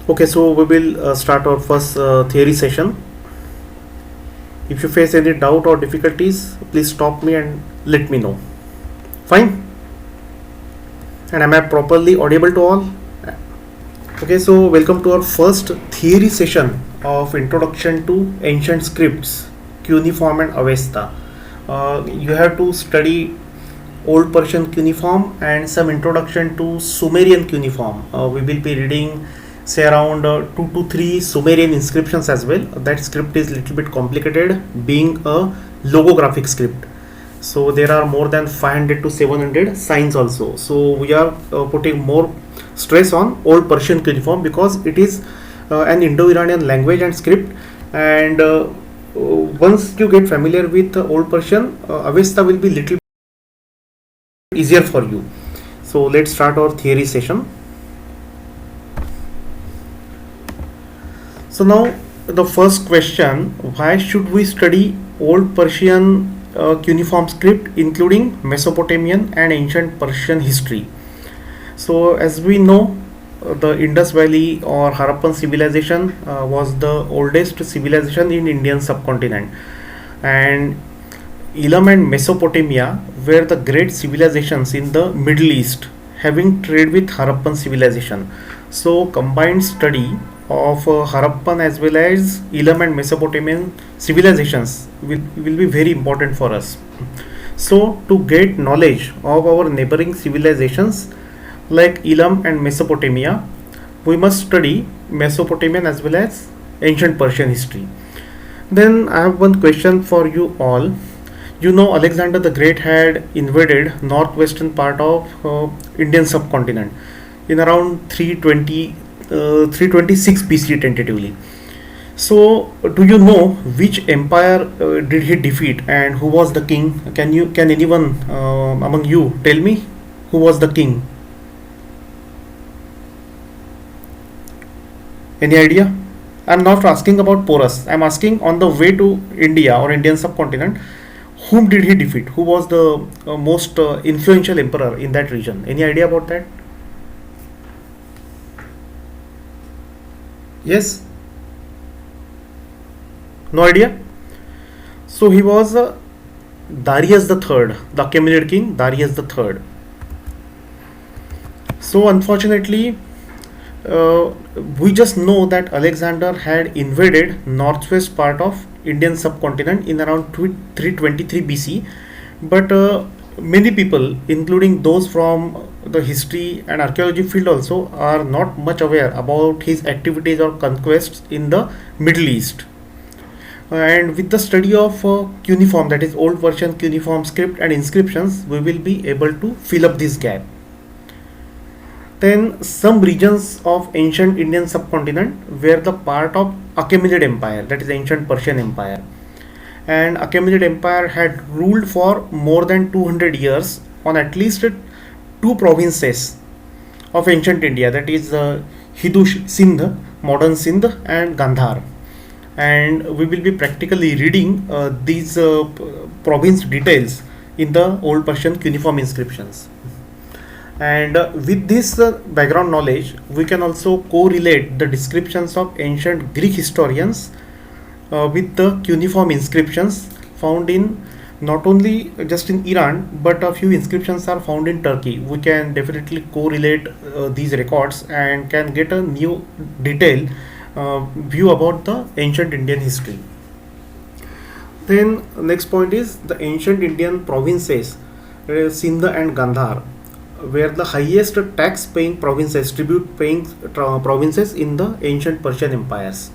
Okay, so we will start our first theory session. If you face any doubt or difficulties, please stop me and let me know. Fine? And am I properly audible to all? Okay, so welcome to our first theory session of Introduction to Ancient Scripts, Cuneiform and Avesta. You have to study Old Persian cuneiform and some introduction to Sumerian cuneiform. We will be reading say around 2 to 3 Sumerian inscriptions as well. That script is little bit complicated, being a logographic script. So there are more than 500 to 700 signs also. So we are putting more stress on Old Persian cuneiform because it is an Indo-Iranian language and script, and once you get familiar with Old Persian, Avesta will be little easier for you. So let's start our theory session. So now the first question, why should we study Old Persian cuneiform script including Mesopotamian and ancient Persian history? So as we know, the Indus Valley or Harappan civilization was the oldest civilization in Indian subcontinent, and Elam and Mesopotamia were the great civilizations in the Middle East, having trade with Harappan civilization. So combined study of Harappan as well as Elam and Mesopotamian civilizations will be very important for us. So to get knowledge of our neighboring civilizations like Elam and Mesopotamia, we must study Mesopotamian as well as ancient Persian history. Then I have one question for you all. You know, Alexander the Great had invaded northwestern part of Indian subcontinent in around 326 BC tentatively. So do you know which empire did he defeat and who was the king? Can anyone among you tell me who was the king? Any idea? I'm not asking about Porus. I'm asking on the way to India or Indian subcontinent, whom did he defeat? Who was the most influential emperor in that region? Any idea about that? Yes? No idea? So he was Darius the Third, the Achaemenid king Darius the Third. So unfortunately, we just know that Alexander had invaded northwest part of Indian subcontinent in around 323 BC, but many people, including those from the history and archaeology field also, are not much aware about his activities or conquests in the Middle East. And with the study of cuneiform, that is Old Persian cuneiform script and inscriptions, we will be able to fill up this gap. Then some regions of ancient Indian subcontinent were the part of Achaemenid Empire, that is ancient Persian Empire. And Achaemenid Empire had ruled for more than 200 years on at least two provinces of ancient India, that is Hindu Sindh, modern Sindh, and Gandhar. And we will be practically reading these province details in the Old Persian cuneiform inscriptions. And with this background knowledge, we can also correlate the descriptions of ancient Greek historians with the cuneiform inscriptions found in not only just in Iran, but a few inscriptions are found in Turkey. We can definitely correlate these records and can get a new detailed view about the ancient Indian history. Then next point is the ancient Indian provinces, Sindh and Gandhar, were the highest tax paying provinces, tribute paying provinces in the ancient Persian empires.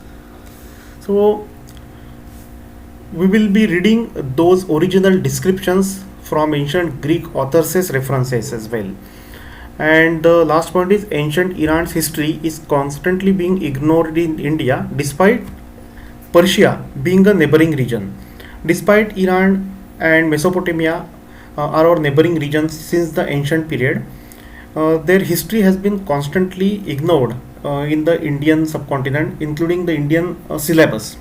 So we will be reading those original descriptions from ancient Greek authors' references as well. And the last point is ancient Iran's history is constantly being ignored in India despite Persia being a neighboring region. Despite Iran and Mesopotamia are our neighboring regions since the ancient period, their history has been constantly ignored in the Indian subcontinent, including the Indian syllabus.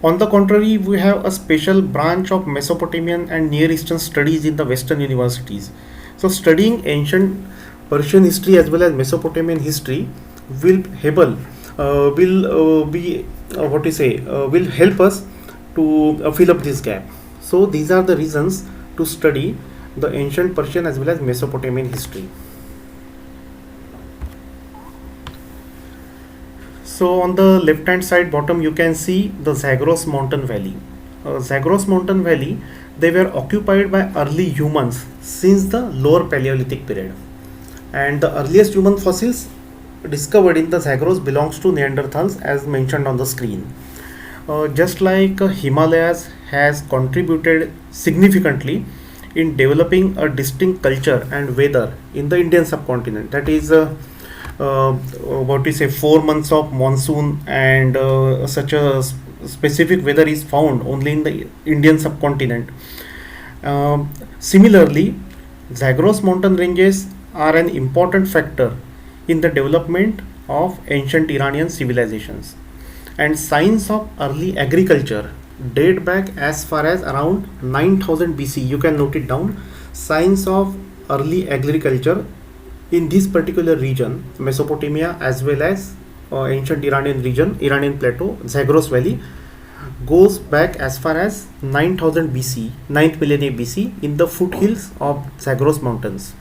On the contrary, we have a special branch of Mesopotamian and Near Eastern studies in the Western universities. So studying ancient Persian history as well as Mesopotamian history will able will be what you say will help us to fill up this gap. So these are the reasons to study the ancient Persian as well as Mesopotamian history. So on the left hand side bottom you can see the Zagros mountain valley. Zagros mountain valley, they were occupied by early humans since the lower Paleolithic period, and the earliest human fossils discovered in the Zagros belongs to Neanderthals as mentioned on the screen. Just like Himalayas has contributed significantly in developing a distinct culture and weather in the Indian subcontinent, that is what we say 4 months of monsoon, and such a specific weather is found only in the Indian subcontinent. Similarly, Zagros mountain ranges are an important factor in the development of ancient Iranian civilizations, and signs of early agriculture date back as far as around 9000 BC. You can note it down. Signs of early agriculture in this particular region, Mesopotamia as well as ancient Iranian region, Iranian plateau, Zagros Valley, goes back as far as 9000 BC, 9th millennium BC, in the foothills of Zagros mountains.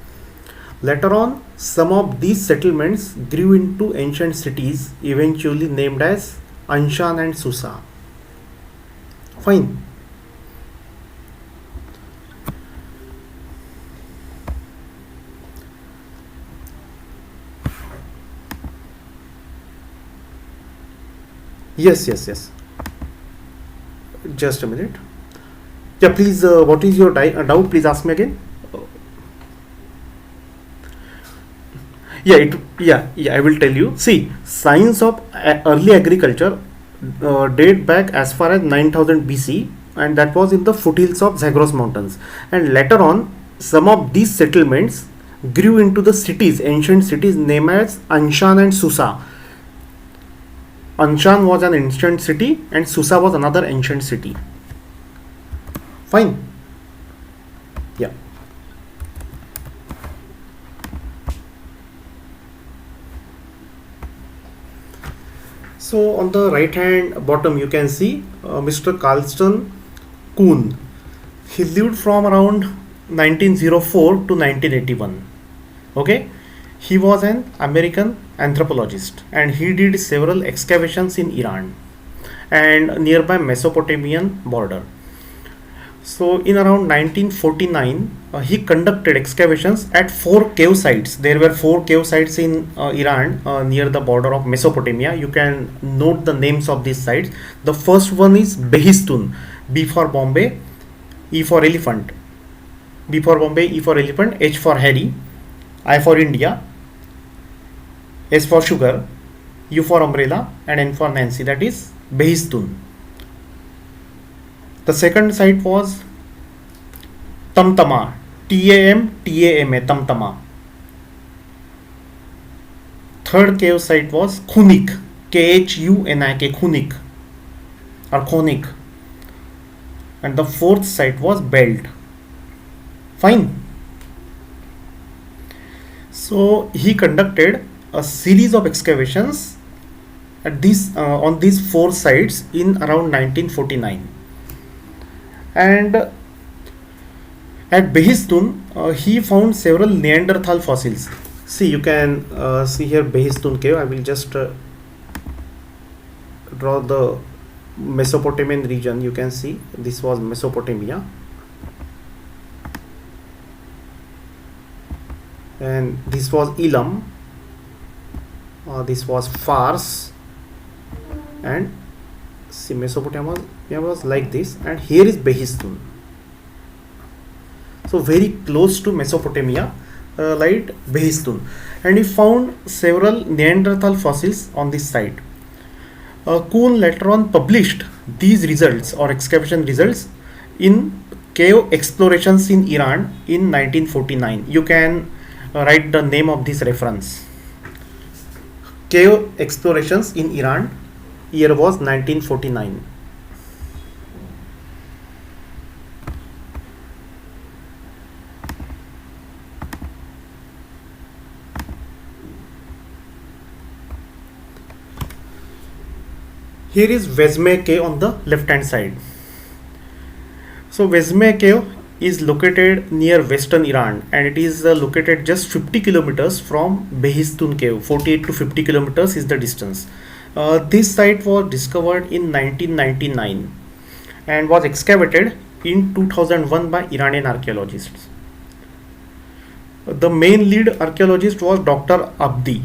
Later on, some of these settlements grew into ancient cities, eventually named as Anshan and Susa. Fine. Yes, yes, yes. Just a minute. Yeah, please. What is your doubt? Please ask me again. Yeah, I will tell you. See, signs of early agriculture date back as far as 9000 BC, and that was in the foothills of Zagros mountains. And later on, some of these settlements grew into the cities, ancient cities named as Anshan and Susa. Anshan was an ancient city and Susa was another ancient city. Fine. Yeah. So on the right hand bottom you can see Mr. Carlston Kuhn. He lived from around 1904 to 1981. Okay. He was an American anthropologist and he did several excavations in Iran and nearby Mesopotamian border. So in around 1949, he conducted excavations at 4 cave sites. There were 4 cave sites in Iran near the border of Mesopotamia. You can note the names of these sites. The first one is Behistun, B for Bombay, E for elephant, B for Bombay, E for elephant, H for Harry, I for India, S for sugar, U for umbrella, and N for Nancy. That is Behistun. The second site was Tamtama, Tamtama. Tamtama. Third cave site was Khunik, Khunik, Khunik or Khonik. And the fourth site was Belt. Fine. So he conducted a series of excavations at these on these 4 sites in around 1949. And at Behistun, he found several Neanderthal fossils. See, you can see here Behistun cave. I will just draw the Mesopotamian region. You can see this was Mesopotamia, and this was Elam. This was Fars, and see Mesopotamia was like this, and here is Behistun. So very close to Mesopotamia, like Behistun, and he found several Neanderthal fossils on this site. Kuhn later on published these results or excavation results in Cave Explorations in Iran in 1949. You can write the name of this reference. Cave Explorations in Iran, year was 1949. Here is Vezme cave on the left hand side. So Vezme cave is located near western Iran, and it is located just 50 kilometers from Behistun cave. 48 to 50 kilometers is the distance. This site was discovered in 1999 and was excavated in 2001 by Iranian archaeologists. The main lead archaeologist was Dr. Abdi,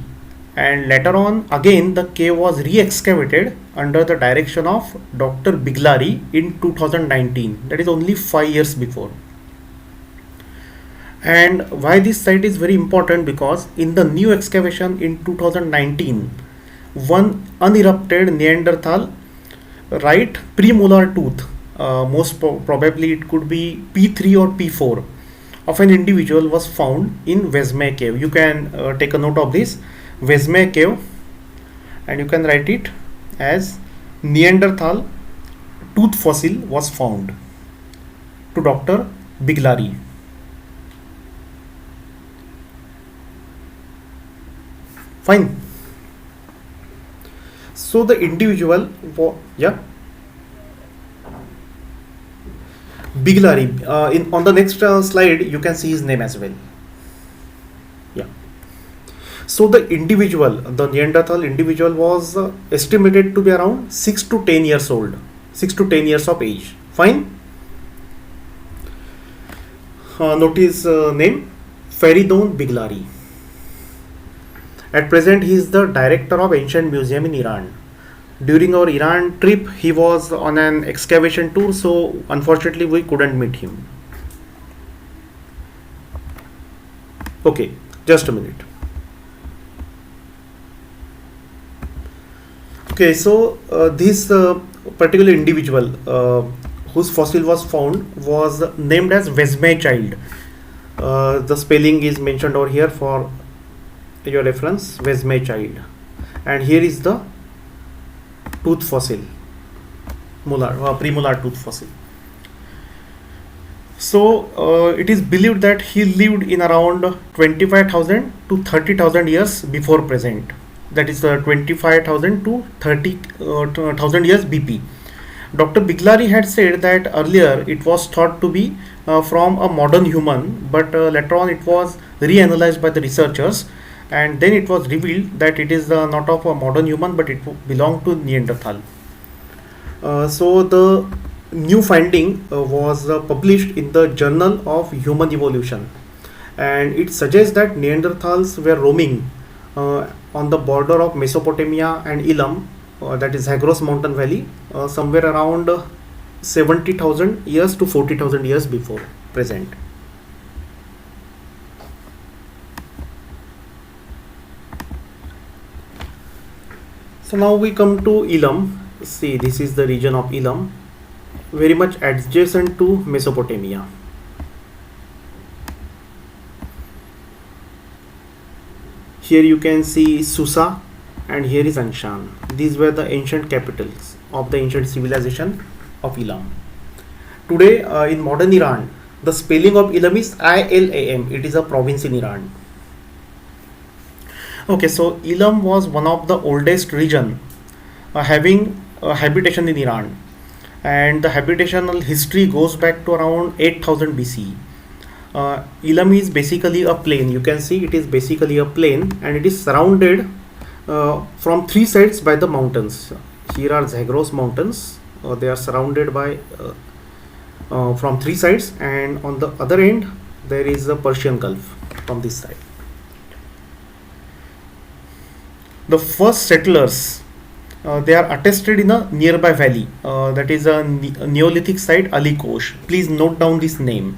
and later on again the cave was re-excavated under the direction of Dr. Biglari in 2019, that is only 5 years before. And why this site is very important, because in the new excavation in 2019, one unerupted Neanderthal right premolar tooth, probably it could be P3 or P4, of an individual was found in Vezme cave. You can take a note of this, Vezme cave, and you can write it as Neanderthal tooth fossil was found to Dr. Biglari. Fine. So the individual, yeah, Biglari. On the next slide, you can see his name as well. Yeah. So the individual, the Neanderthal individual, was estimated to be around 6 to 10 years old, 6 to 10 years of age. Fine. Notice name Feridun Biglari. At present, he is the director of Ancient Museum in Iran. During our Iran trip, he was on an excavation tour, so unfortunately we couldn't meet him. Okay, just a minute. Okay, so this particular individual whose fossil was found was named as Vezme child. The spelling is mentioned over here for your reference, Vezme child. And here is the tooth fossil, premolar tooth fossil. So it is believed that he lived in around 25,000 to 30,000 years before present. That is 25,000 to 30,000 years BP. Dr. Biglari had said that earlier it was thought to be from a modern human, but later on it was reanalyzed by the researchers, and then it was revealed that it is not of a modern human, but it belonged to Neanderthal. So the new finding was published in the Journal of Human Evolution, and it suggests that Neanderthals were roaming on the border of Mesopotamia and Elam, that is Zagros mountain valley, somewhere around 70,000 years to 40,000 years before present. So now we come to Elam. See, this is the region of Elam, very much adjacent to Mesopotamia. Here you can see Susa, and here is Anshan. These were the ancient capitals of the ancient civilization of Elam. Today in modern Iran, the spelling of Elam is Ilam. It is a province in Iran. Okay, so Elam was one of the oldest region having habitation in Iran, and the habitational history goes back to around 8000 BC. Elam is basically a plain. You can see it is basically a plain, and it is surrounded from three sides by the mountains. Here are Zagros mountains. They are surrounded by from three sides, and on the other end there is the Persian Gulf from this side. The first settlers, they are attested in a nearby valley, that is a Neolithic site, Ali Kosh. Please note down this name.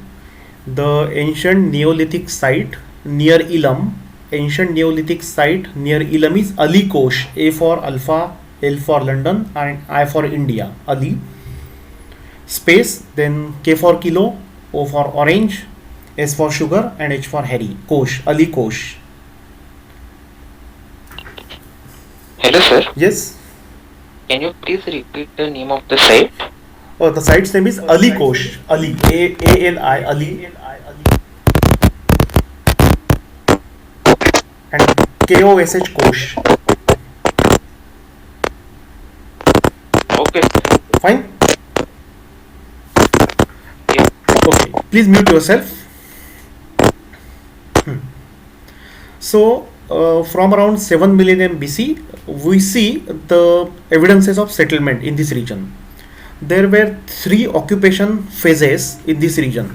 The ancient Neolithic site near Elam, ancient Neolithic site near Elam is Ali Kosh. A for Alpha, L for London, and I for India. Ali space, then K for Kilo, O for Orange, S for Sugar, and H for Harry. Kosh, Ali Kosh. Hello, sir. Yes. Can you please repeat the name of the site? Oh, the site's name is Ali Kosh. Ali, A-L-I, Ali, and Kosh. Fine. Yeah. Okay, please mute yourself. So, from around 7 millennium BC, we see the evidences of settlement in this region. There were three occupation phases in this region.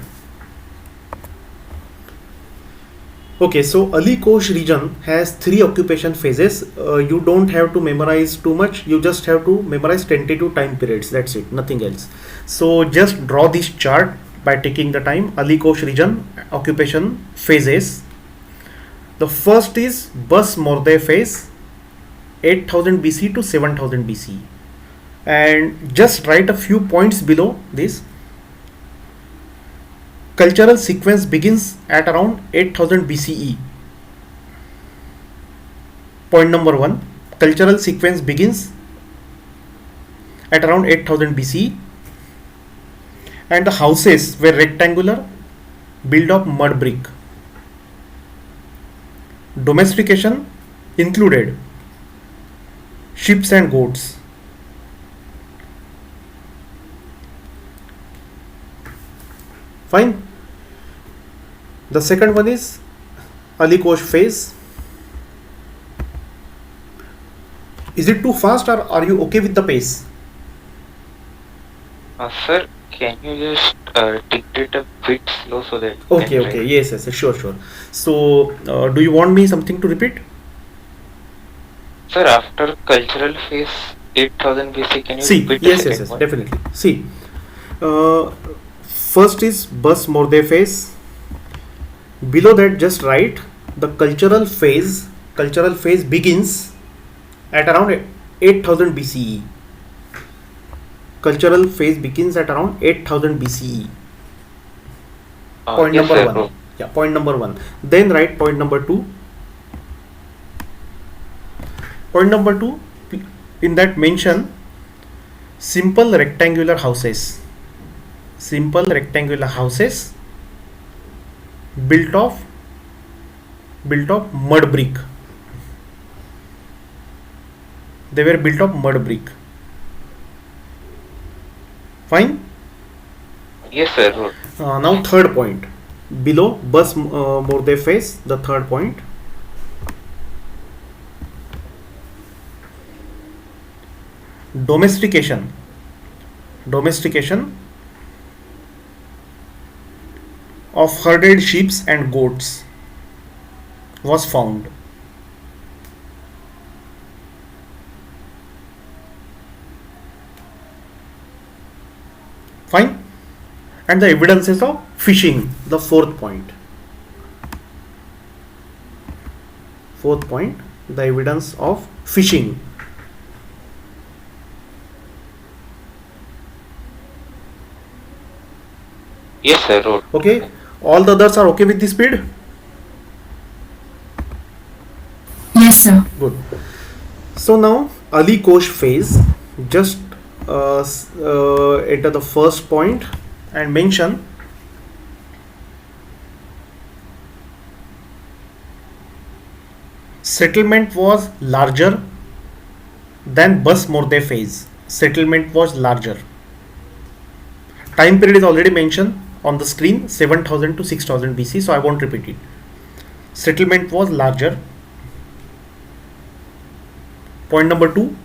Okay, so Ali Kosh region has three occupation phases. You don't have to memorize too much. You just have to memorize tentative time periods. That's it, nothing else. So just draw this chart by taking the time. Ali Kosh region occupation phases. The first is Bas Morde phase, 8000 BC to 7000 BC. And just write a few points below this. Cultural sequence begins at around 8000 BCE. Point number 1. Cultural sequence begins at around 8000 BCE. And the houses were rectangular, built of mud brick. Domestication included sheep and goats. Fine. The second one is Ali Kosh phase. Is it too fast or are you okay with the pace? Sir, can you just dictate a bit slow so that Okay, okay, yes, yes, sure, sure. So, do you want me something to repeat? Sir, after cultural phase 8000 BC, can you See, repeat the yes, second yes, yes, one? definitely. See, first is Bas Morde phase. Below that, just write the cultural phase. Cultural phase begins at around 8000 BCE. Cultural phase begins at around 8000 BCE. Point Yes, number sir. one. Yeah, point number one. Then write point number two. Point number two, in that mention simple rectangular houses. Simple rectangular houses built of mud brick. They were built of mud brick. Fine. Yes, sir. Now third point below Bas Morde phase, the third point. Domestication of herded sheep and goats was found. Fine. And the evidences of fishing, the fourth point. The evidence of fishing. Yes, sir. Okay, all the others are okay with the speed? Yes, sir. Good. So now Ali Kosh phase, just enter the first point and mention settlement was larger than Bas Morde phase. Settlement was larger. Time period is already mentioned on the screen, 7000 to 6000 BC, so I won't repeat it. Settlement was larger. Point number two,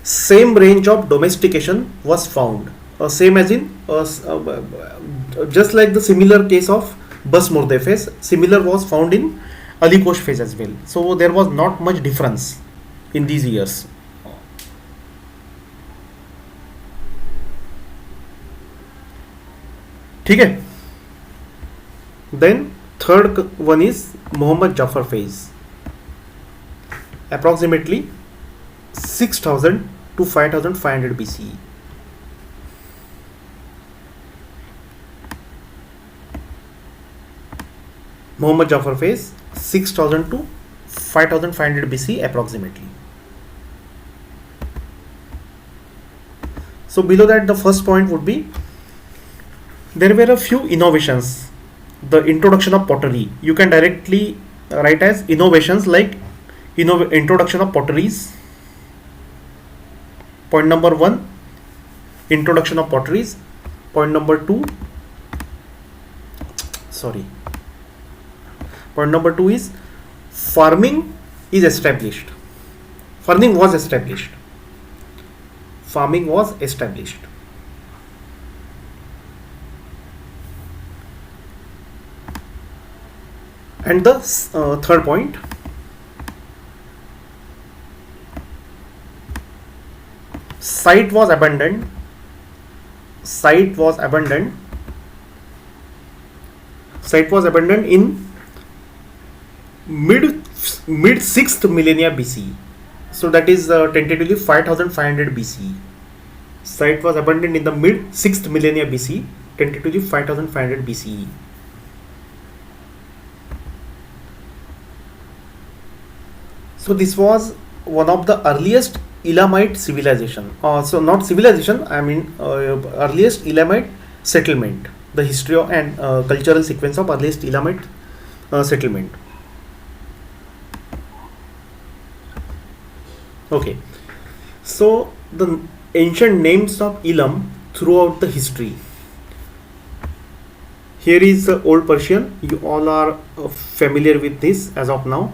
same range of domestication was found. Same as in just like the similar case of Bas Morde phase, similar was found in Ali Kosh phase as well. So there was not much difference in these years. ठीक है. Then third one is Muhammad Jafar phase, approximately 6000 to 5500 BCE. Muhammad Jafar phase, 6000 to 5500 BC approximately. So below that, the first point would be there were a few innovations. The introduction of pottery. You can directly write as innovations like introduction of potteries. Point number 1, introduction of potteries. Point number 2, sorry, point number 2 is farming is established. Farming was established. Farming was established. And the third point, site was abandoned. Site was abandoned. Site was abandoned in mid 6th millennia BC. So that is tentatively 5500 BC. Site was abandoned in the mid 6th millennia BC, tentatively 5500 BCE. So this was one of the earliest Elamite civilization. So not civilization, I mean earliest Elamite settlement. The history of and cultural sequence of earliest Elamite settlement. Okay, so the ancient names of Elam throughout the history. Here is Old Persian. You all are familiar with this as of now.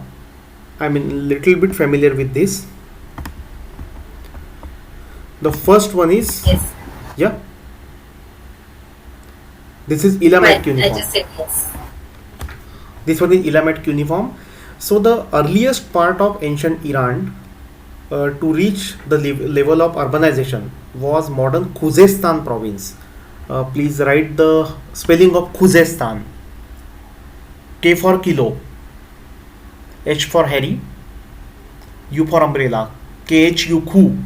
I mean, little bit familiar with this. The first one is, Yes. yeah, this is Elamite I cuneiform. just said yes. This one is Elamite cuneiform. So the earliest part of ancient Iran to reach the level of urbanization was modern Khuzestan province. Please write the spelling of Khuzestan. K for kilo, H for Harry, U for umbrella, KHU Khu,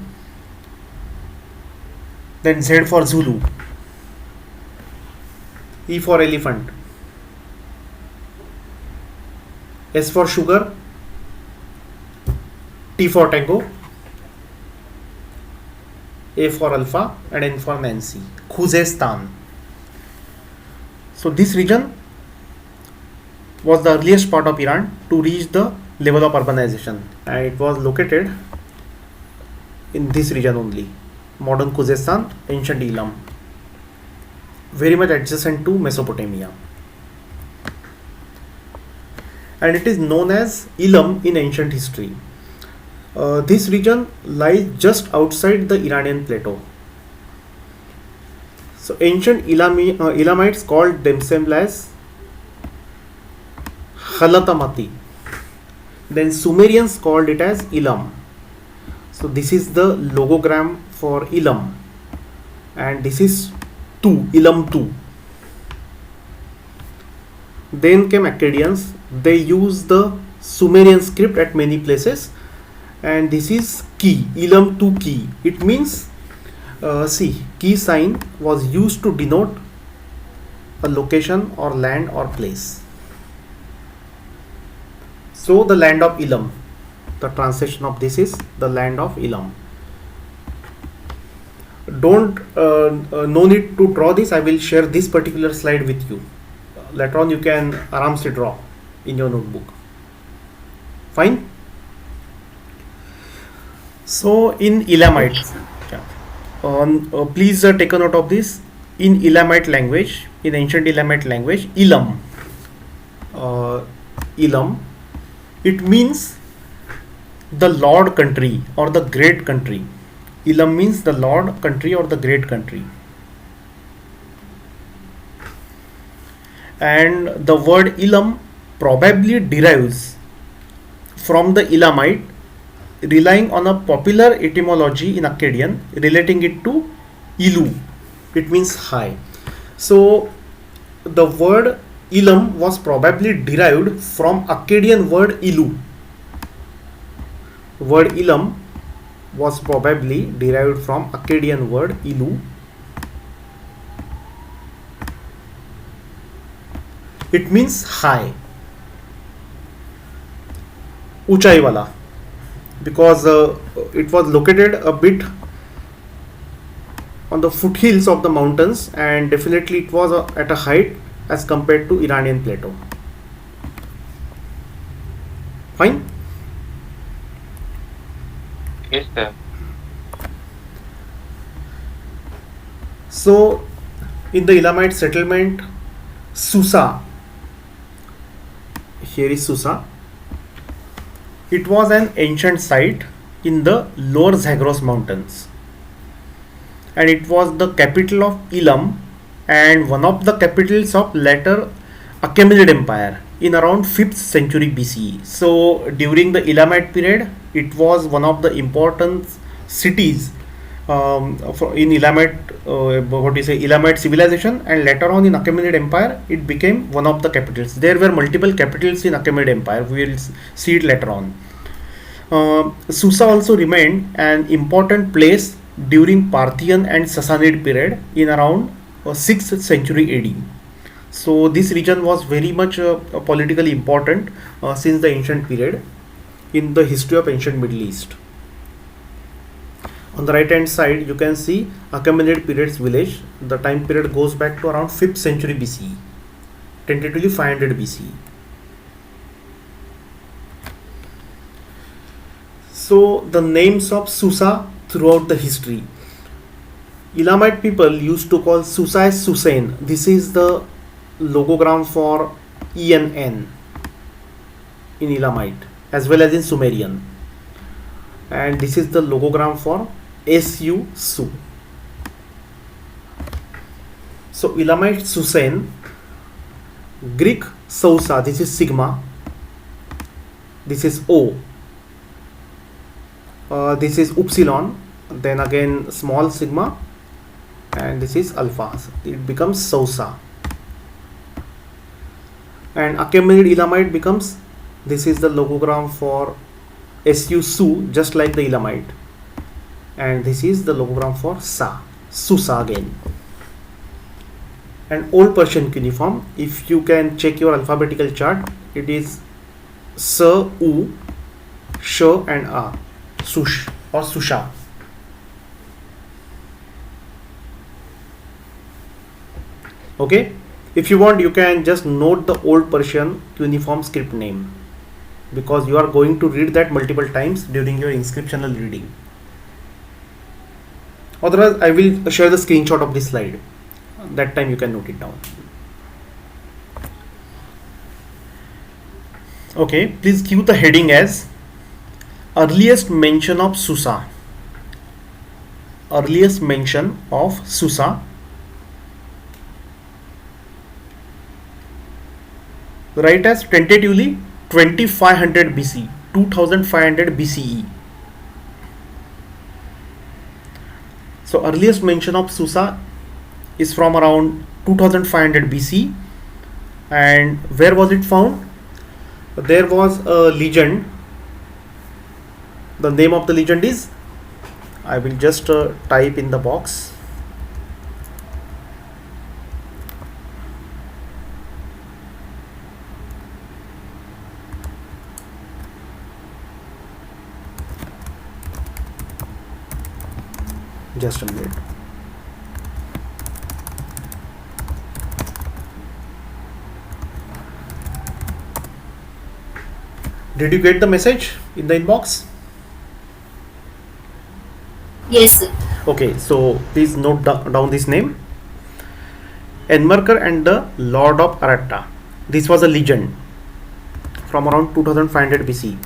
then Z for Zulu, E for elephant, S for sugar, T for tango, A for alpha, and N for Nancy. Khuzestan. So this region was the earliest part of Iran to reach the level of urbanization, and it was located in this region only. Modern Khuzestan, ancient Elam, very much adjacent to Mesopotamia, and it is known as Elam in ancient history. This region lies just outside the Iranian plateau. So ancient Elamites called themselves as Halatamati. Then Sumerians called it as Elam. So this is the logogram for Elam, and this is 2, Elam 2. Then came Akkadians. They used the Sumerian script at many places, and this is key, Elam 2 key. It means, see, key sign was used to denote a location or land or place. So the land of Elam, the translation of this is the land of Elam. Don't no need to draw this. I will share this particular slide with you. Later on you can aram se draw in your notebook. Fine. So in Elamite, please take a note of this. In Elamite language, in ancient Elamite language, Elam, Elam, it means the Lord country or the great country. Elam means the Lord country or the great country. And the word Elam probably derives from the Elamite, relying on a popular etymology in Akkadian relating it to Ilu. It means high. So the word Elam was probably derived from Akkadian word Ilu. Word Elam was probably derived from Akkadian word Ilu. It means high, ऊंचाई वाला, because it was located a bit on the foothills of the mountains, and definitely it was at a height as compared to Iranian plateau. Fine. Yes, sir. So in the Elamite settlement, Susa, here is Susa. It was an ancient site in the lower Zagros mountains, and it was the capital of Elam and one of the capitals of later Achaemenid Empire in around 5th century BCE. So during the Elamite period, it was one of the important cities in Elamite, what you say, Elamite civilization, and later on in Achaemenid Empire, it became one of the capitals. There were multiple capitals in Achaemenid Empire. We will see it later on. Susa also remained an important place during Parthian and Sassanid period in around 6th century AD. So this region was very much politically important since the ancient period in the history of ancient Middle East. On the right hand side, you can see Achaemenid period's village. The time period goes back to around 5th century BCE, tentatively 500 BCE. So the names of Susa throughout the history. Elamite people used to call Susa as Susain. This is the logogram for ENN in Elamite as well as in Sumerian. And this is the logogram for SU Su. So Elamite Susain, Greek Sousa, this is sigma, this is O, this is upsilon, then again small sigma, and this is alpha. It becomes Sousa. And Achaemenid Elamite becomes, this is the logogram for SU Su, just like the Elamite, and this is the logogram for Sa, Susa again. And Old Persian cuneiform, if you can check your alphabetical chart, it is Sa, U, Sh and A, Sush or Susha. Okay, if you want, you can just note the Old Persian cuneiform script name, because you are going to read that multiple times during your inscriptional reading. Otherwise, I will share the screenshot of this slide. That time you can note it down. Okay, please give the heading as earliest mention of Susa. Earliest mention of Susa. Write as tentatively 2500 BC, 2500 BCE. So earliest mention of Susa is from around 2500 BC. And where was it found? There was a legend. The name of the legend is, I will just type in the box. Just a minute. Did you get the message in the inbox? Yes, sir. Okay, so please note down this name. Enmerkar and the Lord of Aratta. This was a legend from around 2500 BC.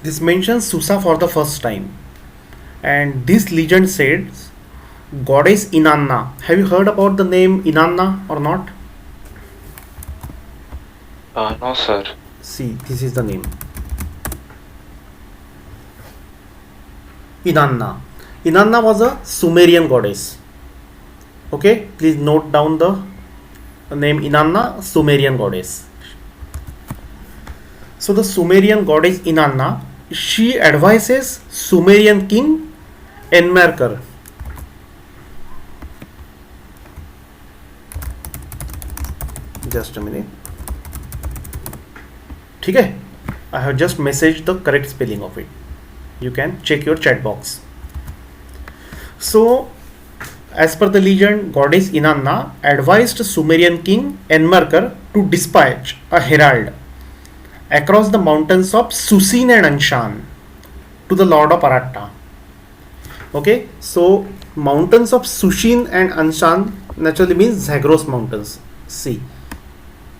This mentions Susa for the first time, and this legend says goddess Inanna. Have you heard about the name Inanna or not? No, sir. See, this is the name. Inanna. Inanna was a Sumerian goddess. Okay, please note down the name Inanna, Sumerian goddess. So the Sumerian goddess Inanna, she advises Sumerian king Enmerkar. Just a minute. ठीक है, I have just messaged the correct spelling of it. You can check your chat box. So, as per the legend, goddess Inanna advised Sumerian king Enmerkar to dispatch a herald across the mountains of Susin and Anshan to the lord of Aratta. Okay, so mountains of Sushin and Anshan naturally means Zagros mountains. See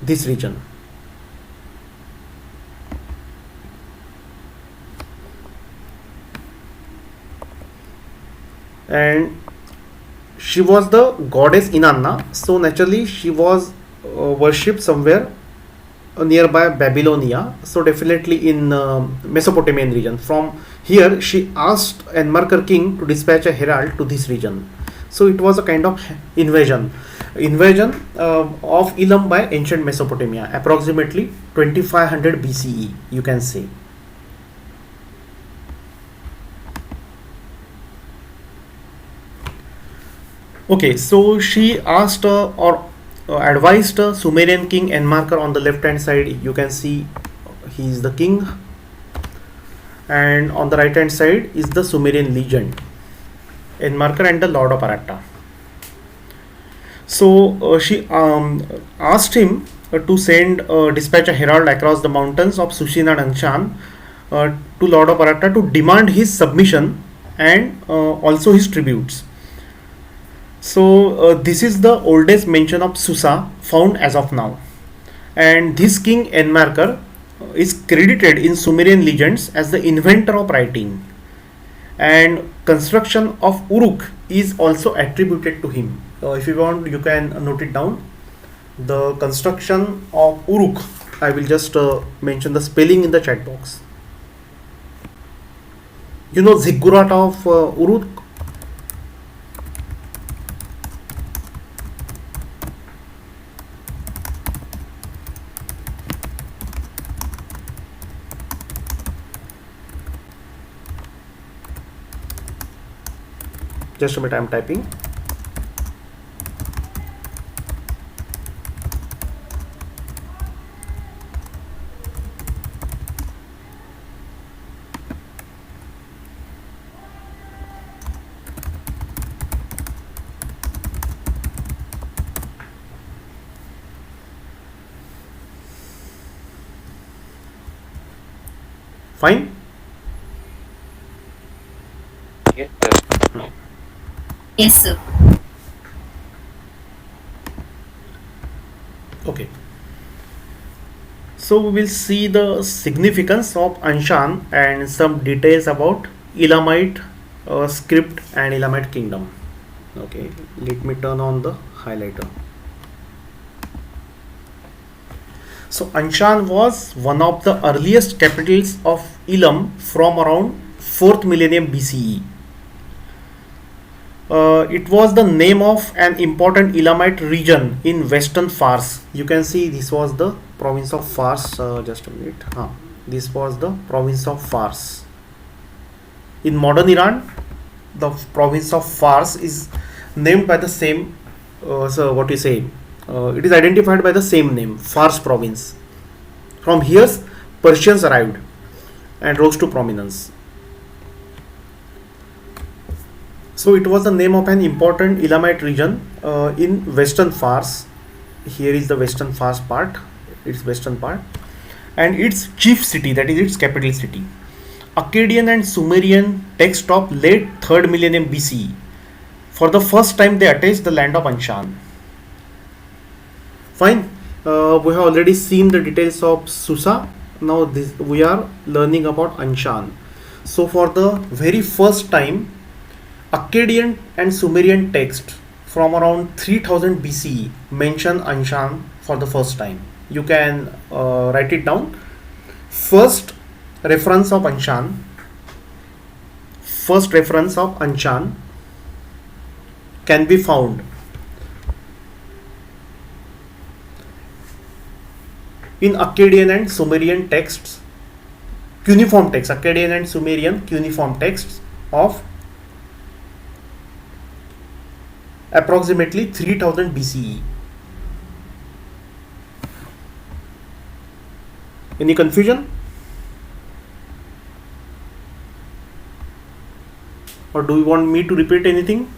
this region. And she was the goddess Inanna, so naturally she was worshipped somewhere nearby Babylonia, so definitely in Mesopotamian region. From here she asked Enmerkar king to dispatch a herald to this region. So it was a kind of invasion of Elam by ancient Mesopotamia, approximately 2500 BCE, you can say. Okay, so she asked or advised Sumerian king Enmarker on the left hand side. You can see he is the king, and on the right hand side is the Sumerian legend, Enmarker and the Lord of Aratta. So she asked him to send dispatch a herald across the mountains of Sushin and Anshan to Lord of Aratta to demand his submission and also his tributes. So this is the oldest mention of Susa found as of now, and this king Enmarkar is credited in Sumerian legends as the inventor of writing, and construction of Uruk is also attributed to him. If you want, you can note it down. The construction of Uruk, I will just mention the spelling in the chat box. You know ziggurat of Uruk. Just a minute, I am typing. Fine. Yes, sir. Yes, sir. Okay. So we will see the significance of Anshan and some details about Elamite script and Elamite kingdom. Okay, let me turn on the highlighter. So Anshan was one of the earliest capitals of Elam from around 4th millennium BCE. It was the name of an important Elamite region in western Fars. You can see this was the province of Fars. Just a minute. This was the province of Fars. In modern Iran, the province of Fars is named by the same. So what you say? It is identified by the same name, Fars province. From here, Persians arrived and rose to prominence. So it was the name of an important Elamite region in western Fars. Here is the western Fars part, its western part, and its chief city, that is its capital city. Akkadian and Sumerian text of late 3rd millennium BCE. For the first time they attached the land of Anshan. Fine. We have already seen the details of Susa. Now we are learning about Anshan. So for the very first time, Akkadian and Sumerian text from around 3000 BCE mention Anshan for the first time. You can write it down. First reference of Anshan can be found in Akkadian and Sumerian texts, cuneiform texts, Akkadian and Sumerian cuneiform texts of approximately 3000 BCE. Any confusion? or do you want me to repeat anything?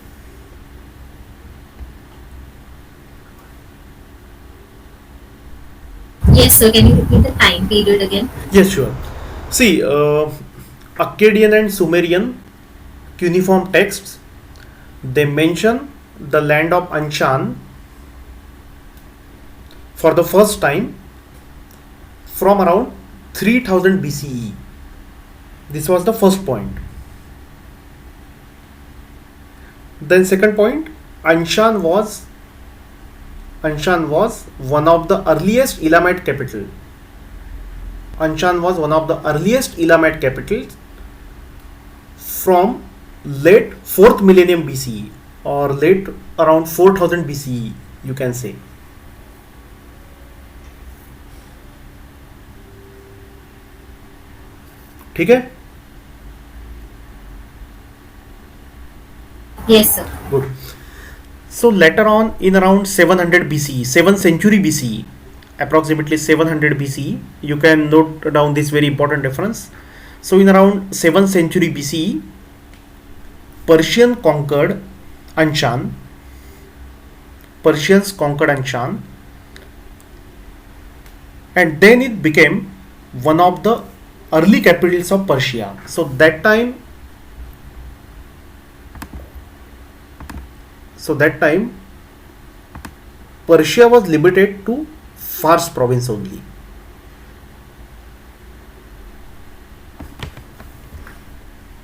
Yes, sir. Can you repeat the time period again? Yes, sure. See, Akkadian and Sumerian cuneiform texts, they mention the land of Anshan for the first time from around 3000 BCE. This was the first point. Then second point, Anshan was one of the earliest Elamite capital. Anshan was one of the earliest Elamite capitals from late 4th millennium BCE or late around 4000 BCE, you can say. ठीक है? Yes, sir. Good. So later on, in around 700 BCE, 7th century BCE, approximately 700 BCE, you can note down this very important reference. So in around 7th century BCE, Persians conquered Anshan. And then it became one of the early capitals of Persia. So that time Persia was limited to Fars province only.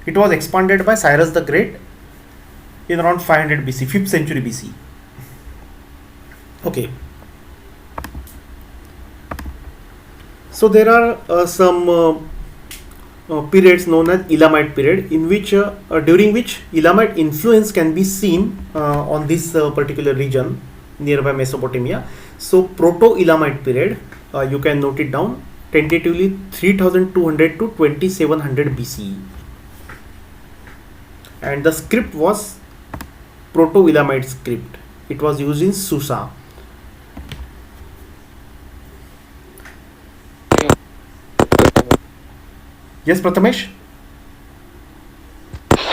It was expanded by Cyrus the Great in around 500 BC, 5th century BC. Okay. So there are some periods known as Elamite period, in which during which Elamite influence can be seen on this particular region nearby Mesopotamia. So Proto-Elamite period, you can note it down, tentatively 3200 to 2700 BCE, and the script was Proto-Elamite script. It was used in Susa. Yes, Prathamesh?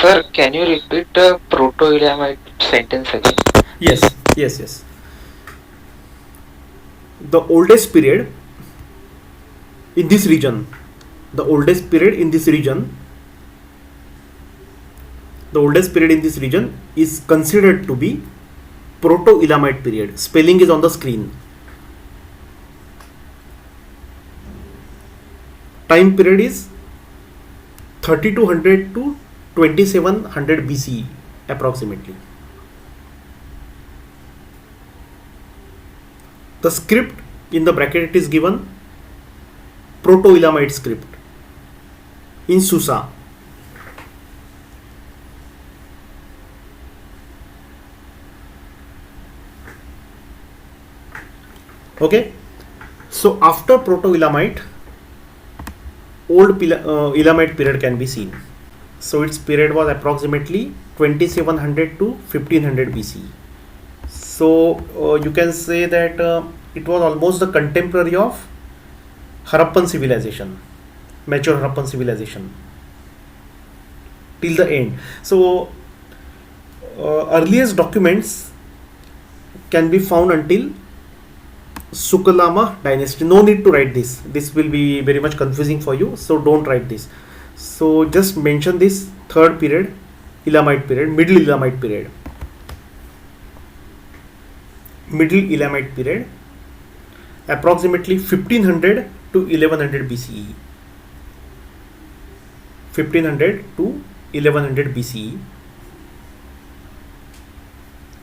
Sir, can you repeat the Proto-Elamite sentence again? Yes. The oldest period in this region, is considered to be Proto-Elamite period. Spelling is on the screen. Time period is 3200 to 2700 BCE approximately. The script in the bracket, it is given Proto-Elamite script in Susa. Okay, so after Proto-Elamite, old Elamite period can be seen. So its period was approximately 2700 to 1500 BCE. So you can say that it was almost the contemporary of Harappan civilization, mature Harappan civilization till the end. So earliest documents can be found until Sukalama dynasty. No need to write this. This will be very much confusing for you. So don't write this. So just mention this third period, Elamite period, Middle Elamite period. Middle Elamite period, approximately 1500 to 1100 BCE. 1500 to 1100 BCE.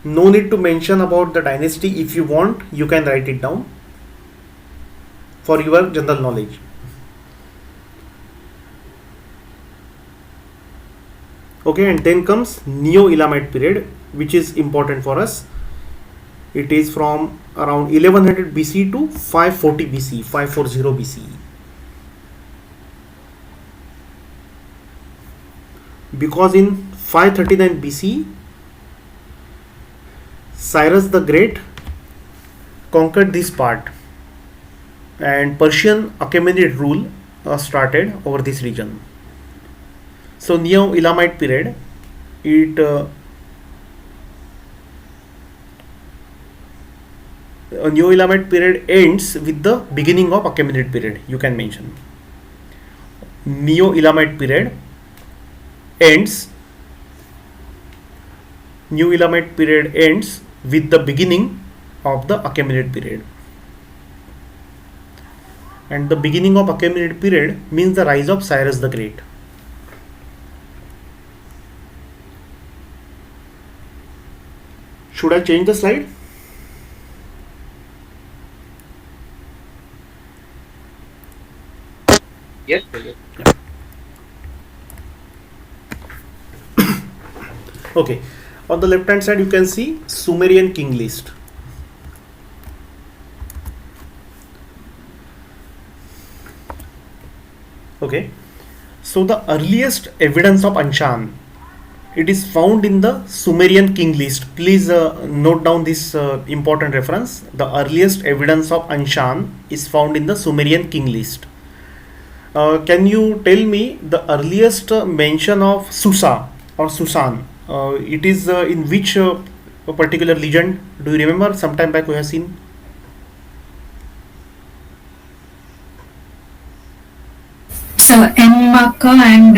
No need to mention about the dynasty. If you want, you can write it down for your general knowledge. Okay, and then comes Neo-Elamite period, which is important for us. It is from around 1100 BC to 540 BC, 540 BCE. Because in 539 BC, Cyrus the Great conquered this part and Persian Achaemenid rule started over this region. So Neo-Elamite period it a Neo Elamite period ends with the beginning of Achaemenid period. You can mention Neo Elamite period ends. New Elamite period ends with the beginning of the Achaemenid period. And the beginning of Achaemenid period means the rise of Cyrus the Great. Should I change the slide? Yes, sir, yes. Okay. On the left hand side you can see Sumerian king list. Okay. So the earliest evidence of Anshan, it is found in the Sumerian king list. Please note down this important reference. The earliest evidence of Anshan is found in the Sumerian king list. Can you tell me the earliest mention of Susa or Susan? It is in which particular legend? Do you remember? Sometime back we have seen. So Enmaka and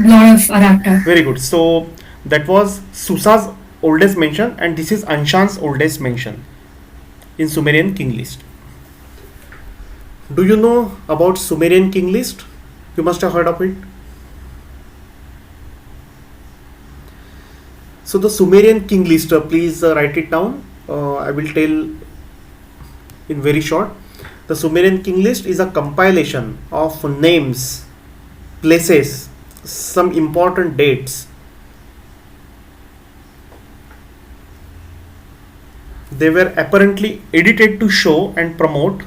Lord of Arata. Very good. So that was Susa's oldest mention, and this is Anshan's oldest mention in Sumerian king list. Do you know about Sumerian king list? You must have heard of it. So the Sumerian king list, please write it down. I will tell in very short. The Sumerian king list is a compilation of names, places, some important dates. They were apparently edited to show and promote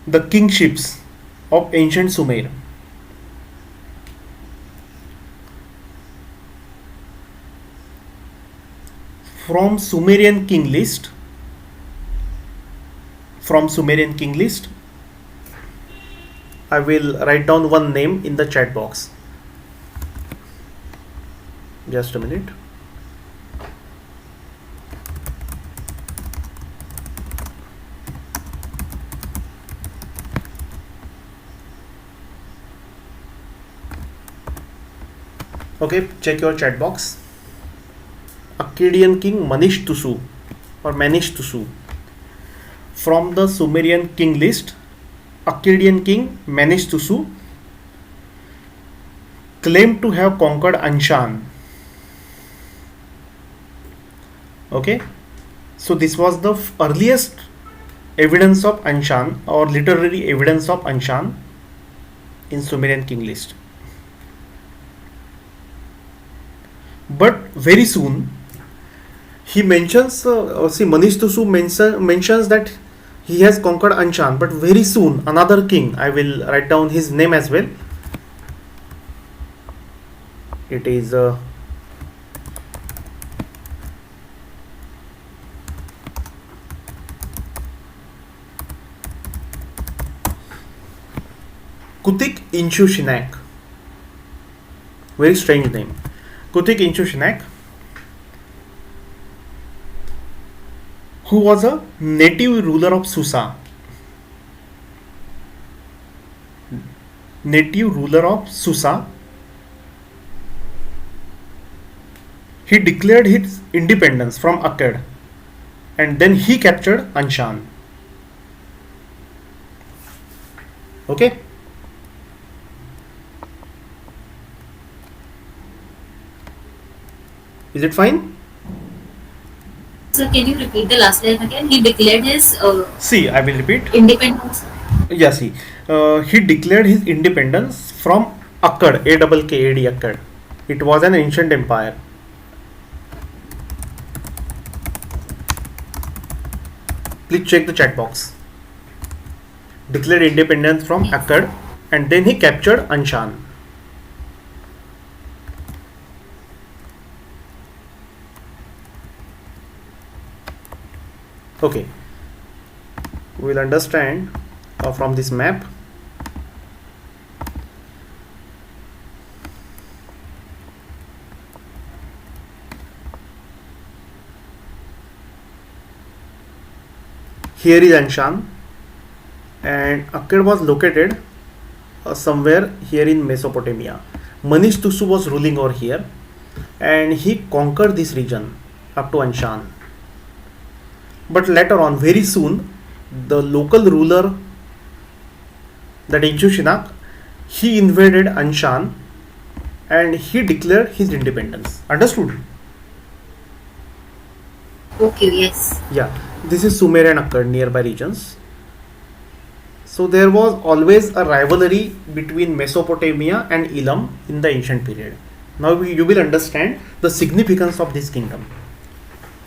the kingships of ancient Sumer. From Sumerian king list, I will write down one name in the chat box. Just a minute. Okay, check your chat box. Akkadian king Manish Tusu or Manish Tusu. From the Sumerian king list, Akkadian king Manish Tusu claimed to have conquered Anshan. Okay, so this was the earliest evidence of Anshan or literary evidence of Anshan in Sumerian king list. But very soon he mentions, Manish Tusu mentions that he has conquered Anshan, but very soon another king, I will write down his name as well. It is Kutik Inshu Shinak. Very strange name. Kutik Inshu Shinak, who was a native ruler of Susa. He declared his independence from Akkad and then he captured Anshan. Okay. Is it fine? So can you repeat the last line again? He declared his See, I will repeat. independence. Yeah, see. He declared his independence from Akkad, A-double-K-A-D, Akkad. It was an ancient empire. Please check the chat box. Declared independence from Akkad and then he captured Anshan. Okay, we will understand from this map. Here is Anshan, and Akkad was located somewhere here in Mesopotamia. Manish Tusu was ruling over here, and he conquered this region up to Anshan. But later on, very soon, the local ruler, that Inshushinak, he invaded Anshan and he declared his independence. Understood? Okay, yes. Yeah, this is Sumer and Akkad, nearby regions. So there was always a rivalry between Mesopotamia and Elam in the ancient period. Now you will understand the significance of this kingdom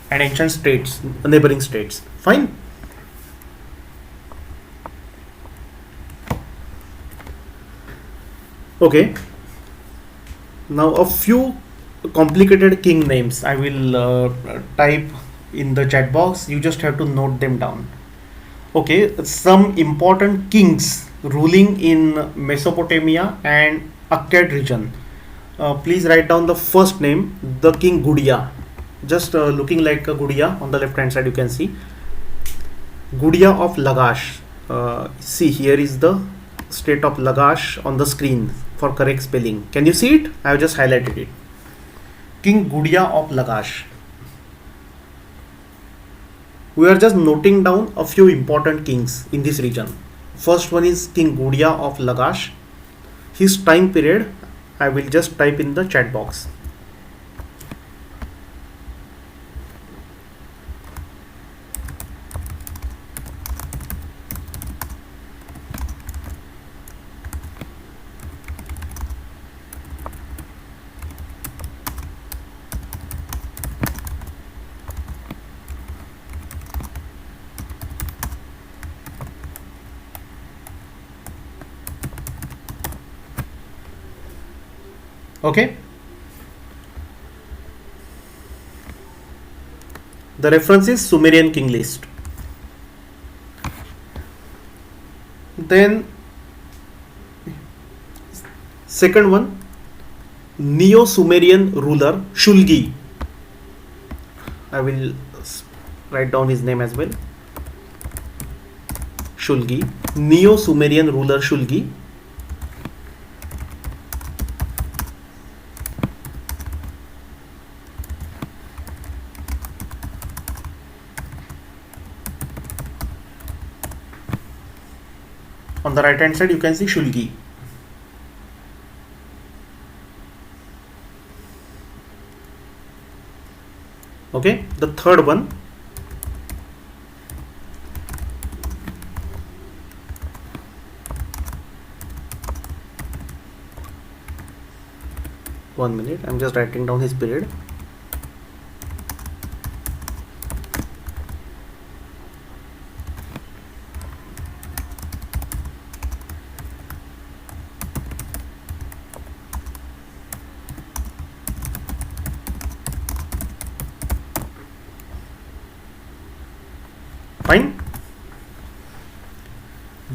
and ancient states, neighboring states. Fine. Okay. Now a few complicated king names I will type in the chat box. You just have to note them down. Okay, some important kings ruling in Mesopotamia and Akkad region. Please write down the first name, the king Gudia. Just looking like a Gudia on the left hand side, you can see Gudia of Lagash. See, here is the state of Lagash on the screen for correct spelling. Can you see it? I have just highlighted it. King Gudia of Lagash. We are just noting down a few important kings in this region. First one is King Gudia of Lagash. His time period I will just type in the chat box. Okay. The reference is Sumerian king list. Then second one, Neo-Sumerian ruler Shulgi. I will write down his name as well. Shulgi. Neo-Sumerian ruler Shulgi. On the right hand side you can see Shulgi. Okay, the third one, one minute, I'm just writing down his period. Fine.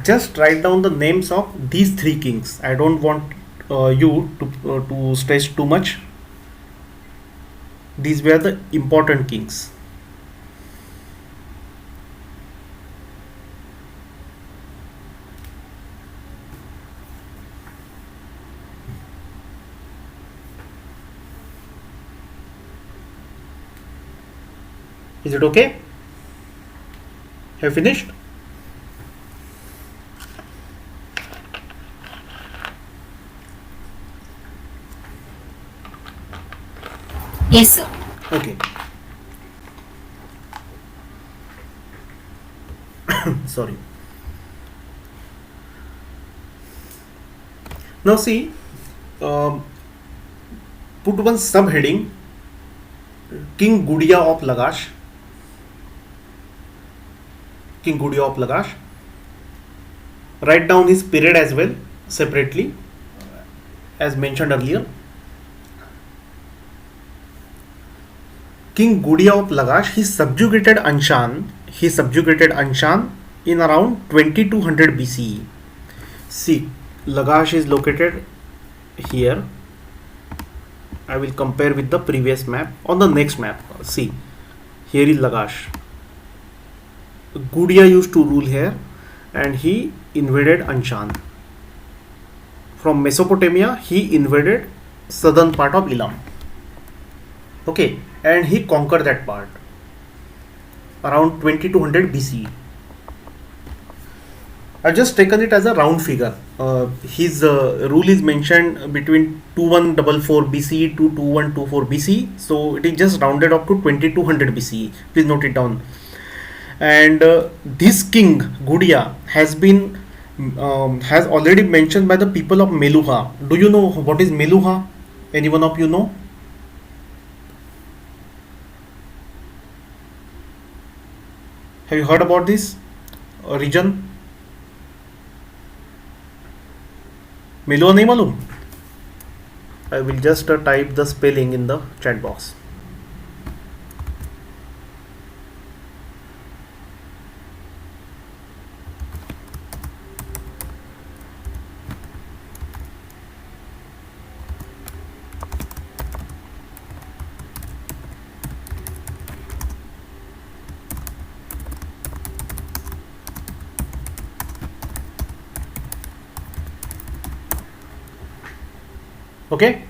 Just write down the names of these three kings. I don't want you to stress too much. These were the important kings. Is it okay? Have you finished? Yes, sir. Okay. Sorry. Now see, put one subheading, King Gudia of Lagash. King Gudia of Lagash. Write down his period as well separately, as mentioned earlier. King Gudia of Lagash, he subjugated Anshan. He subjugated Anshan in around 2200 BCE. See, Lagash is located here. I will compare with the previous map. On the next map, see, here is Lagash. Gudia used to rule here, and he invaded Anshan. From Mesopotamia, he invaded southern part of Elam. Okay, and he conquered that part around 2200 BCE. I've just taken it as a round figure. His rule is mentioned between 2144 BCE to 2124 BCE, so it is just rounded up to 2200 BCE. Please note it down. And this king Gudia has already mentioned by the people of Meluha. Do you know what is Meluha? Anyone of you know? Have you heard about this region? Meluha nahi malum? I will just type the spelling in the chat box. Okay.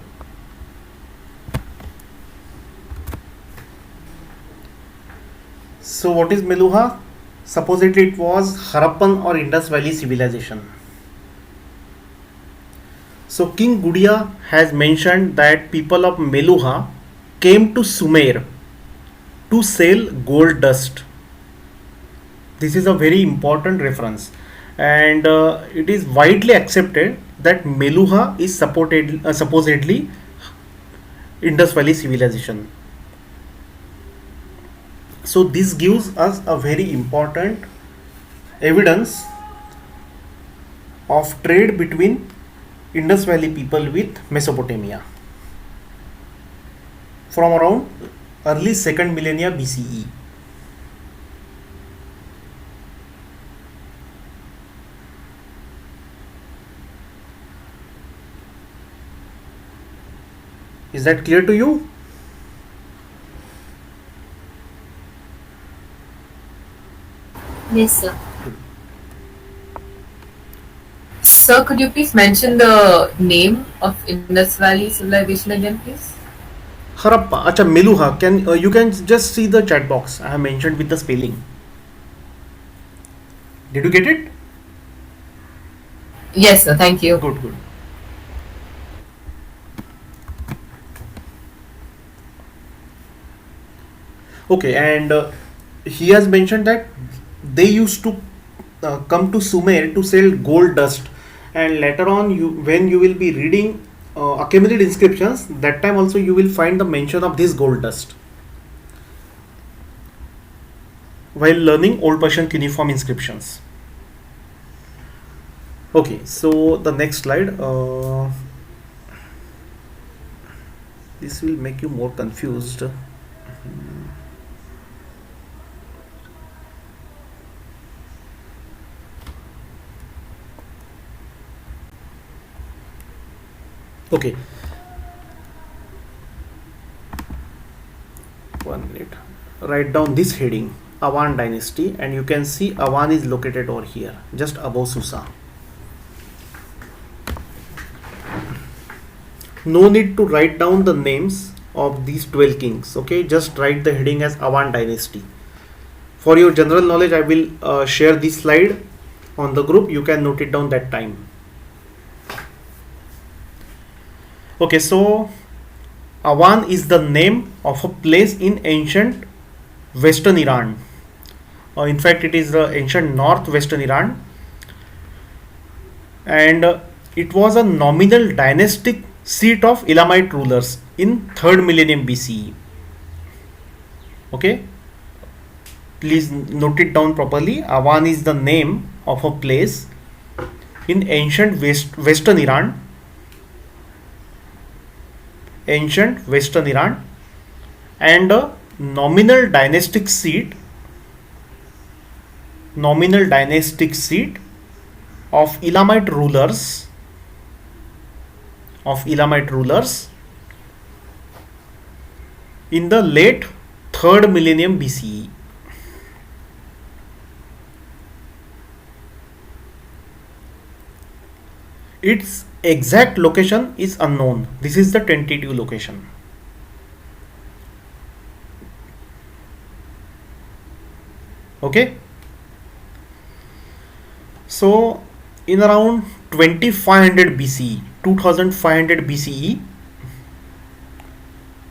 So what is Meluha? Supposedly it was Harappan or Indus Valley civilization. So King Gudia has mentioned that people of Meluha came to Sumer to sell gold dust. This is a very important reference, and it is widely accepted that Meluha is supposedly Indus Valley civilization. So this gives us a very important evidence of trade between Indus Valley people with Mesopotamia from around early 2nd millennia BCE. Is that clear to you? Yes, sir. Sir, could you please mention the name of Indus Valley civilization again, please? Harappa. Acha, Meluha. You can just see the chat box. I have mentioned with the spelling. Did you get it? Yes, sir. Thank you. Good, good. Okay, and he has mentioned that they used to come to Sumer to sell gold dust, and later on, when you will be reading Achaemenid inscriptions, that time also you will find the mention of this gold dust while learning Old Persian cuneiform inscriptions. Okay, so the next slide. This will make you more confused. Okay, 1 minute. Write down this heading, Awan dynasty, and you can see Awan is located over here, just above Susa. No need to write down the names of these 12 kings. Okay, just write the heading as Awan dynasty. For your general knowledge, I will share this slide on the group. You can note it down that time. Okay, so Awan is the name of a place in ancient western Iran. In fact, it is the ancient northwestern Iran, and it was a nominal dynastic seat of Elamite rulers in 3rd millennium BCE. Okay, please note it down properly. Awan is the name of a place in ancient western Iran. Ancient western Iran, and a nominal dynastic seat of Elamite rulers in the late 3rd millennium BCE. Its exact location is unknown. This is the tentative location. Okay. So in around 2500 BCE, 2500 BCE,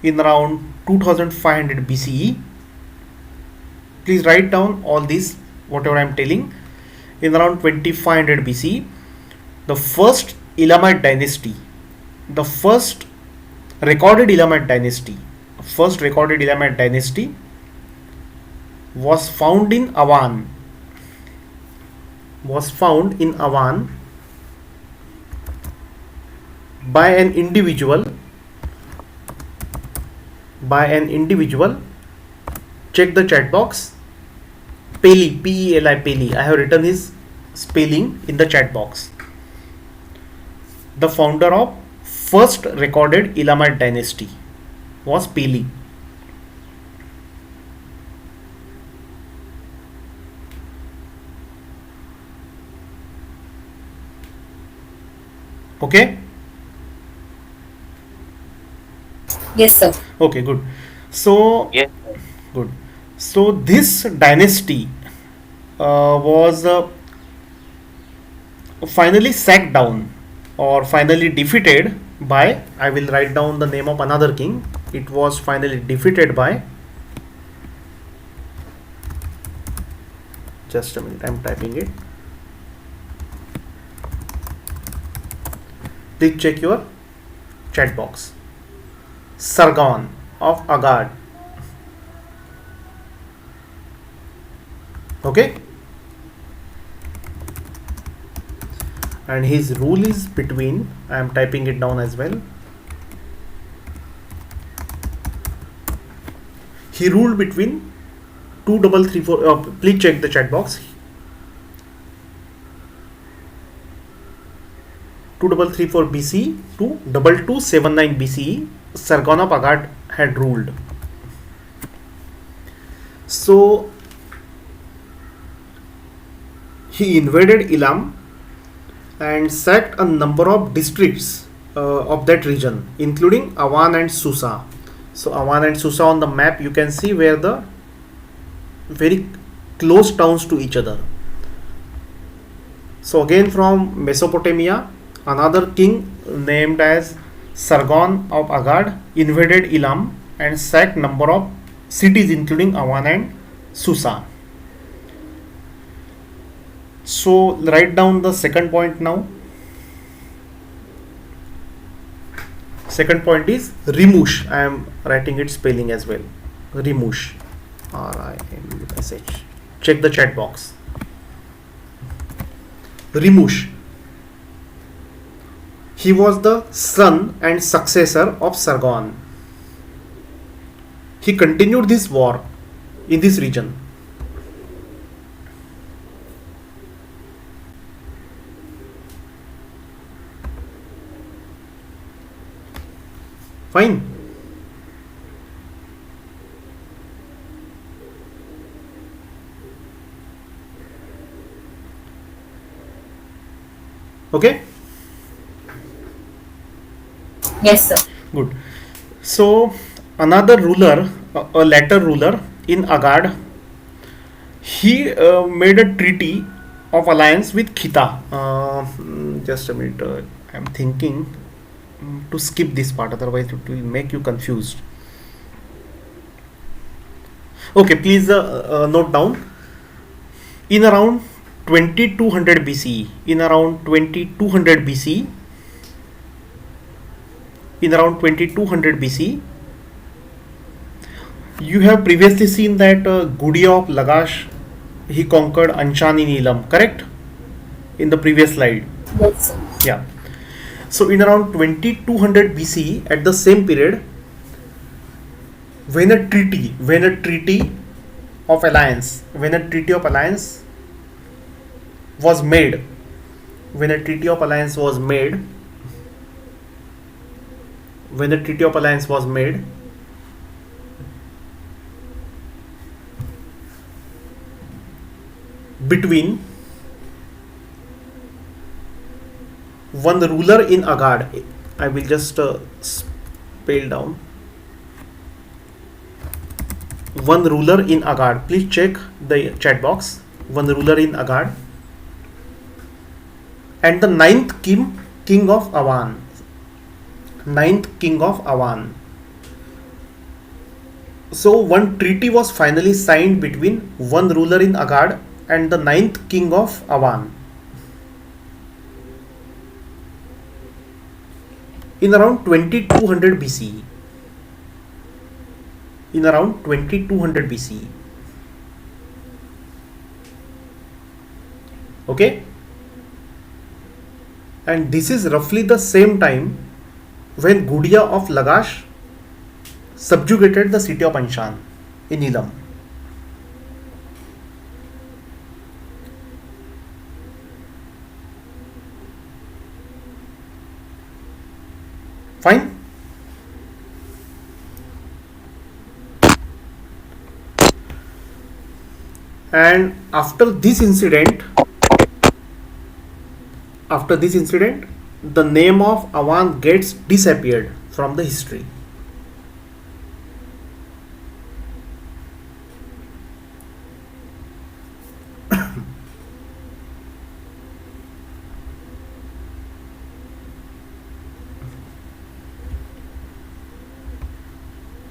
in around 2500 BCE, please write down all this, whatever I am telling. In around 2500 BCE, the first Elamite dynasty, the first recorded Elamite dynasty, was found in Awan. By an individual. Check the chat box. Peli, P-E-L-I, Peli. I have written his spelling in the chat box. The founder of first recorded Elamite dynasty was Peli. Okay. Yes, sir. Okay, good. So Yes. good. So this dynasty was finally sacked down or finally defeated by, I will write down the name of another king. It was finally defeated by, just a minute, I am typing it. Please check your chat box. Sargon of Agad. Okay. And his rule is between, I am typing it down as well. He ruled between 2334, please check the chat box. 2334 BC to 2279 BCE, Sargon of Agad had ruled. So he invaded Elam and sacked a number of districts of that region, including Awan and Susa. So Awan and Susa on the map you can see were the very close towns to each other. So again from Mesopotamia, another king named as Sargon of Agad invaded Elam and sacked number of cities including Awan and Susa. So write down the second point now. Second point is Rimush. I am writing its spelling as well. Rimush. R-I-M-U-S-H. Check the chat box. Rimush. He was the son and successor of Sargon. He continued this war in this region. Fine. Okay. Yes, sir. Good. So another ruler, a later ruler in Agad, he made a treaty of alliance with Khita. Just a minute. I am thinking to skip this part, otherwise it will make you confused. Okay, please note down. In around 2200 BCE, in around 2200 BCE, you have previously seen that Gudia of Lagash, he conquered Anshan in Elam, correct? In the previous slide. Yes, sir. Yeah. So in around 2200 BCE, at the same period, when a treaty of alliance was made, between one ruler in Agad. I will just spell down. One ruler in Agad. Please check the chat box. One ruler in Agad. And the ninth king of Awan. Ninth king of Awan. So one treaty was finally signed between one ruler in Agad and the ninth king of Awan in around 2200 BCE. In around 2200 BCE. Okay? And this is roughly the same time when Gudia of Lagash subjugated the city of Anshan in Elam. Fine? And after this incident, the name of Awan gets disappeared from the history.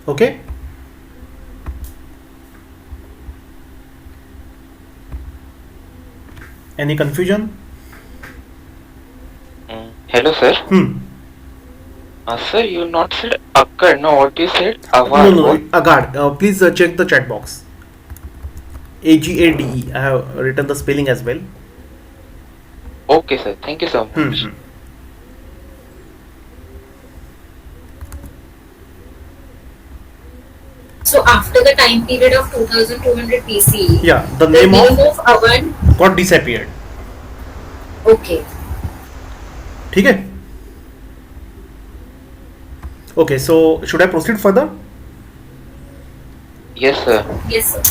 Okay? Any confusion? Hello, sir. Sir, you not said Akkad. No, what you said? Awan. No, Agad. Please check the chat box. Agade. I have written the spelling as well. Okay, sir. Thank you so much. So after the time period of 2200 BCE, Yeah, the the name name of of Awan. got disappeared. Okay. ठीक है? Okay, so should I proceed further? Yes, sir. Yes, sir.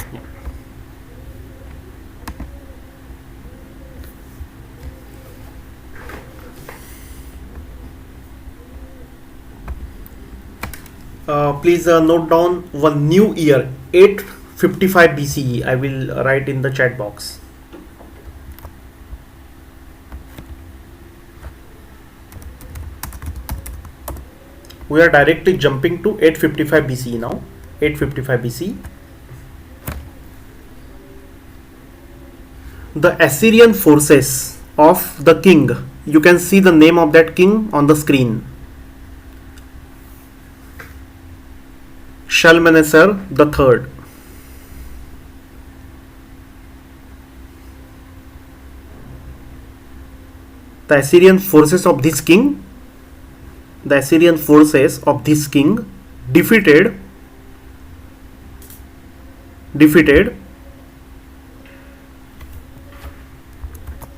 Please note down one new year, 855 BCE. I will write in the chat box. We are directly jumping to 855 BCE now. 855 BCE. The Assyrian forces of the king. You can see the name of that king on the screen. Shalmaneser the third. The Assyrian forces of this king defeated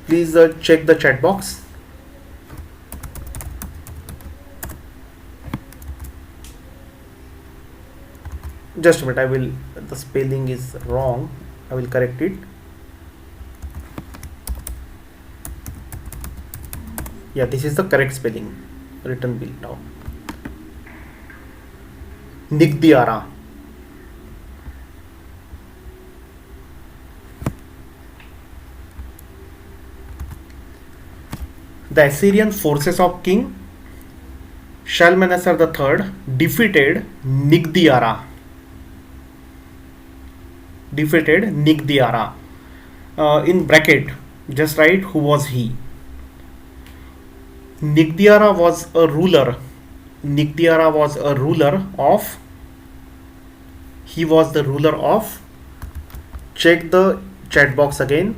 please check the chat box. Just a minute, the spelling is wrong. I will correct it. Yeah, this is the correct spelling written below. Nigdiara. The Assyrian forces of King Shalmaneser III defeated Nigdiara. In bracket, just write who was he. Nigdiara was a ruler. He was the ruler of. Check the chat box again.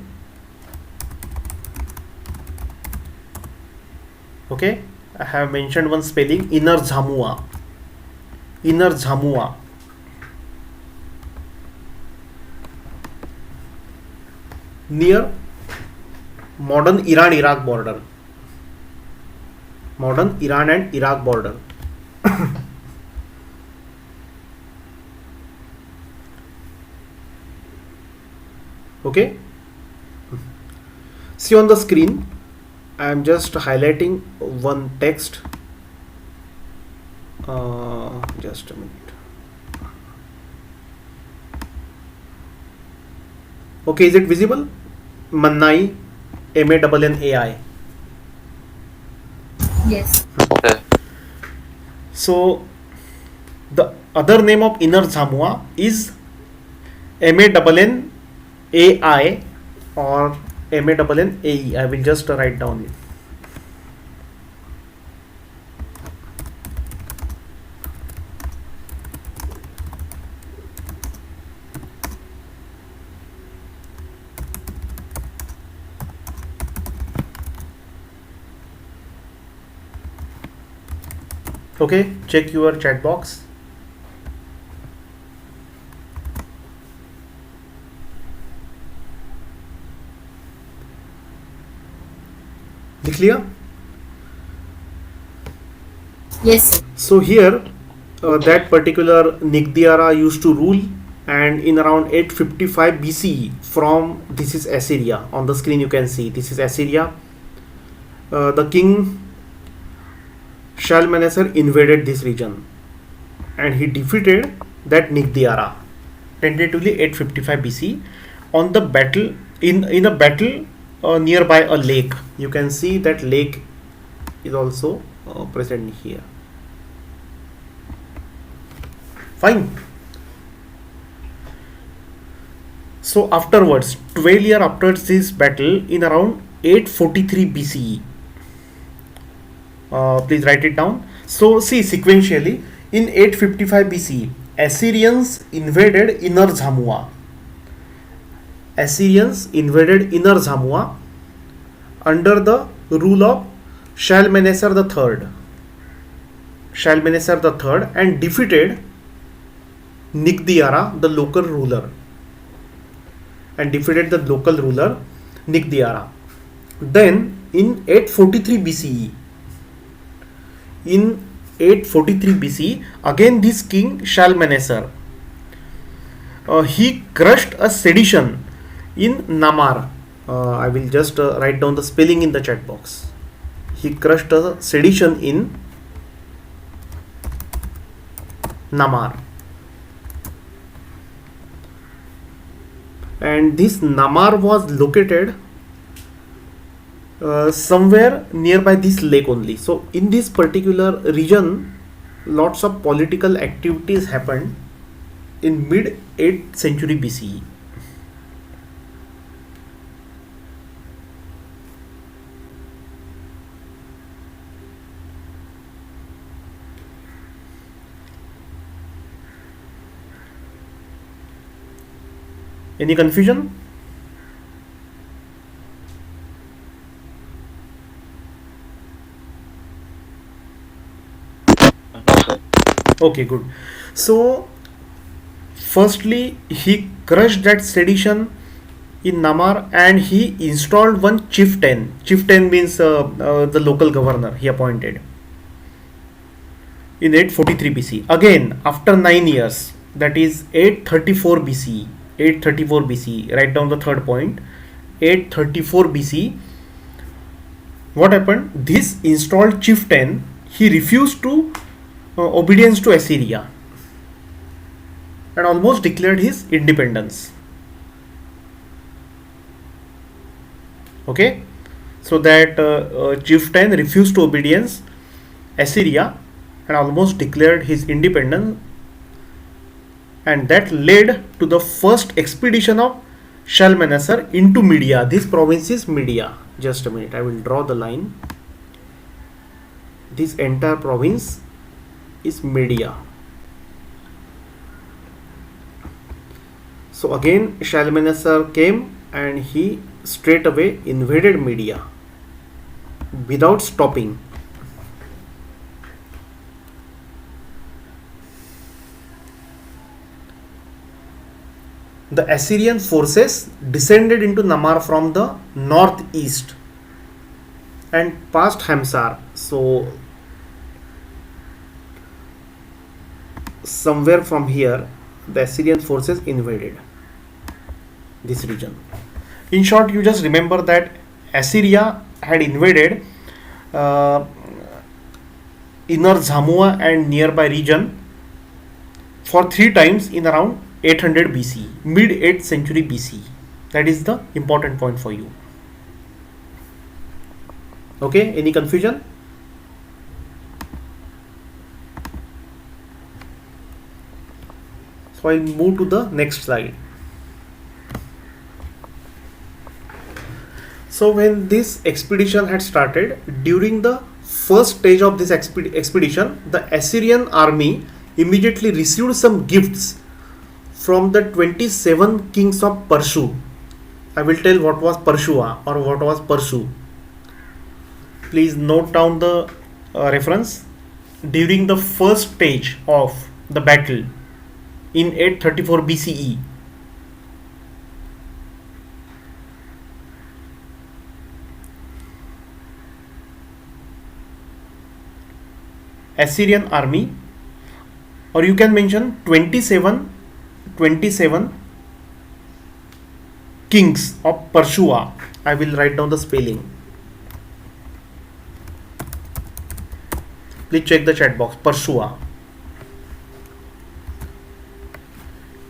Okay, I have mentioned one spelling, Inner Jhamua. Near modern Iran-Iraq border. Modern Iran and Iraq border. Okay. See on the screen, I am just highlighting one text. Just a minute. Okay, is it visible? Mannai, Mannai. Yes. So the other name of Inner Zamua is Mannai or Mannai. I will just write down it. Okay, check your chat box. Clear? Yes. So here that particular Nigdiara used to rule, and in around 855 BCE from, this is Assyria, on the screen you can see this is Assyria. The king Shalmaneser invaded this region and he defeated that Nigdiara tentatively 855 BC on the battle in a battle nearby a lake. You can see that lake is also present here. Fine. So afterwards, 12 years after this battle, in around 843 BCE, please write it down. So see sequentially, in 855 BCE, Assyrians invaded Inner Zamua. Assyrians invaded Inner Zamua under the rule of Shalmaneser III. Shalmaneser III, and defeated Nigdiara, the local ruler. Nigdiara. Then in 843 BCE, again this king Shalmaneser, he crushed a sedition in Namar. I will just write down the spelling in the chat box. He crushed a sedition in Namar. And this Namar was located somewhere nearby this lake only. So in this particular region, lots of political activities happened in mid 8th century BCE. Any confusion? Okay, good. So firstly, he crushed that sedition in Namar and he installed one chieftain. Chieftain means the local governor he appointed in 843 BC. Again, after 9 years, that is 834 BC. 834 BC. Write down the third point. 834 BC. What happened? This installed chieftain, he refused to obedience to Assyria and almost declared his independence. Okay, so that chieftain refused to obedience Assyria and almost declared his independence, and that led to the first expedition of Shalmaneser into Media. This province is Media. Just a minute, I will draw the line. This entire province is Media. So again Shalmaneser came and he straight away invaded Media without stopping. The Assyrian forces descended into Namar from the northeast and past Hamsar. So somewhere from here the Assyrian forces invaded this region. In short, you just remember that Assyria had invaded uh, inner Zamua and nearby region for 3 times in around 800 BC, mid 8th century BC. That is the important point for you. Okay, any confusion? So I'll move to the next slide. So when this expedition had started, during the first stage of this expedition, the Assyrian army immediately received some gifts from the 27 kings of Parshu. I will tell what was Parshua or what was Parshu. Please note down the reference. During the first stage of the battle in 834 BCE, Assyrian army, or you can mention 27 kings of Parshua. I will write down the spelling. Please check the chat box. Parshua.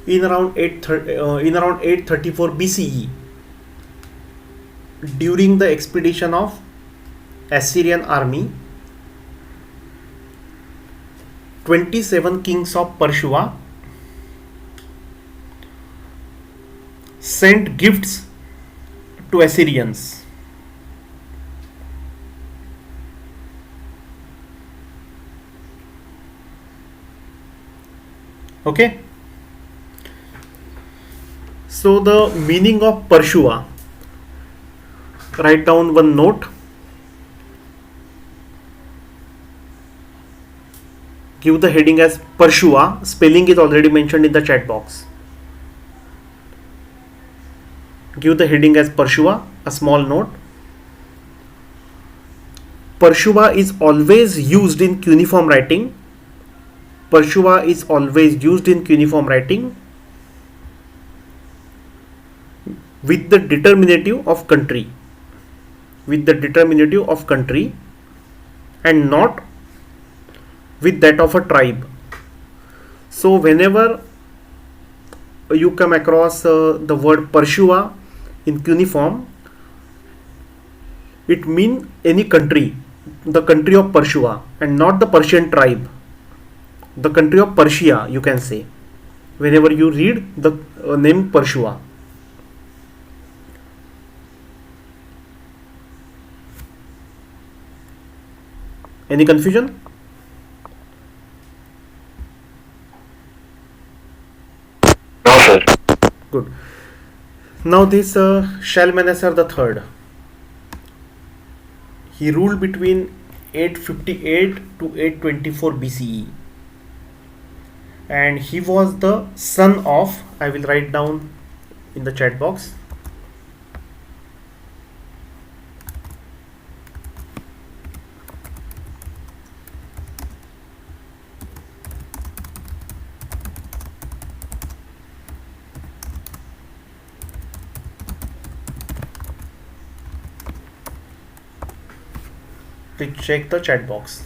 In around 834 BCE, during the expedition of Assyrian army, 27 kings of Parshua sent gifts to Assyrians. Okay. So the meaning of Parshua, write down one note. Give the heading as Parshua. Spelling is already mentioned in the chat box. Give the heading as Parshua, a small note. Parshua is always used in cuneiform writing. Parshua is always used in cuneiform writing with the determinative of country. With the determinative of country and not with that of a tribe. So whenever you come across the word Parshua in cuneiform, it means any country, the country of Parshua, and not the Persian tribe, the country of Persia, you can say, whenever you read the name Parshua. Any confusion? No, sir. Good. Now this Shalmaneser III, he ruled between 858 to 824 BCE, and he was the son of, I will write down in the chat box, please check the chat box.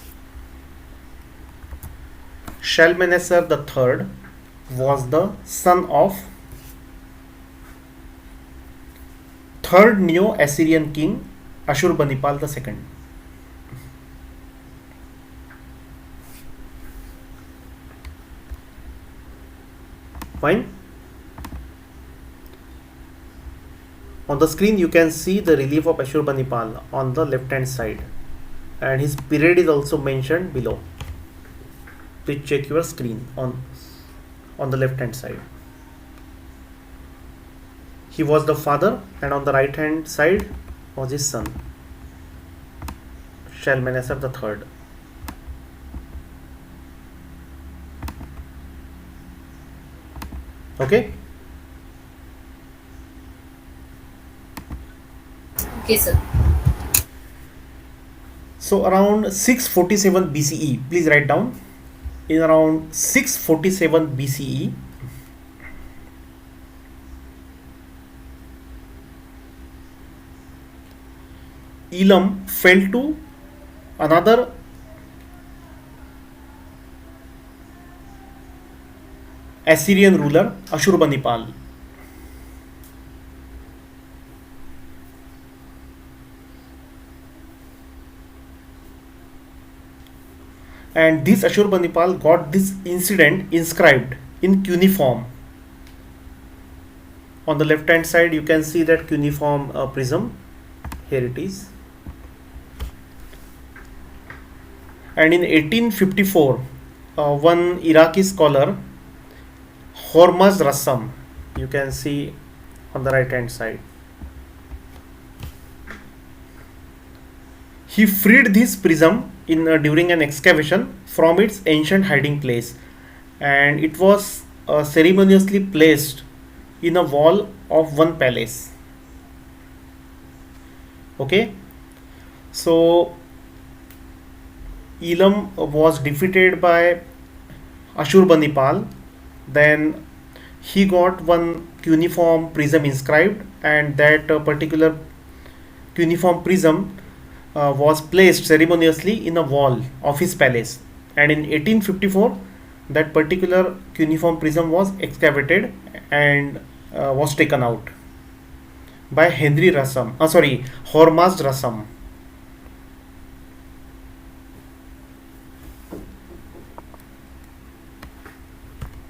Shalmaneser III was the son of third Neo-Assyrian king Ashurbanipal II. Fine. On the screen you can see the relief of Ashurbanipal on the left hand side, and his period is also mentioned below. Please check your screen on the left hand side. He was the father, and on the right hand side was his son, Shalmaneser III. Okay. Okay, sir. So around 647 BCE, please write down. In around 647 BCE, Elam fell to another Assyrian ruler, Ashurbanipal. And this Ashurbanipal got this incident inscribed in cuneiform. On the left hand side you can see that cuneiform prism. Here it is. And in 1854 one Iraqi scholar, Hormuz Rassam, you can see on the right hand side, he freed this prism during an excavation from its ancient hiding place, and it was ceremoniously placed in a wall of one palace. Okay, so Elam was defeated by Ashurbanipal. Then he got one cuneiform prism inscribed, and that particular cuneiform prism was placed ceremoniously in a wall of his palace. And in 1854 that particular cuneiform prism was excavated and was taken out by Hormazd Rassam.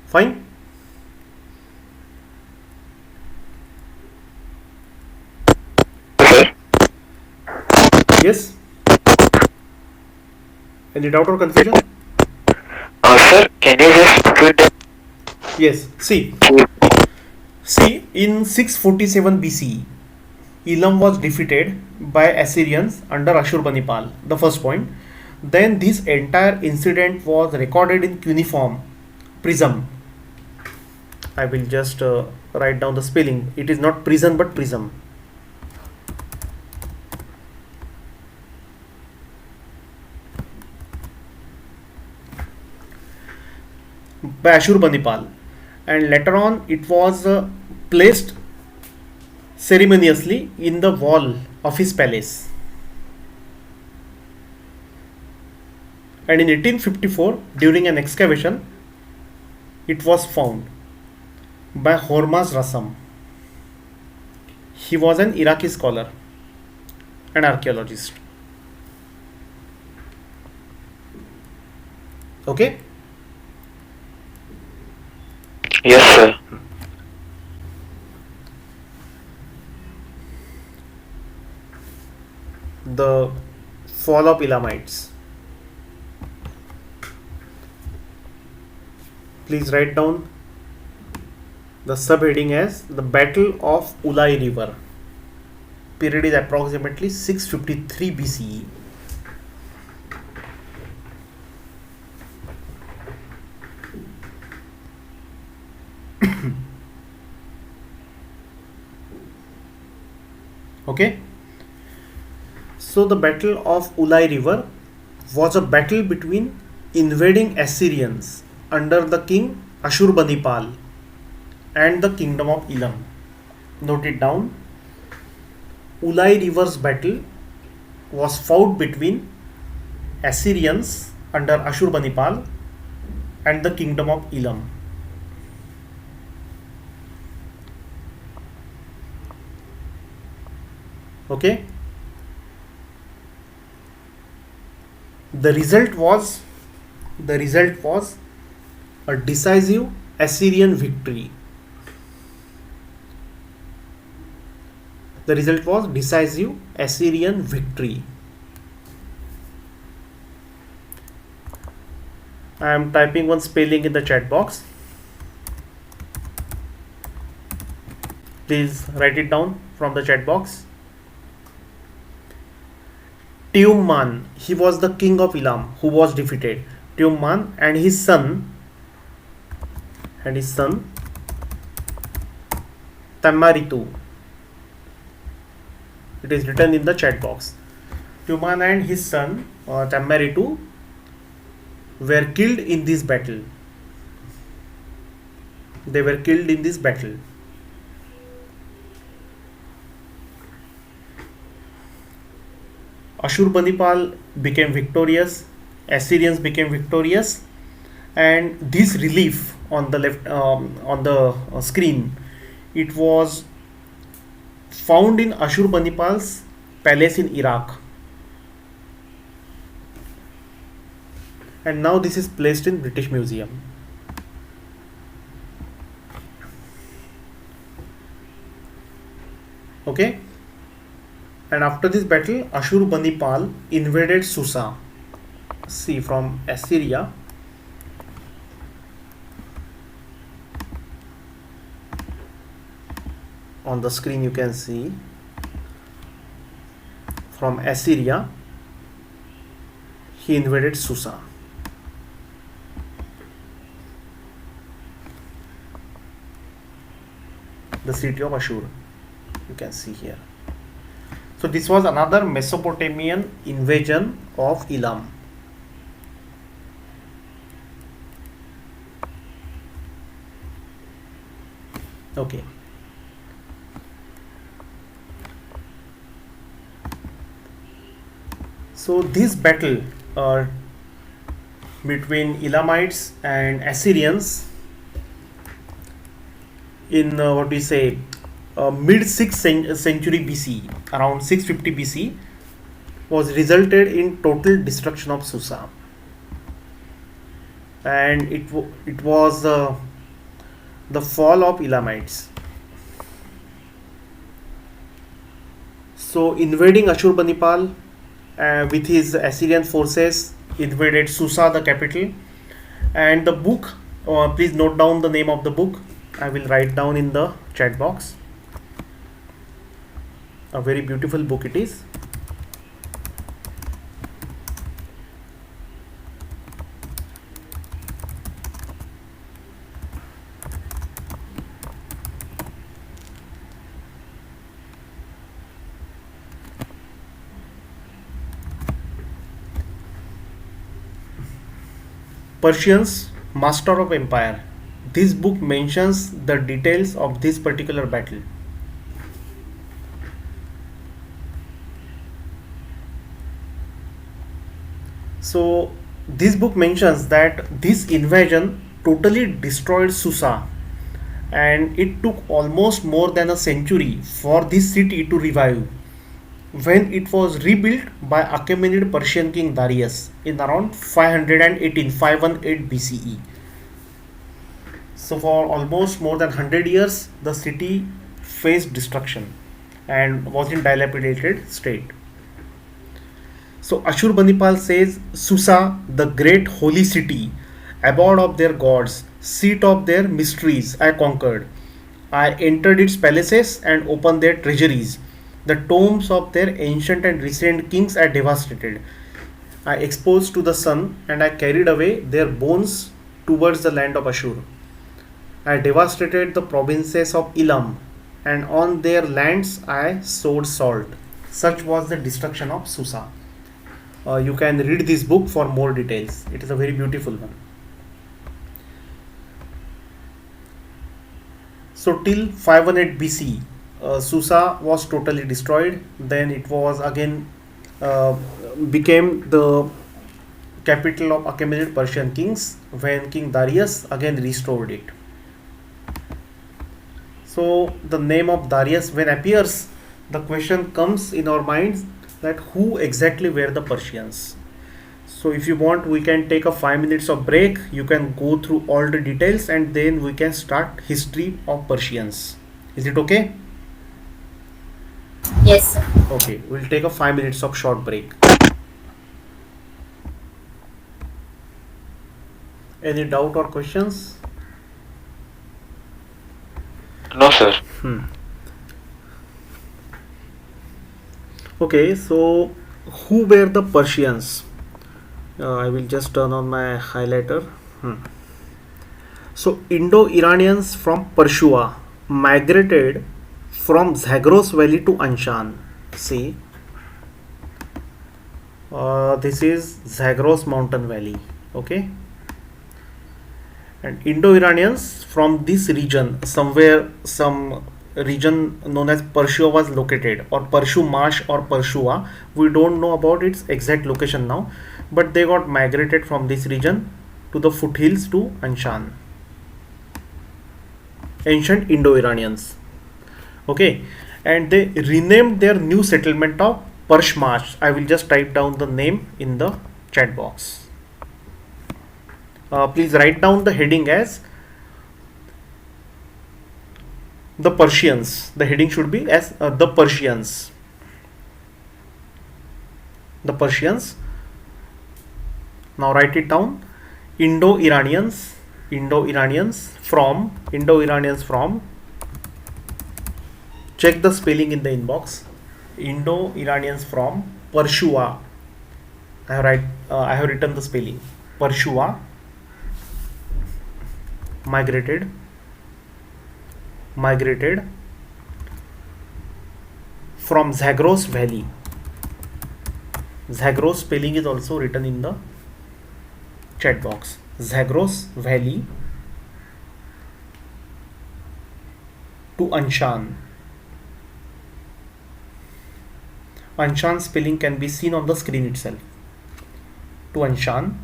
Fine. Sir, Yes. Any doubt or confusion? sir, can you just repeat that? Yes. See, in 647 BCE, Elam was defeated by Assyrians under Ashurbanipal. The first point. Then this entire incident was recorded in cuneiform prism. I will just write down the spelling. It is not prison but prism. By Ashurbanipal, and later on it was placed ceremoniously in the wall of his palace. And in 1854 during an excavation it was found by Hormaz Rassam. He was an Iraqi scholar and archaeologist. Okay. Yes, sir. The fall of Elamites. Please write down the subheading as the Battle of Ulai River. Period is approximately 653 BCE. Okay. So the Battle of Ulai River was a battle between invading Assyrians under the king Ashurbanipal and the kingdom of Elam. Note it down. Ulai River's battle was fought between Assyrians under Ashurbanipal and the kingdom of Elam. Okay. The result was a decisive Assyrian victory. The result was decisive Assyrian victory. I am typing one spelling in the chat box. Please write it down from the chat box. Tiumman, he was the king of Elam who was defeated. Tiumman and his son Tamaritu. It is written in the chat box. Tiumman and his son Tamaritu were killed in this battle. They were killed in this battle. Ashurbanipal became victorious, Assyrians became victorious, and this relief on the left on the screen, it was found in Ashurbanipal's palace in Iraq, and now this is placed in British Museum. Okay, and after this battle, Ashurbanipal invaded Susa. See, from Assyria. On the screen you can see, from Assyria he invaded Susa. The city of Ashur, you can see here. So this was another Mesopotamian invasion of Elam. Okay. So this battle between Elamites and Assyrians in what we say mid 6th century BC, around 650 BC, was resulted in total destruction of Susa, and it was the fall of Elamites. So invading Ashurbanipal with his Assyrian forces invaded Susa, the capital, and the book, please note down the name of the book. I will write down in the chat box. A very beautiful book it is. Persians, Master of Empire. This book mentions the details of this particular battle. So this book mentions that this invasion totally destroyed Susa, and it took almost more than a century for this city to revive, when it was rebuilt by Achaemenid Persian king Darius in around 518 BCE. So for almost more than 100 years the city faced destruction and was in dilapidated state. So Ashurbanipal says, Susa, the great holy city, abode of their gods, seat of their mysteries, I conquered. I entered its palaces and opened their treasuries. The tombs of their ancient and recent kings I devastated. I exposed to the sun, and I carried away their bones towards the land of Ashur. I devastated the provinces of Elam, and on their lands I sowed salt. Such was the destruction of Susa. You can read this book for more details. It is a very beautiful one. So till 518 BC, Susa was totally destroyed. Then it was again became the capital of Achaemenid Persian kings when King Darius again restored it. So the name of Darius, when appears, the question comes in our minds that who exactly were the Persians. So if you want, we can take a 5 minutes of break. You can go through all the details and then we can start history of Persians. Is it okay? Yes, sir. Okay, we'll take a 5 minutes of short break. Any doubt or questions? No, sir. Okay, so who were the Persians? I will just turn on my highlighter. So Indo-Iranians from Persia migrated from Zagros Valley to Anshan. See, this is Zagros mountain valley. Okay, and Indo-Iranians from this region, somewhere some region known as Persia was located, or Parshumash or Pershua. We don't know about its exact location now, but they got migrated from this region to the foothills to Anshan. Ancient Indo-Iranians. Okay, and they renamed their new settlement of Pershmash. I will just type down the name in the chat box. Please write down the heading as the Persians. The heading should be as the Persians. The Persians. Now write it down. Indo-Iranians. Indo-Iranians from. Check the spelling in the inbox. Indo-Iranians from Pershua. I have written the spelling. Pershua. Migrated from Zagros Valley. Zagros spelling is also written in the chat box. Zagros Valley to Anshan. Anshan spelling can be seen on the screen itself. To Anshan,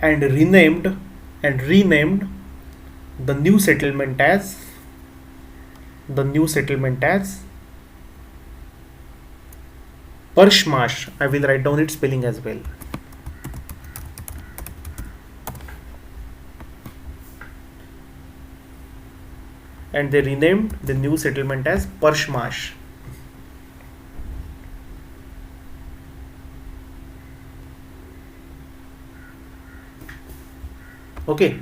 and renamed the new settlement as Pershmash. I will write down its spelling as well. And they renamed the new settlement as Pershmash. Okay,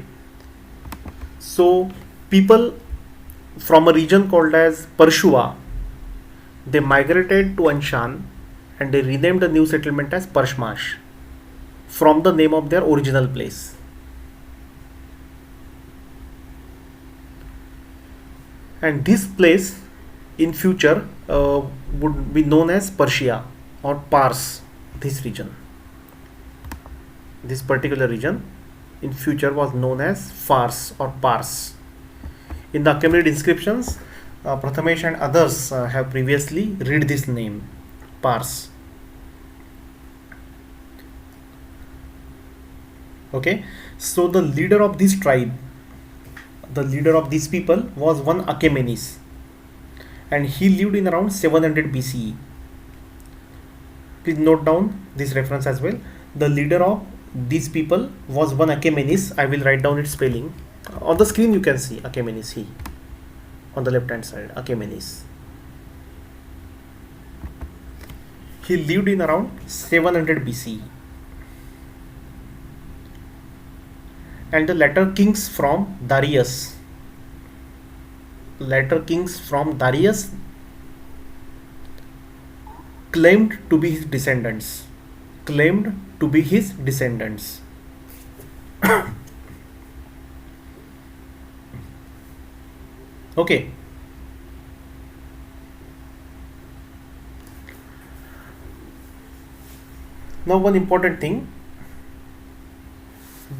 so people from a region called as Pershua, they migrated to Anshan and they renamed the new settlement as Pershmash from the name of their original place. And this place in future would be known as Persia or Pars. This region, this particular region in future was known as Fars or Pars. In the accumulated inscriptions, Prathamesh and others have previously read this name, Pars. Okay, so the leader of this tribe, the leader of these people was one Achaemenes, and he lived in around 700 BCE. Please note down this reference as well. The leader of these people was one Achaemenes. I will write down its spelling. On the screen you can see Achaemenes, he on the left hand side, Achaemenes. He lived in around 700 BCE. And the later kings from Darius claimed to be his descendants. Okay. Now one important thing,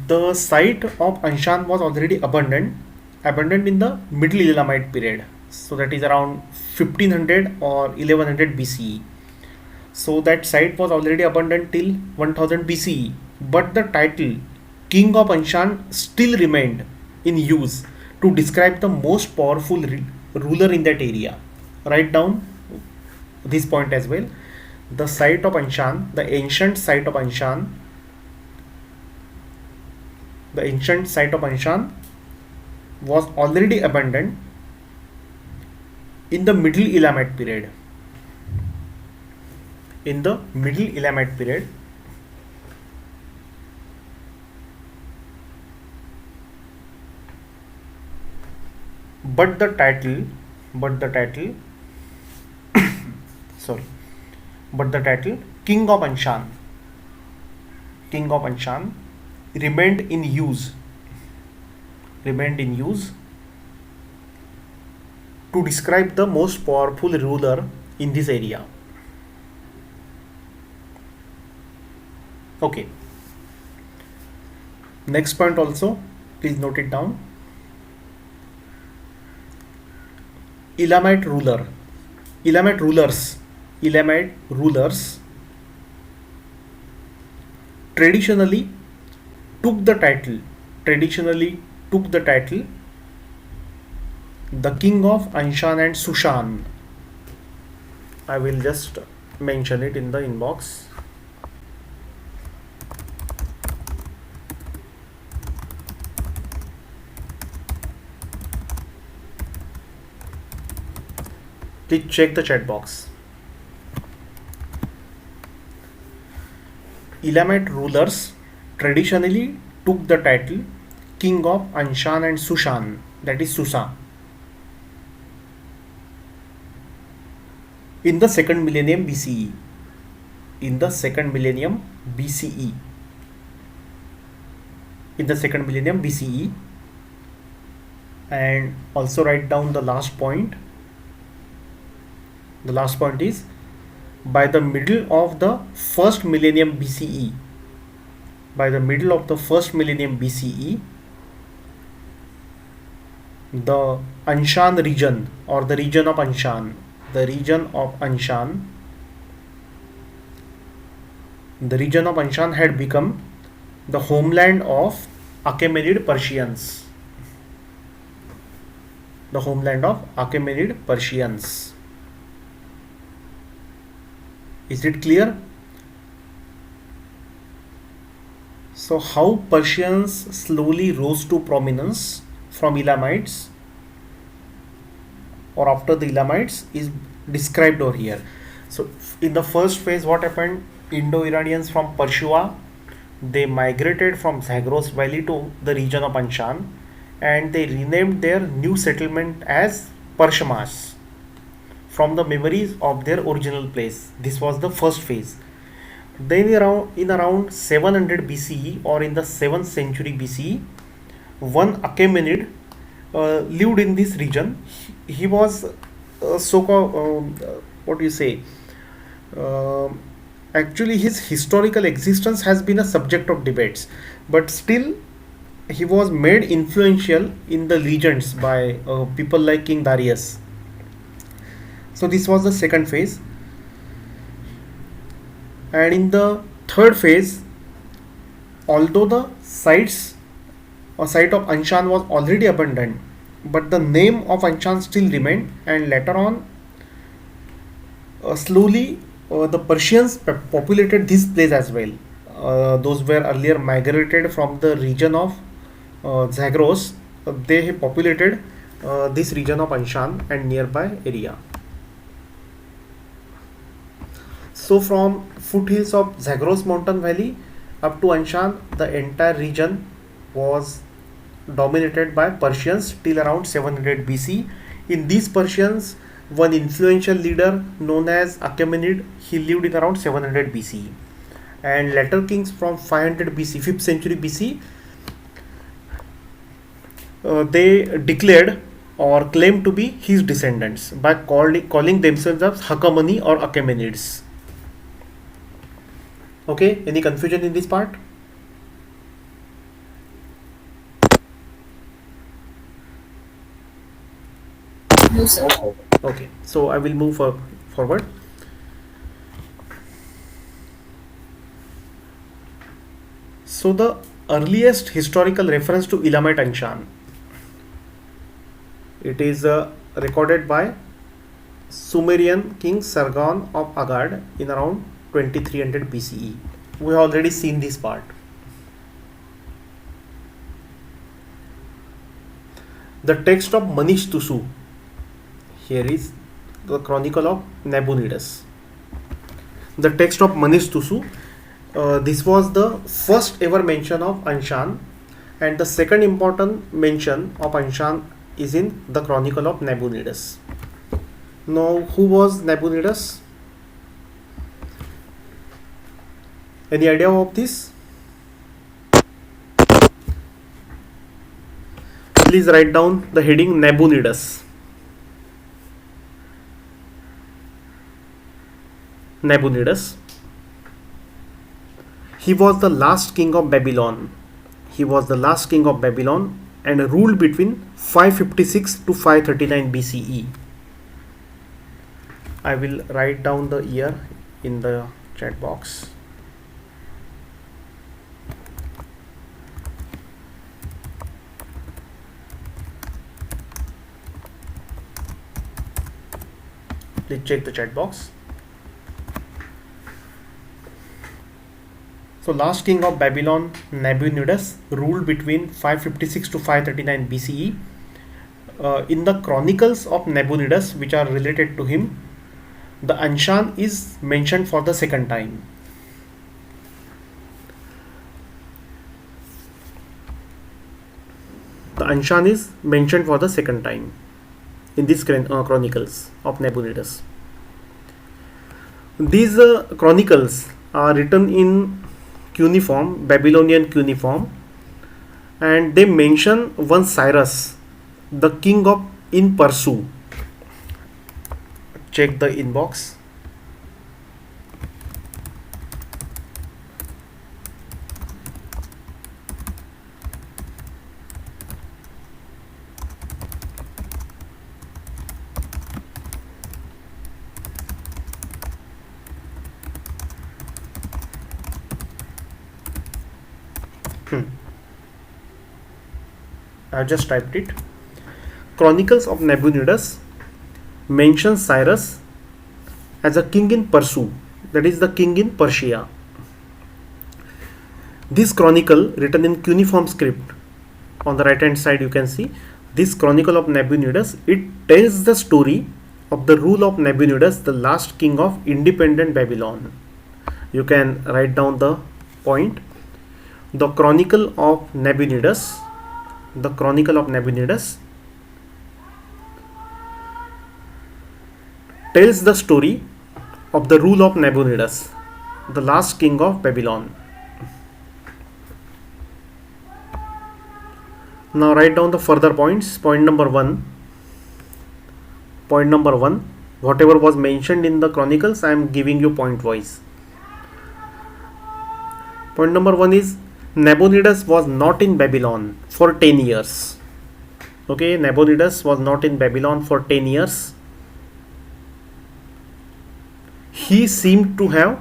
the site of Anshan was already abundant in the Middle Elamite period. So that is around 1500 or 1100 BCE. So that site was already abundant till 1000 BCE. But the title King of Anshan still remained in use to describe the most powerful ruler in that area. Write down this point as well. The site of Anshan, the ancient site of Anshan was already abundant in the Middle Elamite period. But the title King of Anshan remained in use to describe the most powerful ruler in this area. Okay, next point also, please note it down. Elamite ruler, Elamite rulers traditionally took the title, the king of Anshan and Sushan. I will just mention it in the inbox. Please check the chat box. Elamite rulers traditionally took the title king of Anshan and Sushan, that is Susa, in the second millennium BCE. In the second millennium BCE. And also write down the last point. The last point is by the middle of the first millennium BCE. The Anshan region, or the region of Anshan, had become the homeland of Achaemenid Persians. Is it clear? So how Persians slowly rose to prominence from Elamites or after the Elamites is described over here. So in the first phase, what happened? Indo-Iranians from Persia, they migrated from Zagros Valley to the region of Anshan, and they renamed their new settlement as Pershmas from the memories of their original place. This was the first phase. Then in around 700 BCE or in the 7th century BCE, one Achaemenid lived in this region. He was so-called, actually his historical existence has been a subject of debates, but still he was made influential in the legends by people like King Darius. So this was the second phase. And in the third phase, although the site of Anshan was already abandoned, but the name of Anshan still remained, and later on slowly the Persians populated this place as well. Those were earlier migrated from the region of Zagros. They populated this region of Anshan and nearby area. So from foothills of Zagros mountain valley up to Anshan, the entire region was dominated by Persians till around 700 BC. In these Persians, one influential leader known as Achaemenid, he lived in around 700 BC. And later kings from 500 BC, 5th century BC, they declared or claimed to be his descendants by calling themselves as Hakamani or Achaemenids. Okay, any confusion in this part? No, sir. Okay, so I will move forward. So the earliest historical reference to Elamite Anshan, it is recorded by Sumerian king Sargon of Agad in around 2300 BCE. We have already seen this part. The text of Manish Tusu. Here is the chronicle of Nabonidus. The text of Manish Tusu. This was the first ever mention of Anshan, and the second important mention of Anshan is in the chronicle of Nabonidus. Now, who was Nabonidus? Any idea of this? Please write down the heading Nabonidus. Nabonidus. He was the last king of Babylon. And ruled between 556 to 539 BCE. I will write down the year in the chat box. Please check the chat box. So last king of Babylon, Nabonidus, ruled between 556 to 539 BCE. In the chronicles of Nabonidus, which are related to him, the Anshan is mentioned for the second time. The Anshan is mentioned for the second time in these chronicles of Nabonidus. These chronicles are written in cuneiform, Babylonian cuneiform, and they mention one Cyrus, the king of in Persu. Check the inbox. I just typed it. Chronicles of Nabonidus mentions Cyrus as a king in Persu, that is the king in Persia. This chronicle, written in cuneiform script, on the right hand side you can see this chronicle of Nabonidus. It tells the story of the rule of Nabonidus, the last king of independent Babylon. You can write down the point. The chronicle of Nabonidus, the chronicle of Nabonidus tells the story of the rule of Nabonidus, the last king of Babylon. Now write down the further points. Point number one, whatever was mentioned in the chronicles, I am giving you point wise. Point number one is Nabonidus was not in Babylon for 10 years. Okay, Nabonidus was not in Babylon for 10 years. He seemed to have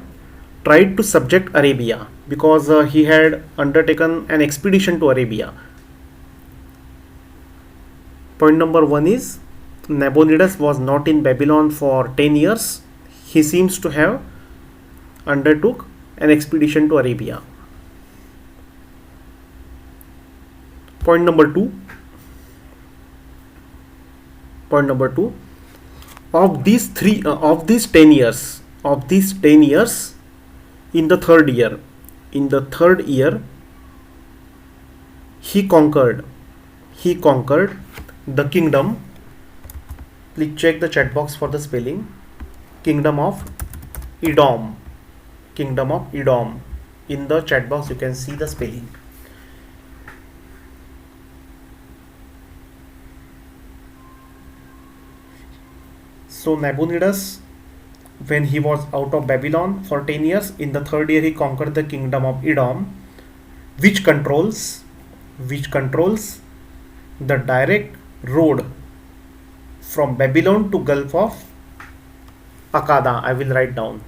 tried to subject Arabia because he had undertaken an expedition to Arabia. Point number one is Nabonidus was not in Babylon for 10 years. He seems to have undertook an expedition to Arabia. Point number two, of these 10 years, in the third year, he conquered the kingdom. Please check the chat box for the spelling. Kingdom of Edom. In the chat box you can see the spelling. So Nabonidus, when he was out of Babylon for 10 years, in the third year he conquered the kingdom of Edom, which controls the direct road from Babylon to Gulf of Akkada. I will write down.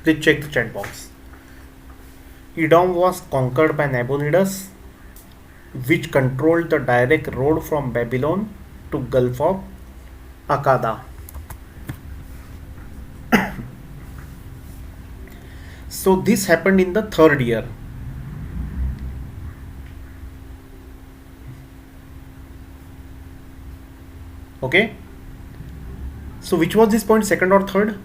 Please check the chat box. Edom was conquered by Nabonidus, which controlled the direct road from Babylon to Gulf of Akkada. So this happened in the third year. Okay. So which was this point, second or third?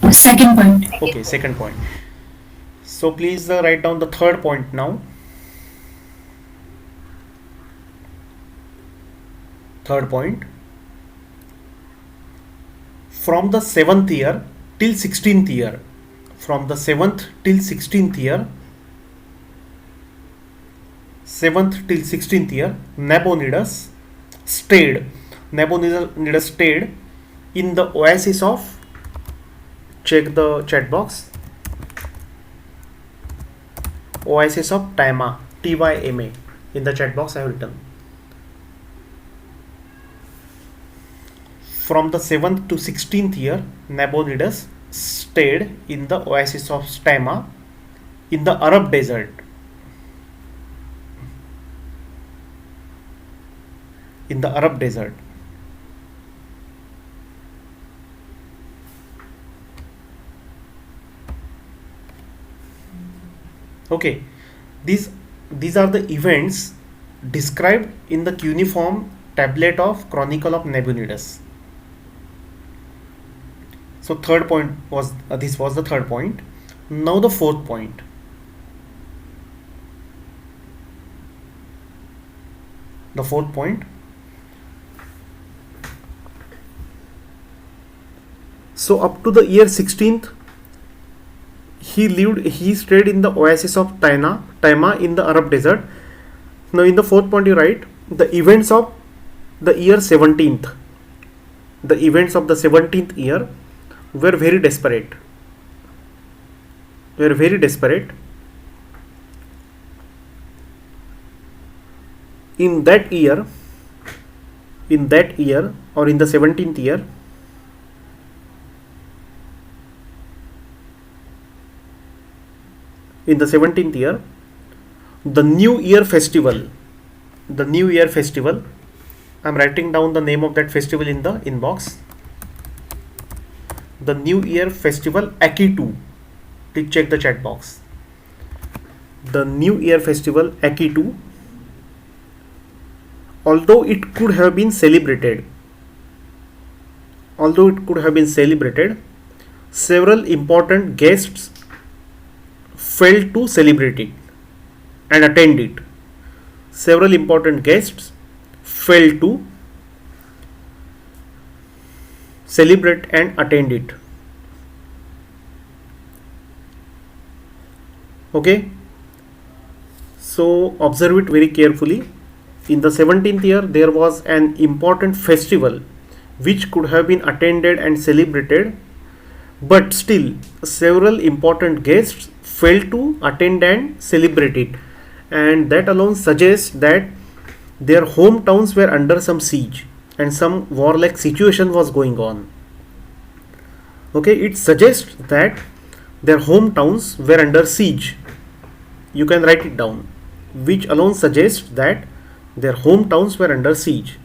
Second point. Okay, second point. So please write down the third point now. Third point. From the 7th year till 16th year, from the 7th till 16th year, 7th till 16th year, Nabonidus stayed in the oasis of, check the chat box, oasis of Tyma, Tyma. In the chat box I have written. From the 7th to 16th year, Nabonidus stayed in the oasis of Tyma in the Arab desert. In the Arab desert. Okay, these are the events described in the cuneiform tablet of Chronicle of Nabonidus. So third point was this was the third point. Now the fourth point. The fourth point. So up to the year 16th, he stayed in the oasis of Tyma in the Arab desert. Now in the fourth point you write the events of the year 17th. The events of the 17th year were very desperate. In that year or in the 17th year, the New Year festival, I'm writing down the name of that festival in the inbox. The New Year festival Akitu. Please check the chat box. The New Year festival Akitu, although it could have been celebrated, several important guests failed to celebrate it and attend it. Several important guests failed to celebrate and attend it. Okay, so observe it very carefully. In the 17th year, there was an important festival which could have been attended and celebrated, but still several important guests failed to attend and celebrate it, and that alone suggests that their hometowns were under some siege and some warlike situation was going on. Okay, it suggests that their hometowns were under siege. You can write it down, which alone suggests that their hometowns were under siege.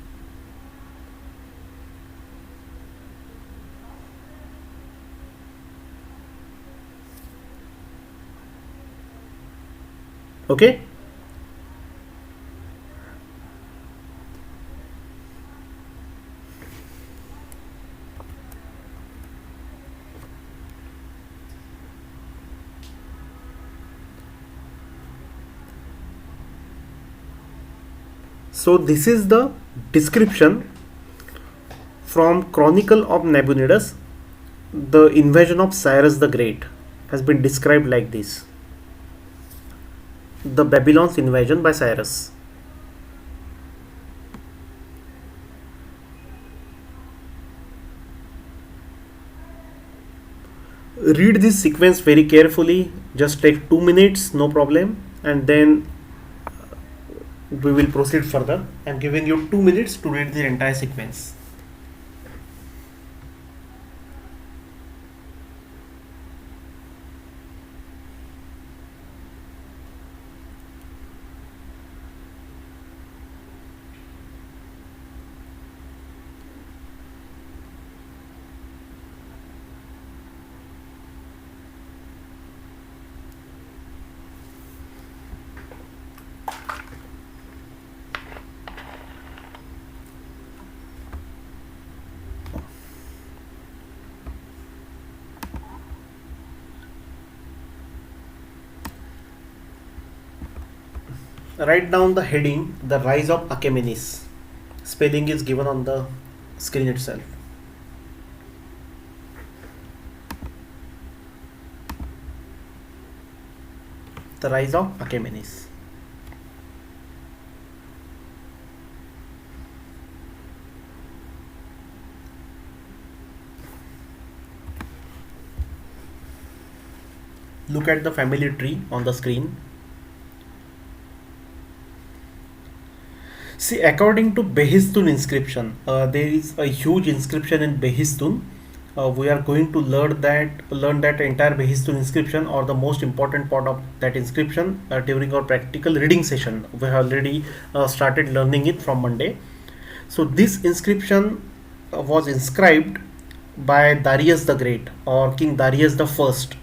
Okay. So this is the description from Chronicle of Nabonidus. The invasion of Cyrus the Great has been described like this. The Babylon's invasion by Cyrus. Read this sequence very carefully. Just take 2 minutes, no problem, and then we will proceed further. I am giving you 2 minutes to read the entire sequence. Write down the heading, The Rise of Achaemenes. Spelling is given on the screen itself. The Rise of Achaemenes. Look at the family tree on the screen. See, according to Behistun inscription, there is a huge inscription in Behistun. We are going to learn that entire Behistun inscription, or the most important part of that inscription, during our practical reading session. We have already started learning it from Monday. So this inscription was inscribed by Darius the Great, or King Darius the First,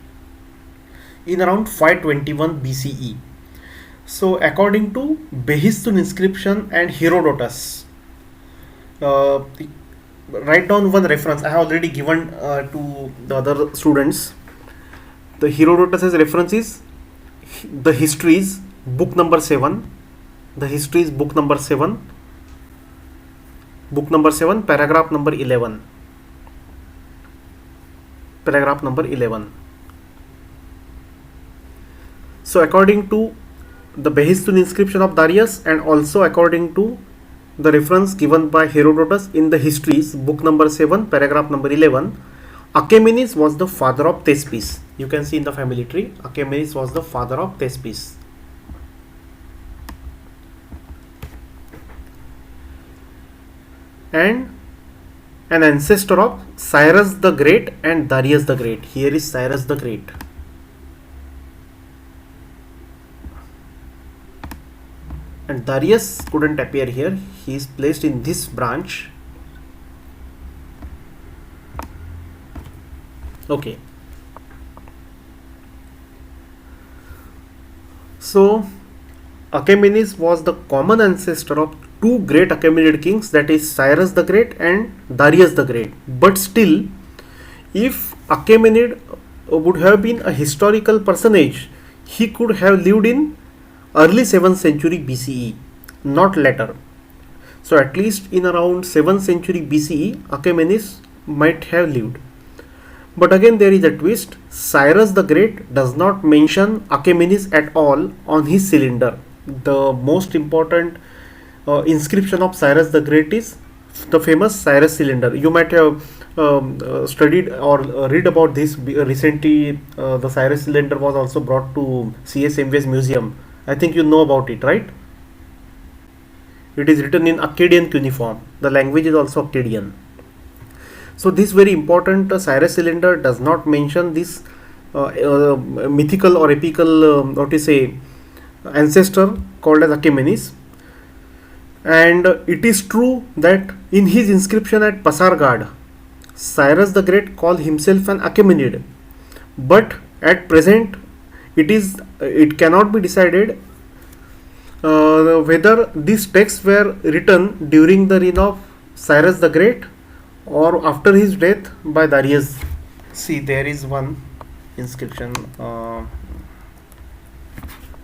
in around 521 BCE. So according to Behistun inscription and Herodotus, write down one reference. I have already given to the other students. The Herodotus's reference is the Histories, book number 7. The Histories, book number 7. Book number 7, paragraph number 11. Paragraph number 11. So according to the Behistun inscription of Darius, and also according to the reference given by Herodotus in the Histories, book number 7, paragraph number 11, Achaemenes was the father of Thespis. You can see in the family tree, Achaemenes was the father of Thespis. And an ancestor of Cyrus the Great and Darius the Great. Here is Cyrus the Great. And Darius couldn't appear here. He is placed in this branch. Okay. So Achaemenes was the common ancestor of two great Achaemenid kings, that is Cyrus the Great and Darius the Great. But still, if Achaemenid would have been a historical personage, he could have lived in early 7th century BCE, not later. So at least in around 7th century BCE, Achaemenes might have lived. But again there is a twist. Cyrus the Great does not mention Achaemenes at all on his cylinder. The most important inscription of Cyrus the Great is the famous Cyrus cylinder. You might have studied or read about this recently. The Cyrus cylinder was also brought to CSMV's museum. I think you know about it, right? It is written in Akkadian cuneiform. The language is also Akkadian. So this very important Cyrus cylinder does not mention this mythical or epical ancestor called as Achaemenes. And it is true that in his inscription at Pasargad, Cyrus the Great called himself an Achaemenid. But at present, it cannot be decided whether these texts were written during the reign of Cyrus the Great or after his death by Darius. See, there is one inscription.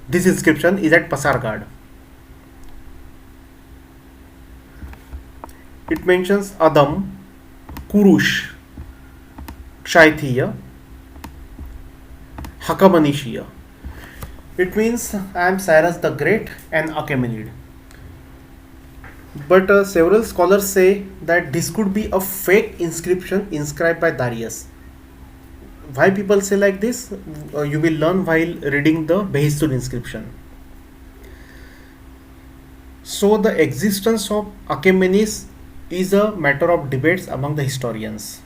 This inscription is at Pasargad. It mentions Adam, Kurush, Kshaithiya, Hakamanishia. It means I am Cyrus the Great and Achaemenid. But several scholars say that this could be a fake inscription inscribed by Darius. Why people say like this? You will learn while reading the Behistun inscription. So the existence of Achaemenes is a matter of debates among the historians.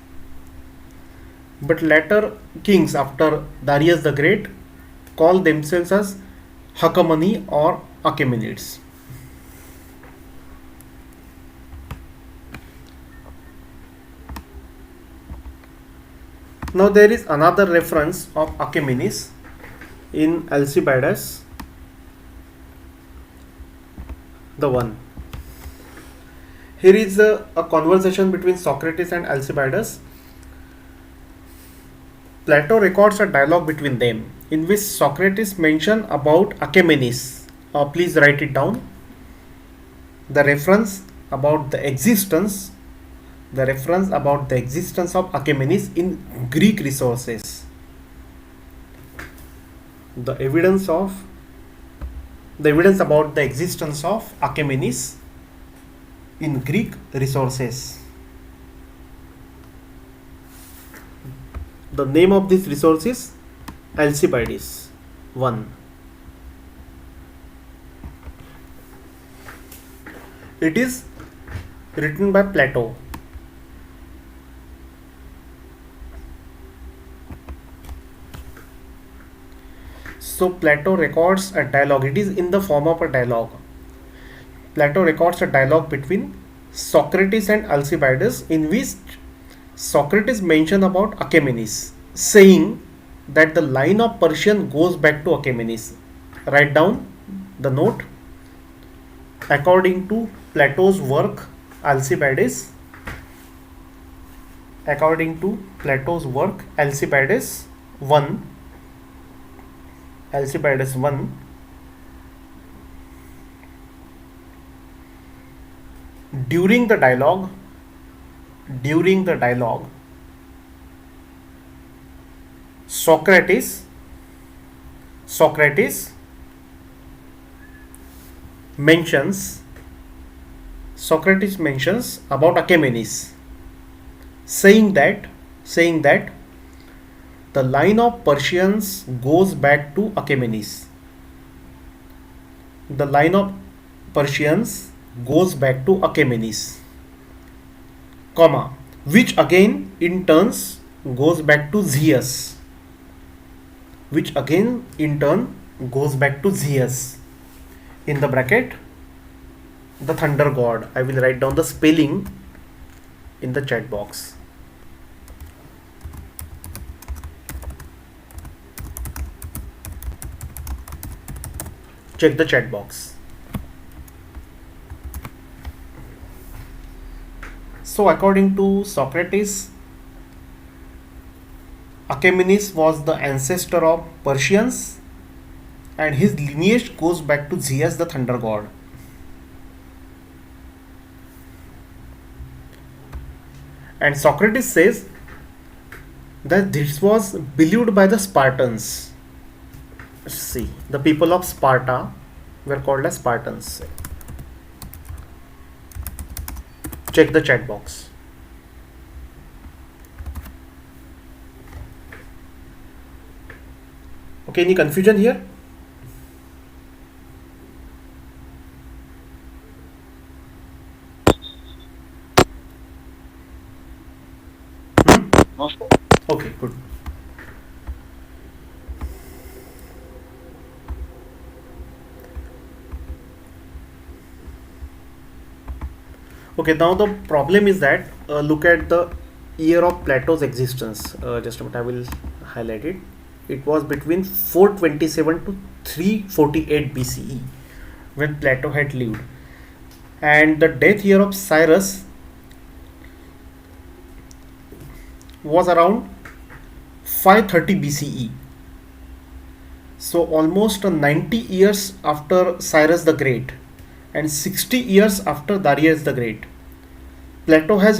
But later kings after Darius the Great call themselves as Hakamani or Achaemenids. Now there is another reference of Achaemenes in Alcibiades, the one. Here is a conversation between Socrates and Alcibiades. Plato records a dialogue between them in which Socrates mentions about Achaemenes please write it down. The reference about the existence of Achaemenes in Greek resources. The evidence about the existence of Achaemenes in Greek resources. The name of this resource is Alcibiades 1. It is written by Plato. So Plato records a dialogue. It is in the form of a dialogue. Plato records a dialogue between Socrates and Alcibiades, in which Socrates mentioned about Achaemenes, saying that the line of Persian goes back to Achaemenes. Write down the note. According to Plato's work Alcibiades, Alcibiades 1, during the dialogue, Socrates mentions about Achaemenes, saying that the line of Persians goes back to Achaemenes. The line of Persians goes back to Achaemenes, comma, which again in turns goes back to Zeus. In the bracket, the thunder god. I will write down the spelling in the chat box. Check the chat box. So according to Socrates, Achaemenes was the ancestor of Persians and his lineage goes back to Zeus, the thunder god. And Socrates says that this was believed by the Spartans. Let's see, the people of Sparta were called as Spartans. Check the chat box. Okay, any confusion here? No. Okay, good. Okay, now the problem is that look at the year of Plato's existence. Just a minute, I will highlight it. It was between 427 to 348 BCE when Plato had lived, and the death year of Cyrus was around 530 BCE. So almost 90 years after Cyrus the Great and 60 years after Darius the Great, Plato has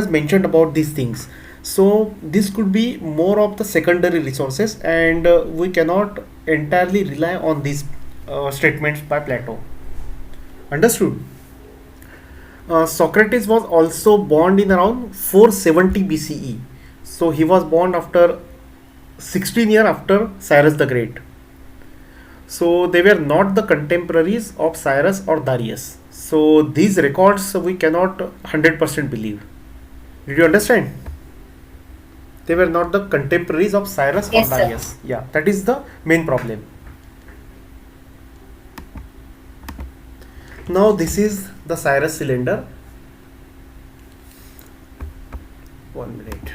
mentioned about these things. So this could be more of the secondary resources, and we cannot entirely rely on these statements by Plato. Understood? Socrates was also born in around 470 BCE. So he was born after 16 years after Cyrus the Great. So they were not the contemporaries of Cyrus or Darius. So these records we cannot 100% believe. Did you understand? They were not the contemporaries of Cyrus Yes, or sir. Darius. Yeah, that is the main problem. Now this is the Cyrus cylinder. 1 minute.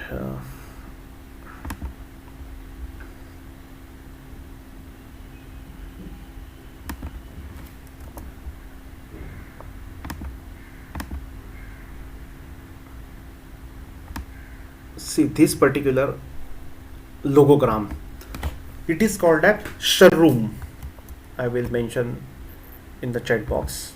See this particular logogram. It is called a showroom. I will mention in the chat box.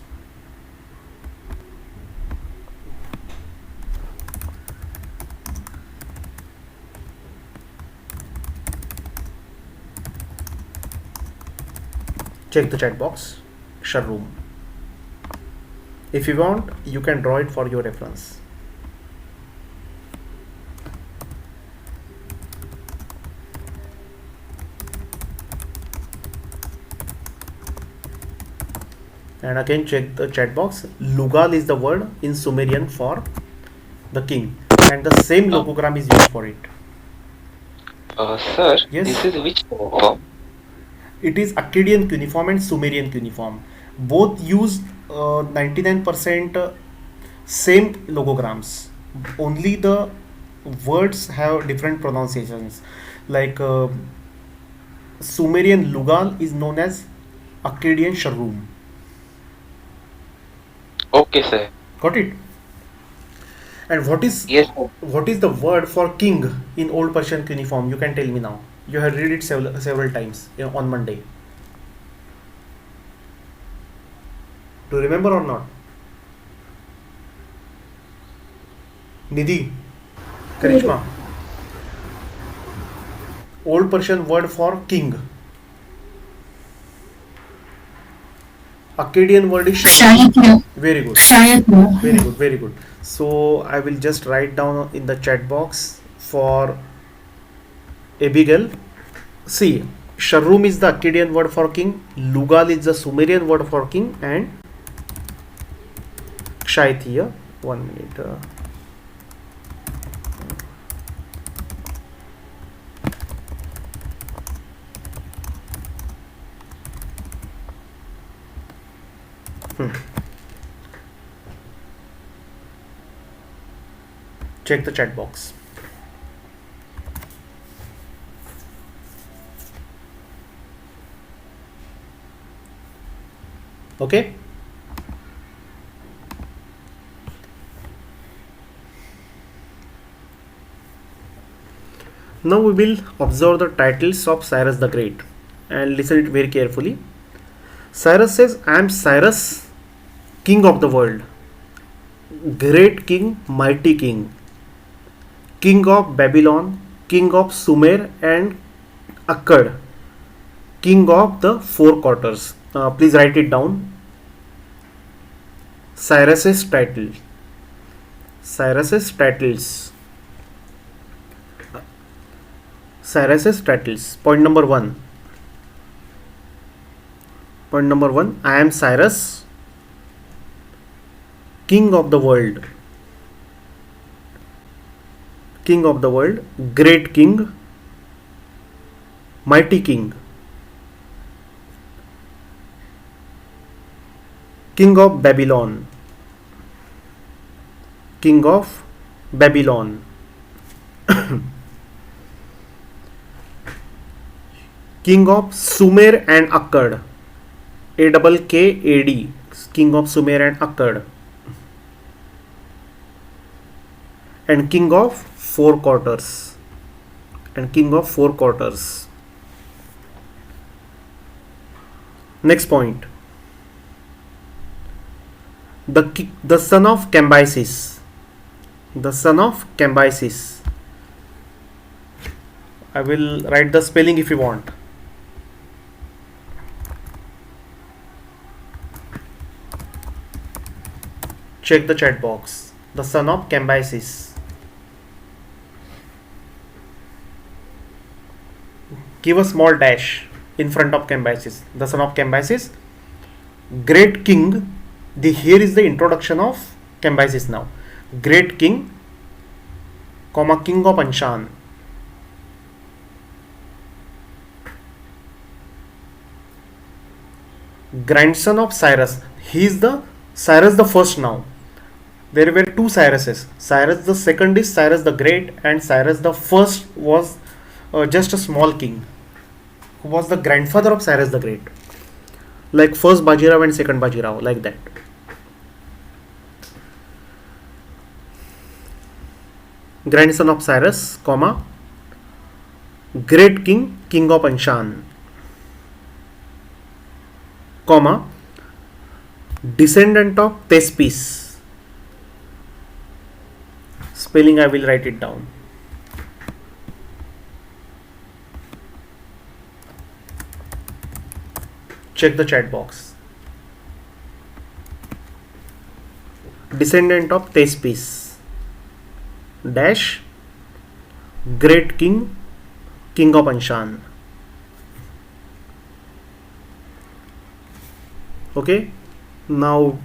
Check the chat box. Shahroom. If you want, you can draw it for your reference. And again check the chat box. Lugal is the word in Sumerian for the king, and the same logogram is used for it. Sir, Yes. this is which form? It is Akkadian cuneiform and Sumerian cuneiform. Both use 99% same logograms. Only the words have different pronunciations. Like Sumerian Lugal is known as Akkadian Shahroom. Okay, sir. Got it? And what is Yes, sir. what is the word for king in Old Persian cuneiform? You can tell me now. You have read it several times on Monday. Do you remember or not? Nidhi, Karishma. Old Persian word for king. Akkadian word is Shailesh. very good. Shailesh. Very good, very good. So I will just write down in the chat box for Abigail. See, Shahroom is the Akkadian word for king, Lugal is the Sumerian word for king, and Kshaithiya. 1 minute. Check the chat box. Okay. Now we will observe the titles of Cyrus the Great and listen it very carefully. Cyrus says, I am Cyrus, king of the world, great king, mighty king, king of Babylon, king of Sumer and Akkad, king of the four quarters. Please write it down. Cyrus's title. Cyrus's titles. Cyrus's titles. Point number 1. Point number 1. I am Cyrus, king of the world. King of the world, great king, mighty king, king of Babylon, king of Babylon, king of Sumer and Akkad, Akkad, king of Sumer and Akkad, and king of four quarters, and king of four quarters. Next point. The son of Cambyses. The son of Cambyses. I will write the spelling if you want. Check the chat box. The son of Cambyses. Give a small dash in front of Cambyses. The son of Cambyses, great king. Here is the introduction of Cambyses now. Great king, comma, king of Anshan. Grandson of Cyrus. He is the Cyrus the first now. There were two Cyruses. Cyrus the second is Cyrus the Great, and Cyrus the first was just a small king, who was the grandfather of Cyrus the Great, like first Bajirao and second Bajirao, like that. Grandson of Cyrus, comma, great king, king of Anshan. comma, descendant of Thespis. Spelling I will write it down. Check the chat box. Descendant of Thespis dash great king of Anshan. Okay, now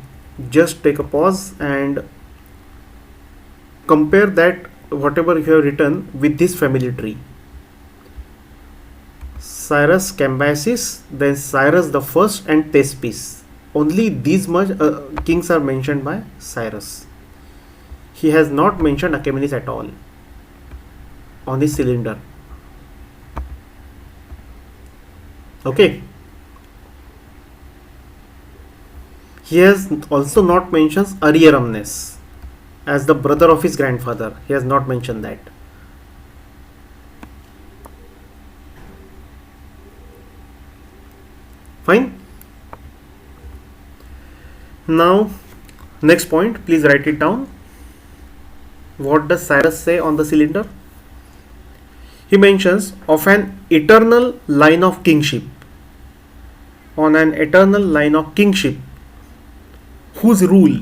just take a pause and compare that whatever you have written with this family tree. Cyrus Cambyses, then Cyrus the First and Thespis. Only these much kings are mentioned by Cyrus. He has not mentioned Achaemenes at all on his cylinder. Okay. He has also not mentioned Arieramnes as the brother of his grandfather. He has not mentioned that. Fine. Now, next point, please write it down. What does Cyrus say on the cylinder? He mentions of an eternal line of kingship. On an eternal line of kingship, whose rule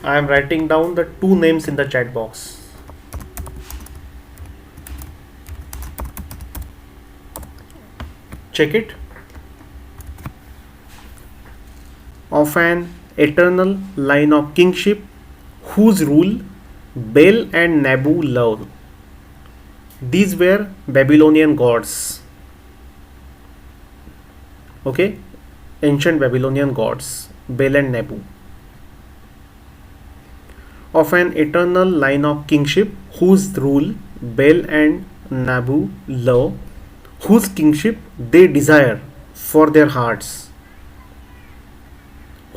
I am writing down the two names in the chat box. Check it. Of an eternal line of kingship, whose rule Bel and Nabu loved. These were Babylonian gods. Okay, ancient Babylonian gods, Bel and Nabu. Of an eternal line of kingship, whose rule Bel and Nabu love, whose kingship they desire for their hearts.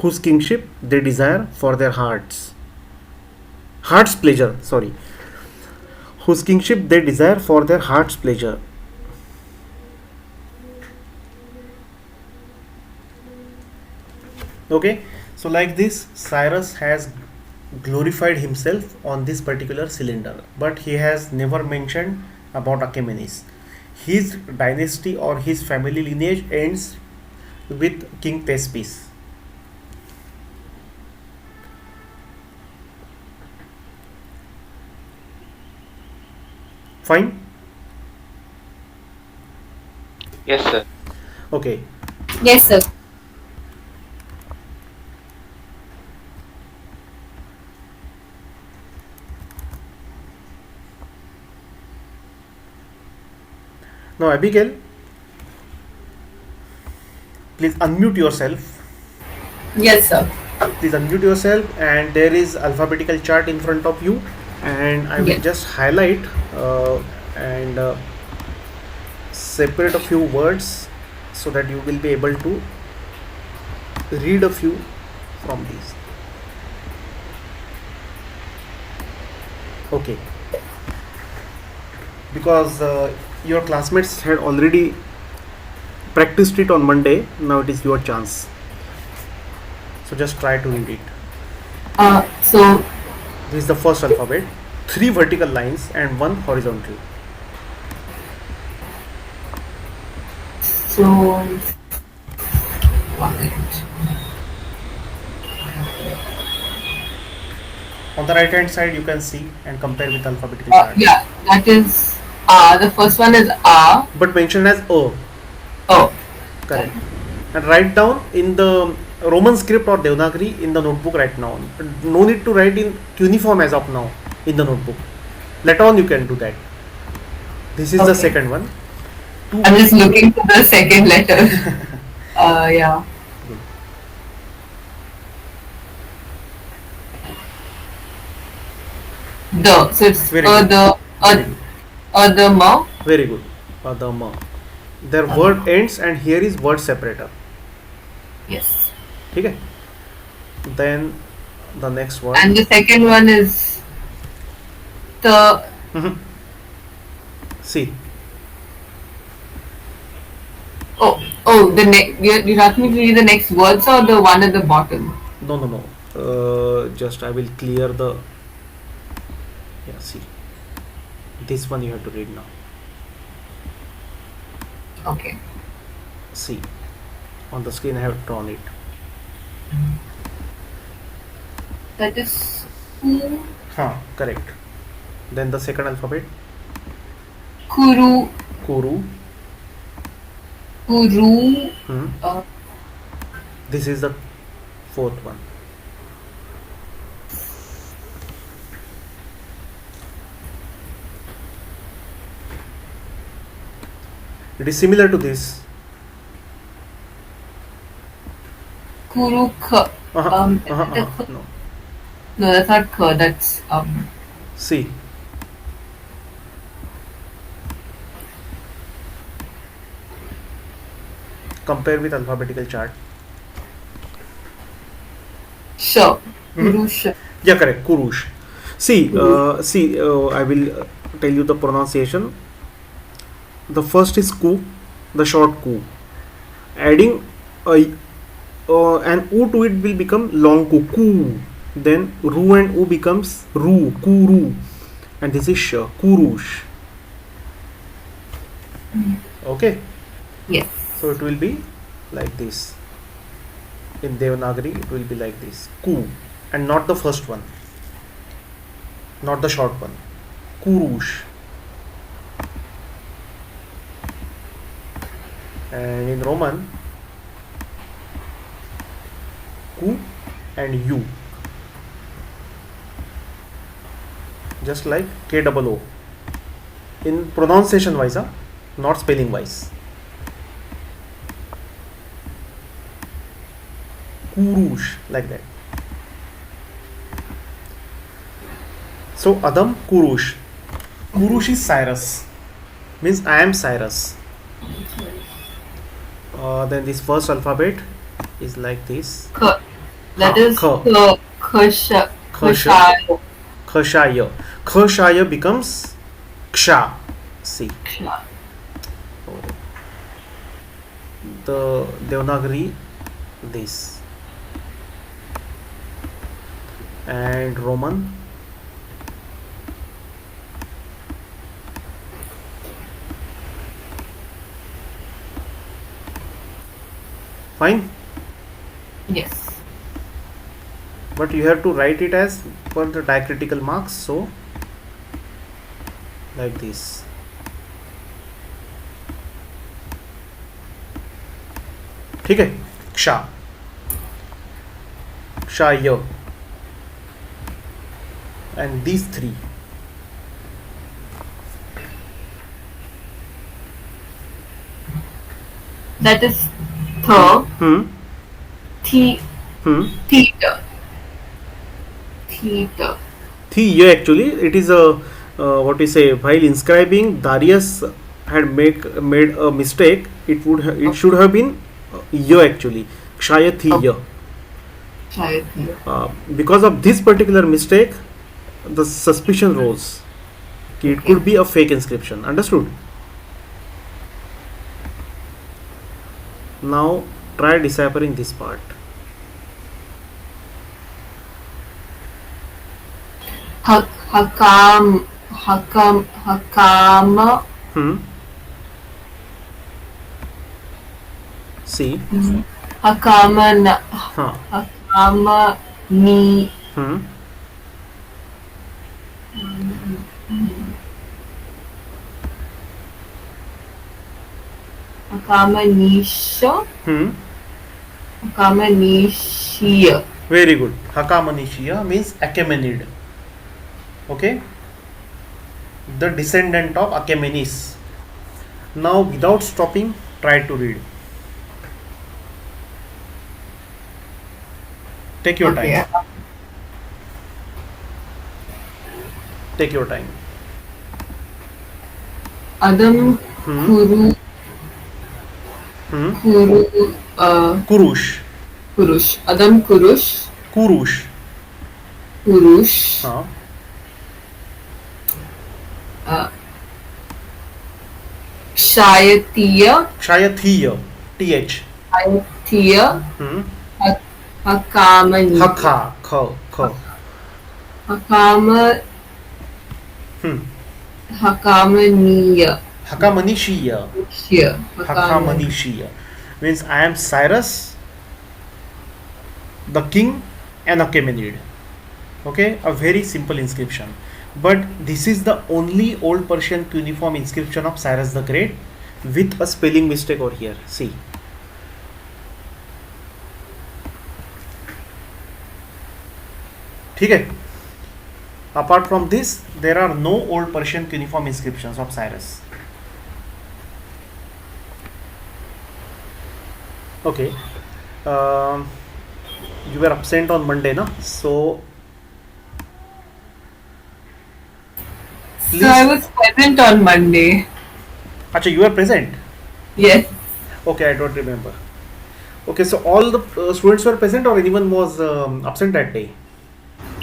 Whose kingship they desire for their hearts. Heart's pleasure, sorry. Whose kingship they desire for their heart's pleasure. Okay, so like this, Cyrus has glorified himself on this particular cylinder, but he has never mentioned about Achaemenes. His dynasty or his family lineage ends with King Thespis. Fine? Yes, sir. Okay. Yes, sir. Now, Abigail, please unmute yourself. Yes, sir. Please unmute yourself, and there is alphabetical chart in front of you, and I will Yes. just highlight and separate a few words so that you will be able to read a few from these. Okay, because your classmates had already practiced it on Monday. Now it is your chance, so just try to read it. So This is the first alphabet, 3 vertical lines and 1 horizontal. one minute. On the right hand side you can see and compare with alphabetical chart. Yeah, that is the first one is But mentioned as O. Oh. Correct. And write down in the Roman script or Devanagari in the notebook right now. No need to write in cuneiform as of now in the notebook. Later on you can do that. This is the Okay. second one. I'm just looking for the second letter. Yeah. The. So it's Very good. the ma. Very good. Adama. Their word ends and here is word separator. Yes. Okay. Then the next word. And the second one is the. See. Oh, you're asking me to read the next words or the one at the bottom? No. Just I will clear the. Yeah, see. This one you have to read now. Okay. See. On the screen I have drawn it. That is Correct. Then the second alphabet. Kuru. Kuru. Kuru. This is the fourth one. It is similar to this. Kurukha. No. No, that's not K. That's See. Compare with alphabetical chart. Sh. Kurusha. Yeah, correct. Kurush. See, I will tell you the pronunciation. The first is ku, the short ku. Adding an u to it will become long ku, ku. Then ru and u becomes ru, kuru. And this is sh, kurush. Okay. Yes. So it will be like this. In Devanagari, it will be like this. Ku. And not the first one. Not the short one. Kurush. And in Roman, ku and u. Just like K-O-O. In pronunciation wise, not spelling wise. Kurush, like that. So Adam Kurush. Kurush is Cyrus. Means I am Cyrus. Then this first alphabet is like this. K. That is K. Ksha. Ksha. Kshaya. Kshaya becomes Ksha. See. Ksha. The Devanagari, this. And Roman, fine. Yes. But you have to write it as for the diacritical marks. So like this. ठीक है. Ksha. Kshaya. And these three. That is Th. Theta. Theta. Thea, actually it is a what we say, while inscribing Darius had made a mistake. It should have been ya, actually Kshaya Thea. Because of this particular mistake, the suspicion rose कि it could be a fake inscription. Understood? Now try deciphering this part. Hakama. See. Hakama ni. Hakama nisha. Hakama nishia. Very good. Hakamanishia means Achaemenid. Okay, the descendant of Achaemenes. Now without stopping, try to read. Take your time. Take your time. Adam Kuru. Kurush. Kurush. Adam Kurush. Kurush. Kurush. Kshayatiya. th. Thea. Hmm. Hakamani. Hakha, kh. Hakama. Hmm. Hakamaniya. Hakamanishiya. Here. Hakamanishiya means I am Cyrus, the king, and Achaemenid. Okay, a very simple inscription. But this is the only old Persian cuneiform inscription of Cyrus the Great with a spelling mistake over here. See. ठीक है. Apart from this, there are no old Persian cuneiform inscriptions of Cyrus. Okay. You were absent on Monday, na? So please. So I was present on Monday. Acha, you were present. Yes. Okay, I don't remember. Okay, so all the students were present, or anyone was absent that day?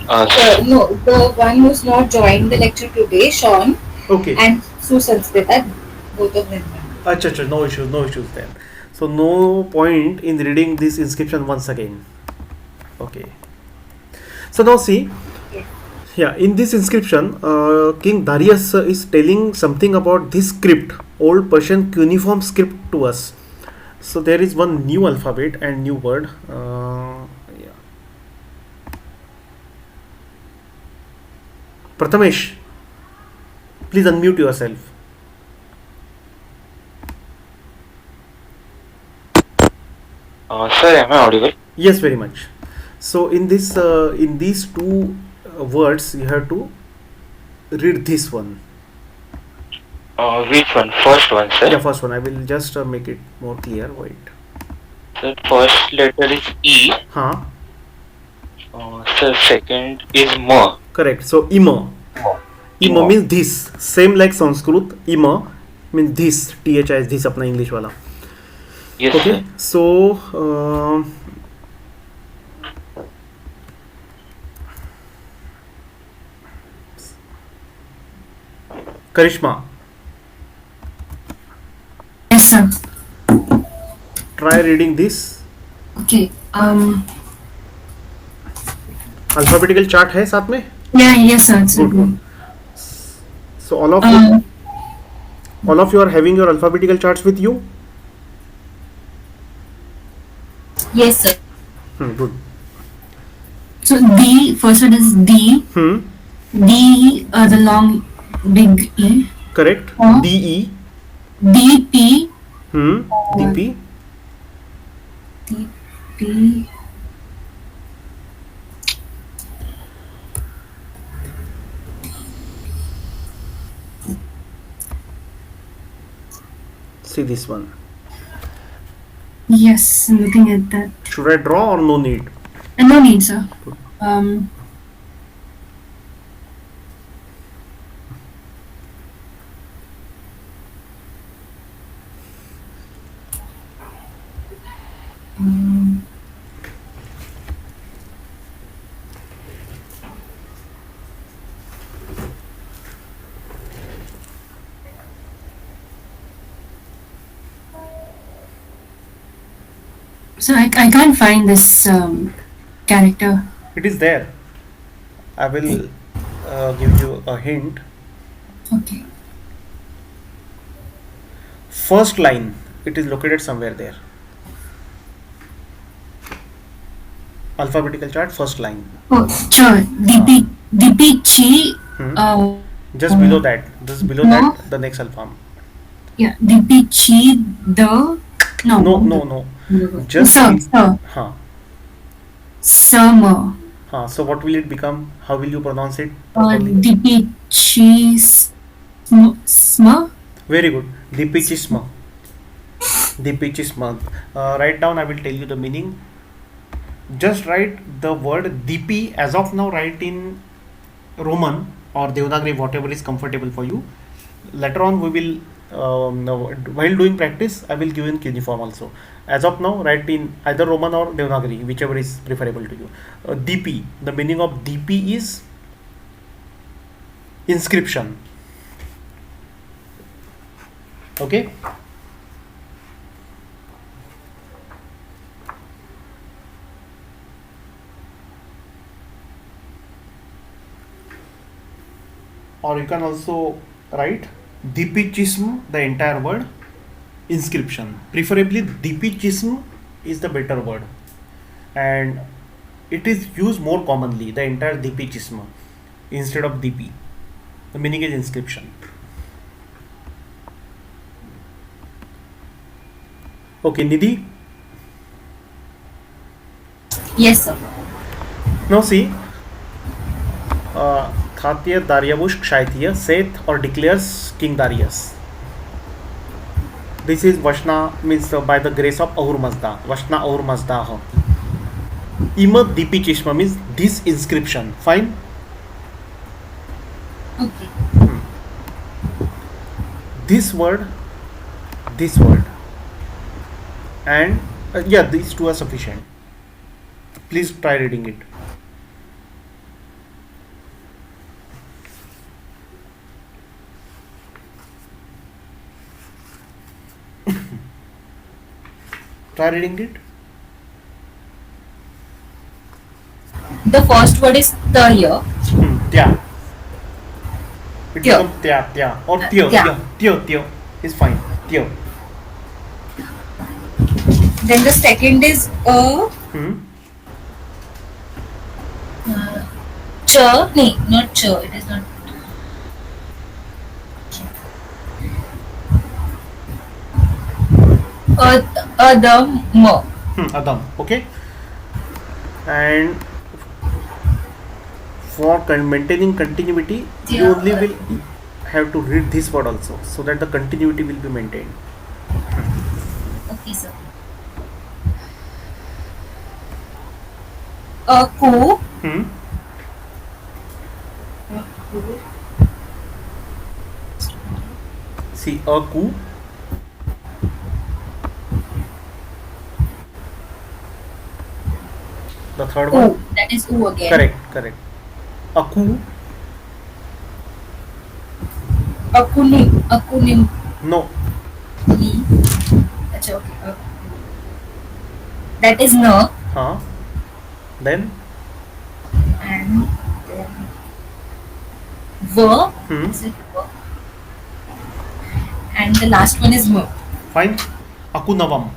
No, the one who's not joined the lecture today, Sean, Okay. and Susanskrita, both of them. Acha, no issues then. So no point in reading this inscription once again. Okay. So now see, yeah, in this inscription, King Darius is telling something about this script, old Persian cuneiform script to us. So there is one new alphabet and new word. Yeah. Prathamesh, please unmute yourself. Sir, am I audible? Yes, very much. So in this, in these two words, you have to read this one. Which one? First one, sir. The first one. I will just make it more clear. Wait. Sir, first letter is E. Huh? Sir, second is M. Correct. So ima. Ima means this. Same like Sanskrit. Ima means this. Thi is this. अपना English वाला. Yes, Okay. sir. So Karishma, Yes, sir. try reading this. Okay. Alphabetical chart है साथ में. Yeah, yes, sir. It's Good, good. So all of you are having your alphabetical charts with you. Yes, sir. Good. So D, first one is D. D, the long big E. Correct. Huh? D E. D, P. D P. D, P. See this one. Yes, I'm looking at that. Should I draw or no need? No need, sir. So I can't find this character. It is there. I will give you a hint. Okay. First line. It is located somewhere there. Alphabetical chart. First line. Oh, sure. DP Chi. Just below that. Just below No. that. The next alphabet. Yeah. DP Chi the. No. Just Sir. Huh. Summer. So what will it become? How will you pronounce it properly? DP Chi Sma. Very good. Dipichisma. Dipichisma. Write down. I will tell you the meaning. Just write the word Dipi. As of now, write in Roman or Devanagari, whatever is comfortable for you. Later on, we will. While doing practice, I will give in cuneiform also. As of now, write in either Roman or Devanagari, whichever is preferable to you. DP. The meaning of DP is inscription. Okay. or you can also write Dipichism, the entire word, inscription. Preferably Dipichism is the better word, and it is used more commonly, the entire Dipichism instead of Dipi. The meaning is inscription. Okay, Nidhi. Yes, sir. Now see, Thatya Daryavush Kshaitiya saith or declares King Darius. This is Vashna, means by the grace of Ahur Mazda. Vashna Ahur Mazda. Ima Dipi Chishma means this inscription. Fine? Okay. This word, and yeah, these two are sufficient. Please try reading it. Try reading it. The first word is the here. Tya. It Tya. becomes tya or tyo. Tya. Yeah, tyo is fine. Tyo. Then the second is ch. No, not ch. It is not. Adam. Adam. Okay. And for maintaining continuity, you Yeah. only will have to read this word also, so that the continuity will be maintained. Okay, sir. Ku. See, a ku. The third one. U. That is U again. Correct. A ku. Akunim. No. Li. Achha, okay. That is na. Then. And then va. Is it va? And the last one is ma. Fine. Akunavam.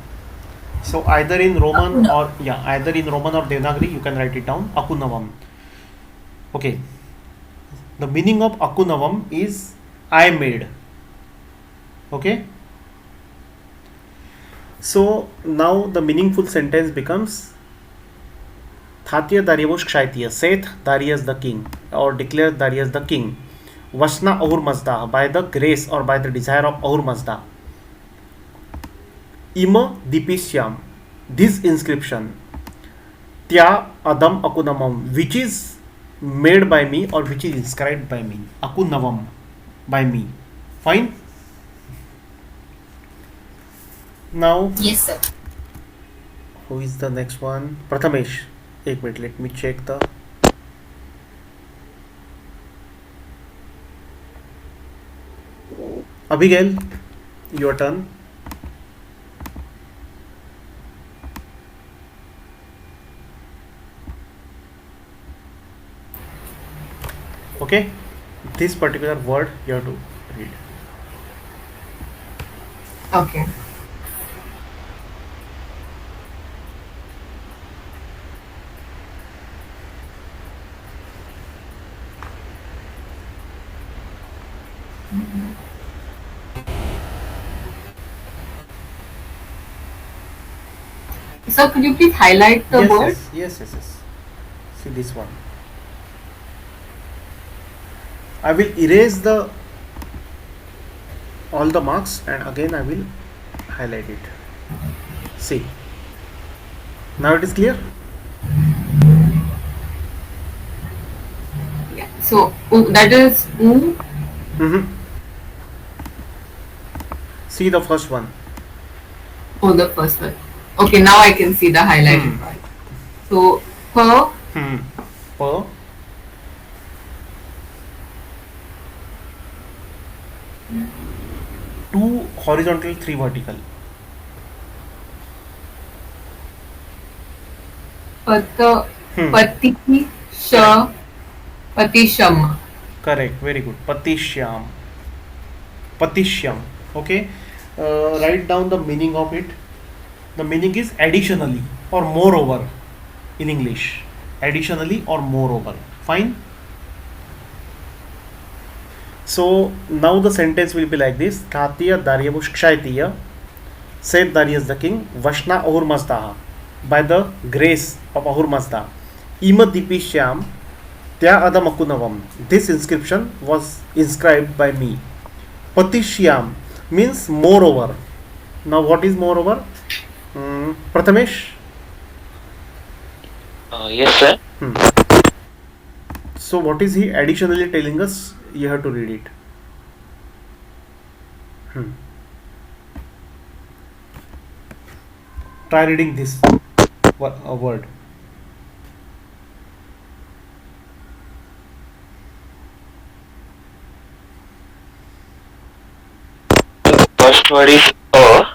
So either in Roman or Devanagari you can write it down. Akunavam. Okay. The meaning of Akunavam is I made. Okay. So now the meaningful sentence becomes Thatya Daryavush Kshaitiya saith Darius the king, or declares Darius the king. Vashna Ahur Mazda, by the grace or by the desire of Ahur Mazda. Ima Dipishyam, this inscription. Tya Adam Akunamam, which is made by me or which is inscribed by me. Akunavam, by me. Fine? Now, Yes, sir. who is the next one? Prathamesh. Ek minute, let me check the. Abigail, your turn. Okay, this particular word you have to read. Okay. So could you please highlight the word? Yes. See this one. I will erase all the marks and again I will highlight it. See. Now it is clear? Yeah. So that is U. See the first one. Oh, the first one. Okay, now I can see the highlighted part. So per. Per. Two horizontal, three vertical. Pati Patisham. Correct. Very good. Patishyam. Patishyam. Okay. Write down the meaning of it. The meaning is additionally or moreover in English. Additionally or moreover. Fine. So now the sentence will be like this: Thatiya Daryavush Kshaitiya, said Darius the king, Vashna Ahur Mazdaha, by the grace of Ahur Mazda, Ima Dipishyam Tya Adamakunavam. This inscription was inscribed by me. Patishyam means moreover. Now what is moreover? Prathamesh? Yes, sir. So what is he additionally telling us? You have to read it. Try reading this word. First word is a.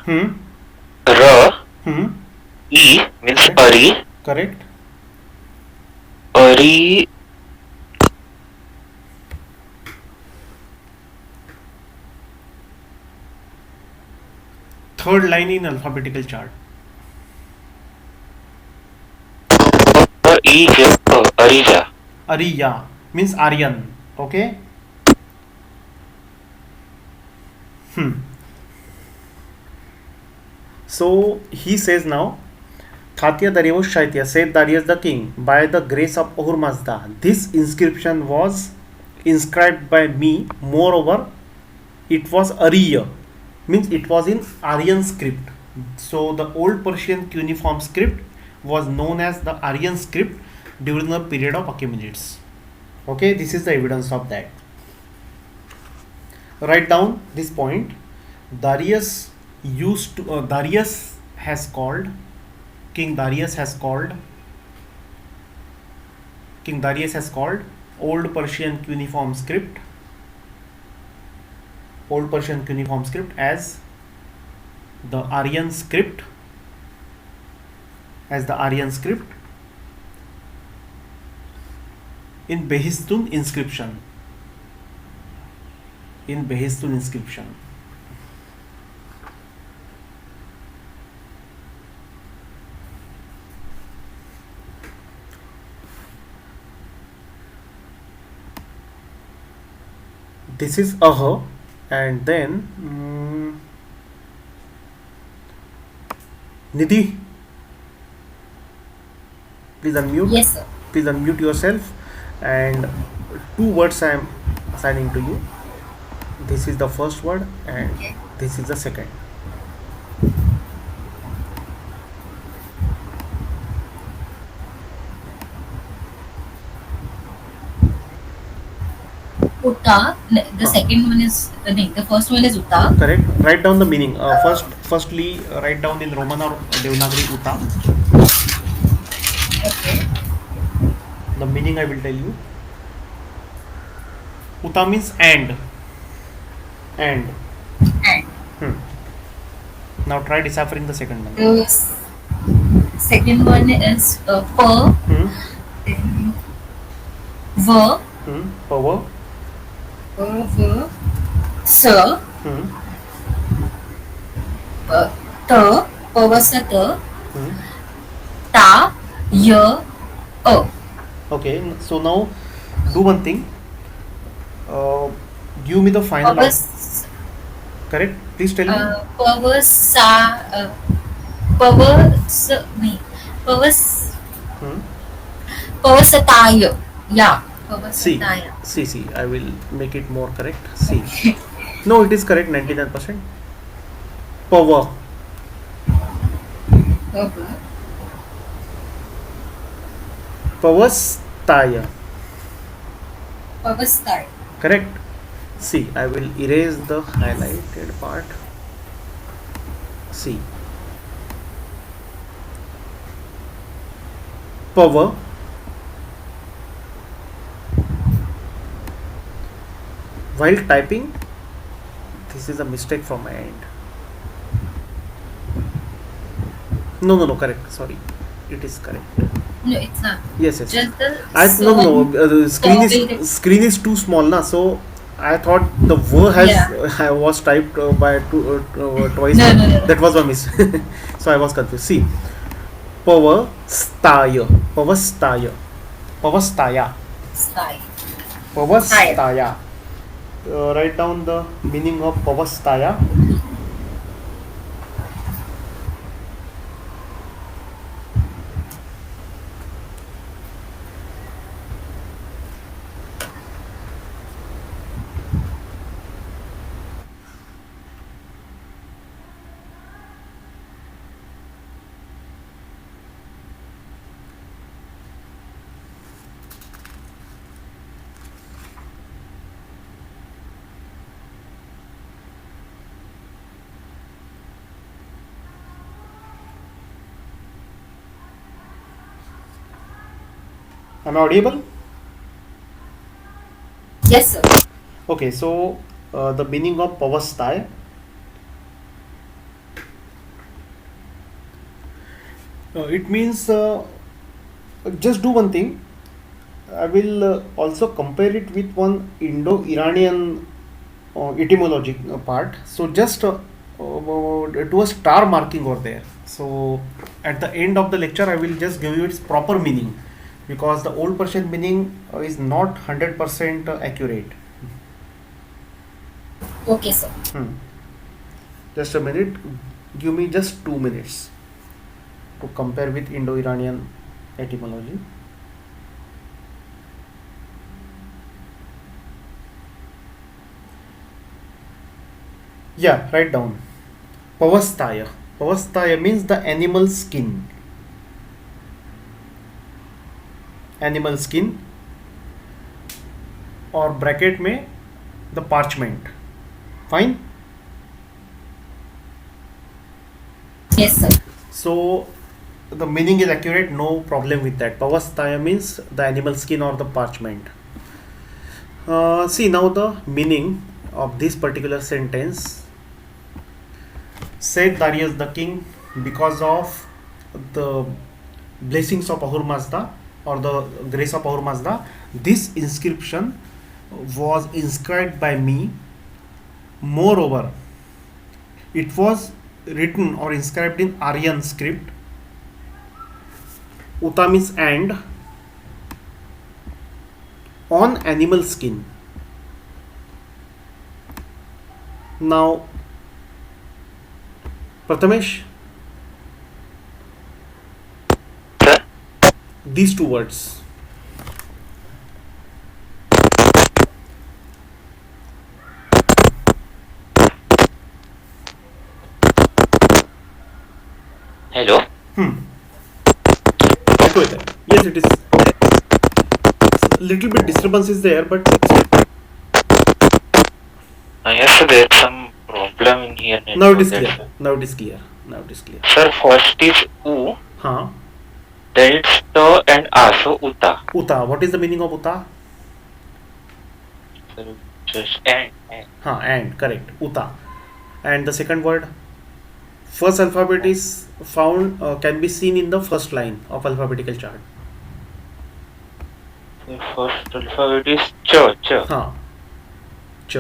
Ra. E means Ari. Correct. Ari. Third line in alphabetical chart. Arija. Ariya means Aryan. Okay. So he says now, Thatya Darius Shaitya, said Darius the king, by the grace of Ahur Mazda, this inscription was inscribed by me. Moreover, it was Ariya, means it was in Aryan script. So the old Persian cuneiform script was known as the Aryan script during the period of Achaemenids. Okay, this is the evidence of that. Write down this point. Darius used to Darius has called King Darius has called old Persian cuneiform script as the Aryan script in Behistun inscription. This is aha, and then Nidhi, please unmute. Yes, sir. Please unmute yourself, and 2 words I am assigning to you. This is the first word, and Okay. this is the second. Uta. The second one is the first one is Uta. Correct. Write down the meaning. Firstly, write down in Roman or Devanagari Uta. Okay. The meaning I will tell you. Uta means and. And Now try deciphering the second one. the second one is per. Then ver. Power. Ver. Sir. Ta. Pavasata. Ta. Ya. Okay. So now do one thing. Give me the final. Correct. Please tell me. Pavasataya. Yeah. See, Pavasataya. see. I will make it more correct. See. No, it is correct. 99%. Power. Pavastaya. Pavastaya. Correct. See, I will erase the highlighted part. See. Power. While typing, this is a mistake from my end. No, correct. Sorry. It is correct. No, it's not. Yes, yes. Just the I no no song. the Song. screen is too small na, so I thought the word has Yeah. was typed by twice. No, no, no, That no. was my miss. So I was confused. See, pavastaya, pavastaya, pavastaya, Style. Style. pavastaya. Write down the meaning of pavastaya. Am I audible? Yes, sir. Okay, so the meaning of pavastaya. It means just do one thing. I will also compare it with one Indo-Iranian etymology part. So just do a star marking over there. So at the end of the lecture, I will just give you its proper meaning, because the old Persian meaning is not 100% accurate. Okay, sir. Just a minute. Give me just 2 minutes to compare with Indo-Iranian etymology. Yeah, write down. Pavastaya. Pavastaya means the animal skin. Animal skin, or bracket में the parchment. Fine. Yes, sir. So the meaning is accurate, no problem with that. Pavastaya means the animal skin or the parchment. See now the meaning of this particular sentence. Said Darius the king, because of the blessings of Ahura Mazda or the grace of Ahura Mazda, this inscription was inscribed by me. Moreover, it was written or inscribed in Aryan script. Uta means and, on animal skin. Now, Prathamesh, Sir? these two words. Hello? ऐकू येत आहे. Yes, it is. Little bit disturbance is there, but Yes, sir, there's some problem in here. now it is That's clear. why. Now it is clear. Now it is clear. Sir, first is U, Huh. then it's T and A, so Uta. Uta. What is the meaning of Uta? Sir, just and. Huh. And correct. Uta. And the second word. First alphabet is found can be seen in the first line of alphabetical chart. The first alphabet is Ch, Ch. Huh. Ch.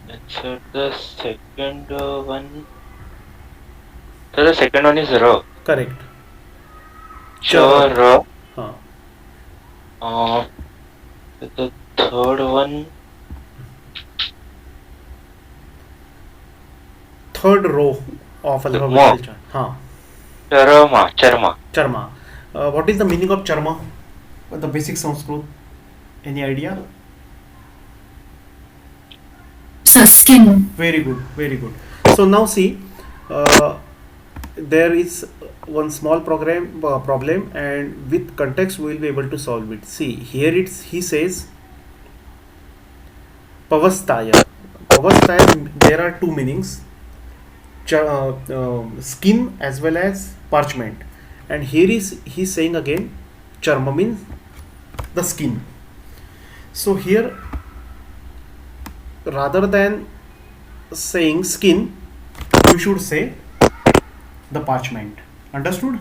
And sir, the second one. Sir, the second one is R. Correct. Ch, R. Huh. The third one. Third row of alphabetical Ma. chart. Huh. Charma, Charma. Charma. What is the meaning of charma? The basic Sanskrit. Any idea? So skin. Very good, very good. So now see, there is one small problem, and with context we will be able to solve it. See here, he says pavastaya. Pavastaya, there are two meanings: skin as well as parchment. And here is he's saying again, charma means the skin. So here, rather than saying skin, you should say the parchment. Understood?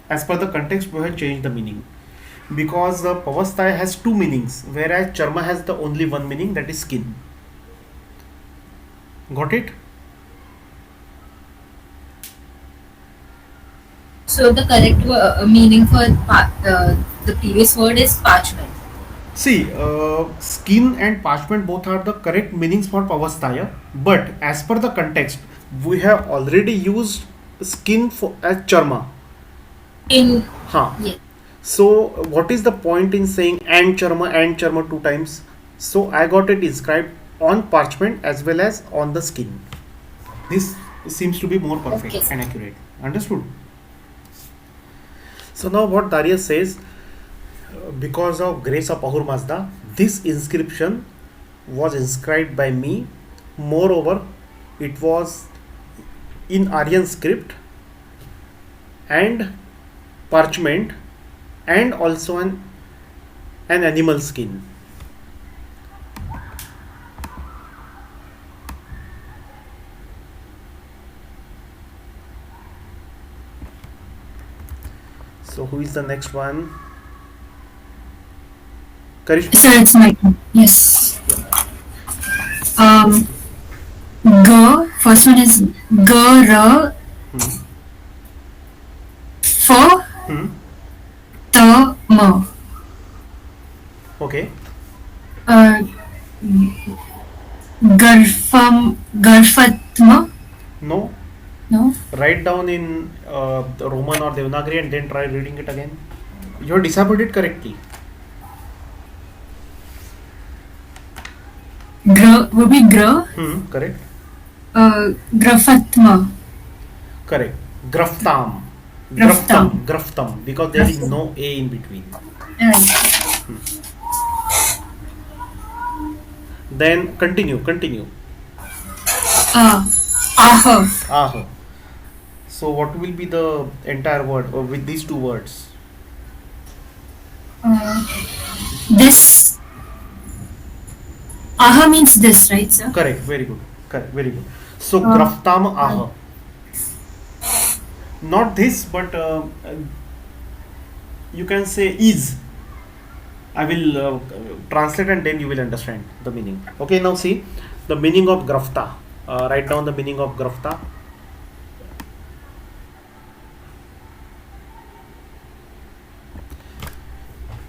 As per the context, we have changed the meaning. Because Pavastaya has two meanings, whereas Charma has the only one meaning, that is skin. Got it? So the correct meaning for the previous word is parchment. See, skin and parchment both are the correct meanings for Pavastaya, but as per the context, we have already used skin for as Charma. In Huh. yes. So, what is the point in saying and Charma two times? So, I got it inscribed on parchment as well as on the skin. This seems to be more perfect Okay. and accurate. Understood? So, now what Darius says, because of grace of Ahur Mazda, this inscription was inscribed by me. Moreover, it was in Aryan script and parchment and also an animal skin. So who is the next one? Karishma? So it's my turn. Yes. G. First one is G R F T M. Okay. Garfatma. No. No. Write down in the Roman or Devanagari and then try reading it again. You have deciphered it correctly. Gra would be Gra. Correct. Grafatma. Correct. Graftam. Graftam. Graftam. Because there is no A in between. Then continue. Ah. So what will be the entire word with these two words? This. Aha means this, right, sir? Correct. Very good. So graftam aha. Not this, but you can say is. I will translate and then you will understand the meaning. Okay, now see the meaning of grafta. Write down the meaning of grafta.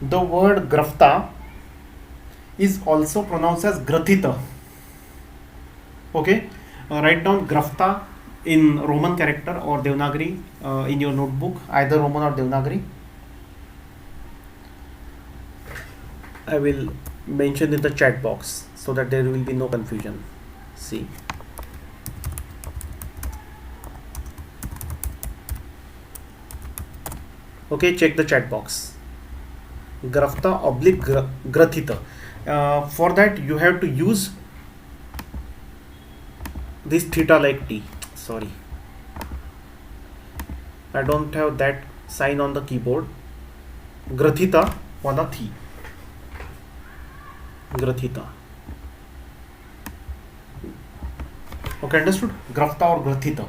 The word grafta is also pronounced as grathita. Okay, write down grafta in Roman character or Devanagari in your notebook, either Roman or Devanagari. I will mention in the chat box so that there will be no confusion. See. Okay, check the chat box. Grafta oblique grathita. For that you have to use this theta like T. Sorry, I don't have that sign on the keyboard. Grathita wala thi. Grathita. Okay, understood? Grafta or grathita.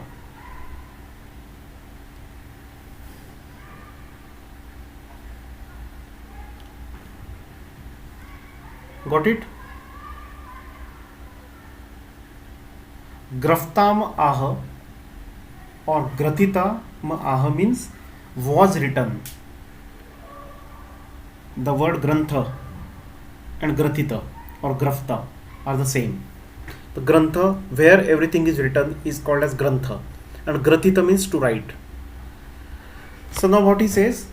Got it? Graftam ah or gratita ah means was written. The word grantha and gratita or grafta are the same. The grantha, where everything is written, is called as grantha, and gratita means to write. So now what he says,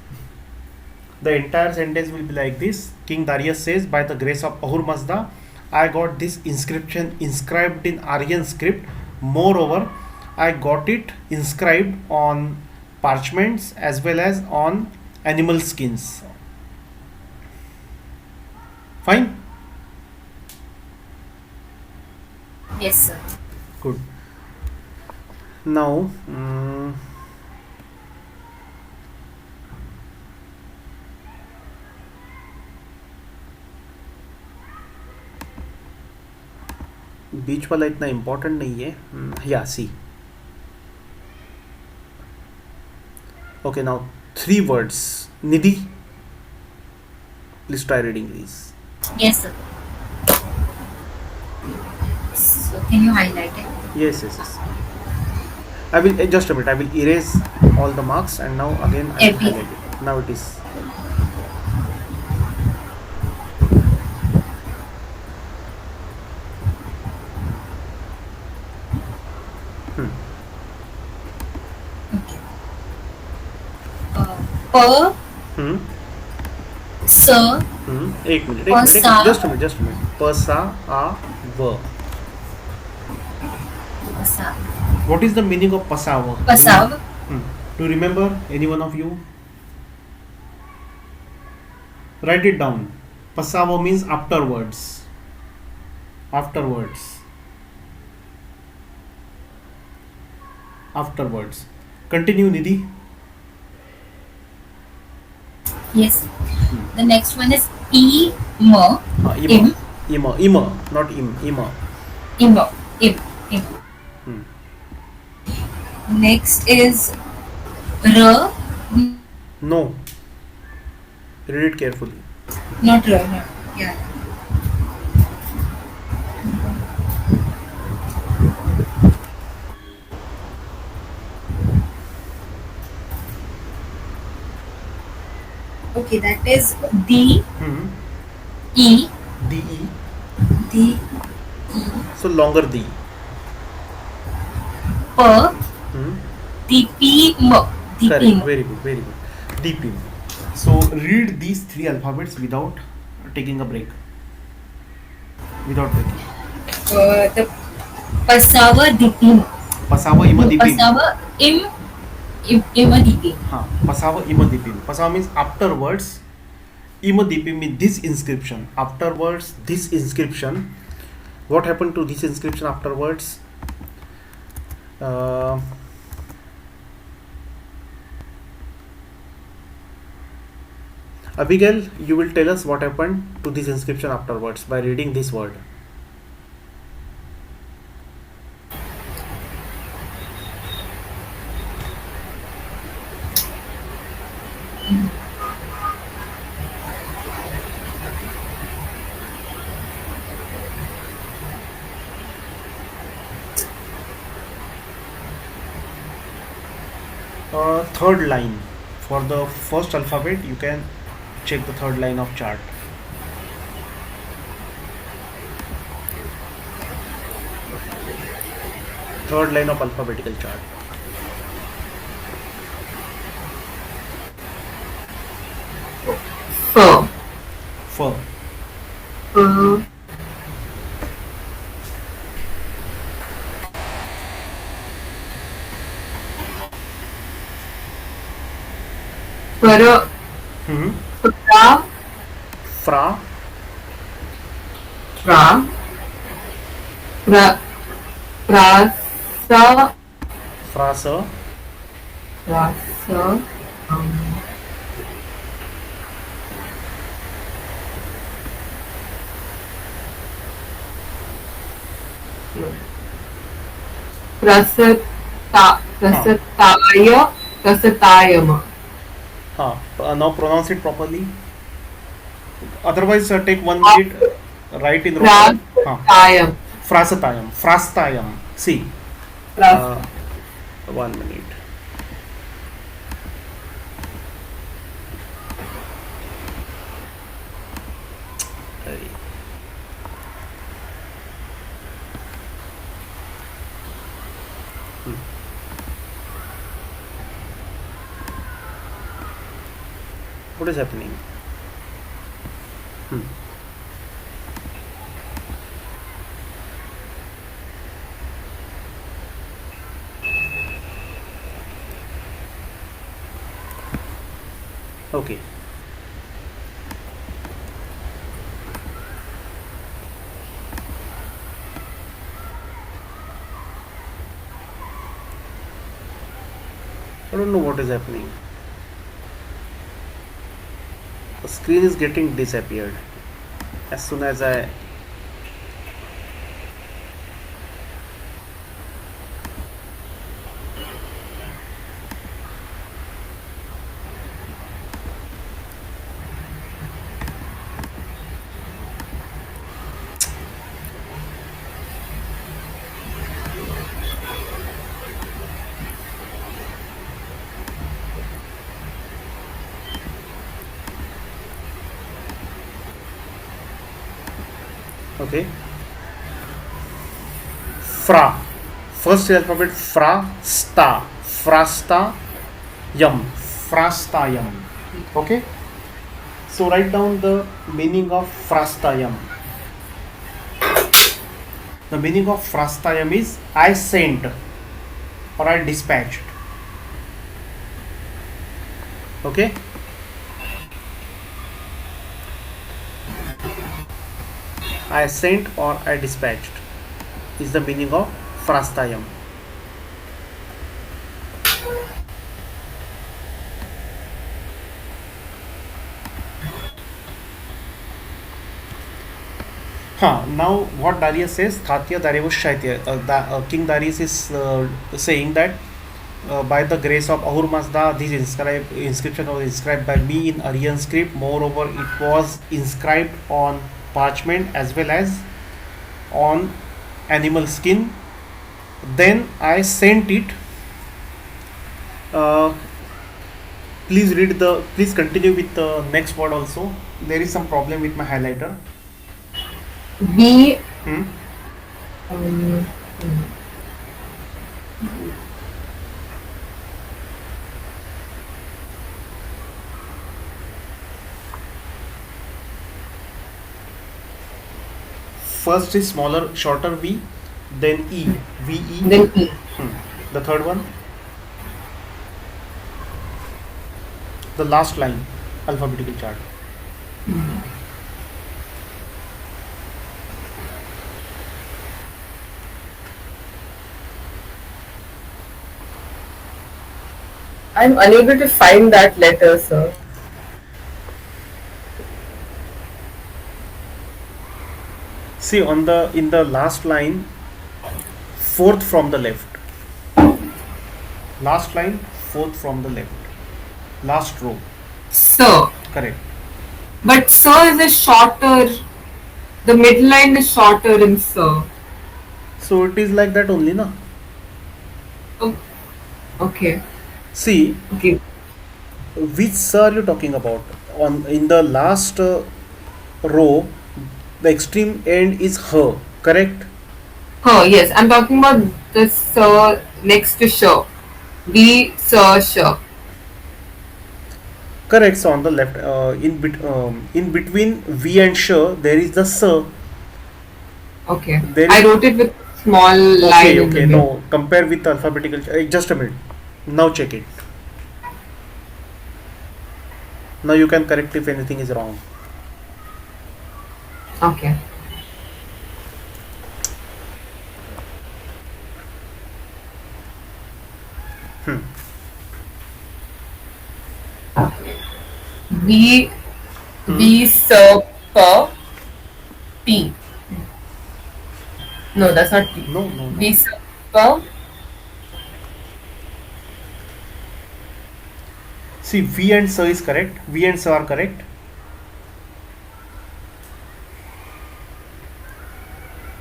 the entire sentence will be like this. King Darius says, by the grace of Ahur Mazda, I got this inscription inscribed in Aryan script. Moreover, I got it inscribed on parchments as well as on animal skins. Fine? Yes, sir. Good. Now, बीच वाला इतना important नहीं है. या सी Okay, now 3 words. Nidhi, please try reading these. Yes, sir. So can you highlight it? Yes, yes, yes. I will just a minute. I will erase all the marks and now again I will Every. highlight it. Now it is. Hmm. Okay. Per, Hmm. sir, Hmm. एक minute Pasa. just a minute. Pasa a v. Pasa. What is the meaning of pasav? Pasav. Do you remember any one of you? Write it down. Pasav means afterwards. Afterwards. Afterwards. Continue, Nidhi. Yes. The next one is ima. Ima. Ima. Not im. Ima. Ima. Im. Hmm. Next is r. No. Read it carefully. Not r. No. Yeah. Okay, that is D. Hmm. E. D. D. So longer D. P. Hmm. D. M. Correct. Very good. Deepim. So read these 3 alphabets without taking a break. Without breaking. The Pasava Dipim. Pasava ima dipim. Pasava Ima Dipim. Pasava ima dipim. Pasava means afterwards. Ima dipim means this inscription. Afterwards, this inscription. What happened to this inscription afterwards? Abigail, you will tell us what happened to this inscription afterwards by reading this word. Third line. For the first alphabet, you can check the third line of chart. Third line of alphabetical chart. Fur. Fra. Frasa. Prasatayama. Now pronounce it properly. Otherwise, take 1 minute. Write in Roman. Prasatayam. Frasatayam. Frastayam. See. 1 minute. What is happening? Okay. I don't know what is happening. The screen is getting disappeared as soon as I Okay. Fra. First alphabet fra, sta. Frasta yum. Frastayam. Okay. So write down the meaning of frastayam. The meaning of frastayam is I sent or I dispatched. Okay. I sent or I dispatched is the meaning of frastayam. Now what Darius says, Thatya Darius Shaitya, King Darius is saying that by the grace of Ahur Mazda, this inscription was inscribed by me in Aryan script. Moreover, it was inscribed on parchment as well as on animal skin. Then I sent it. Please continue with the next word also. There is some problem with my highlighter. We Hmm? First is smaller, shorter V, then E, VE. then E. The third one, the last line, alphabetical chart. I'm unable to find that letter, sir. See in the last line, fourth from the left. Last line, fourth from the left. Last row. Sir. Correct. But sir is a shorter. The middle line is shorter in sir. So it is like that only, na? Oh, okay. See, Okay. which sir are you talking about? In the last row, the extreme end is her. Correct. Yes, I'm talking about the sir next to sure. We sir sure. Correct. So on the left, in between V and sh, there is the s. Okay. There I is- wrote it with small line. Okay, in the okay. middle. No, compare with alphabetical. Just a minute. Now check it. Now you can correct if anything is wrong. Okay. We sir per T. No, that's not T. No, no, no. We sir per. See, V and S is correct. V and S are correct.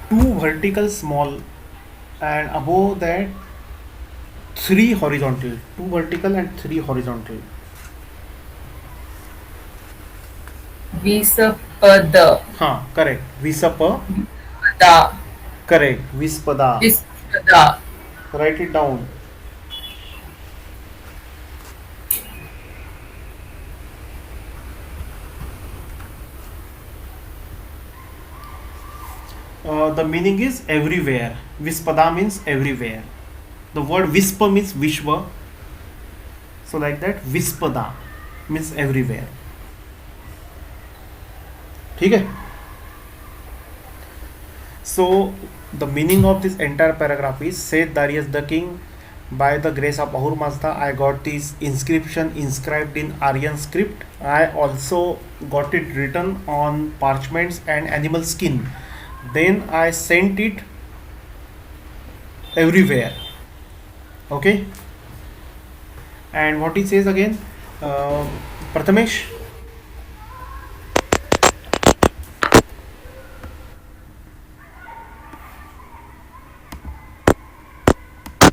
Two vertical small, and above that three horizontal. Two vertical and three horizontal. We sir per the. Correct. Visapa. Da. Correct. Vispada. This da. Write it down. The meaning is everywhere. Vispada means everywhere. The word Vispa means Vishwa. So like that, Vispada means everywhere. ठीक है? So the meaning of this entire paragraph is, said Darius the king, by the grace of Ahura Mazda, I got this inscription inscribed in Aryan script. I also got it written on parchments and animal skin. Then I sent it everywhere. Okay. And what he says again, Prathamesh.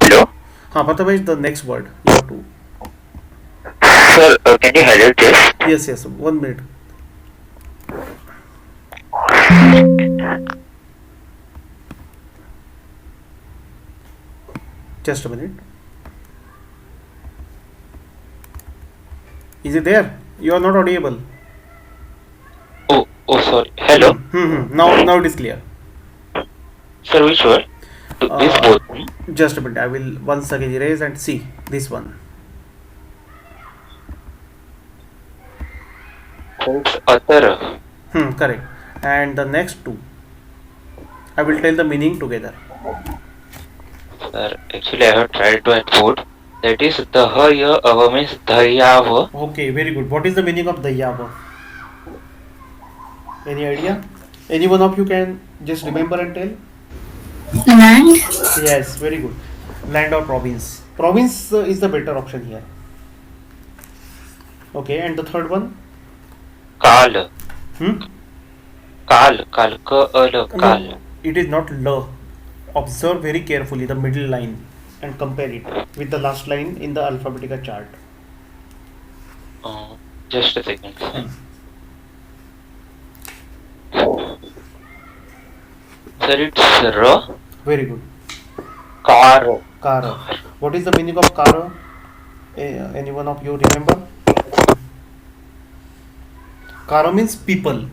Hello? Prathamesh, the next word you have to. Sir, can you highlight this? Yes, 1 minute. Just a minute. Is it there? You are not audible. Oh, sorry. Hello. Now it is clear. Sir, which word? This both. Just a minute. I will once again erase and see this one. It's other. Correct. And the next two, I will tell the meaning together. Sir, actually I have tried to put. That is the here means dhayav. Okay, very good. What is the meaning of Dayyava? Any idea? Any one of you can just remember and tell? Land. Yes, very good. Land or province. Province is the better option here. Okay, and the third one? Kal. Hmm? Kal. Kal. No, it is not L. Observe very carefully the middle line and compare it with the last line in the alphabetical chart. Just a second. Sir, it's R. Very good. Car. Kara. What is the meaning of Kara? Any one of you remember? Kara means people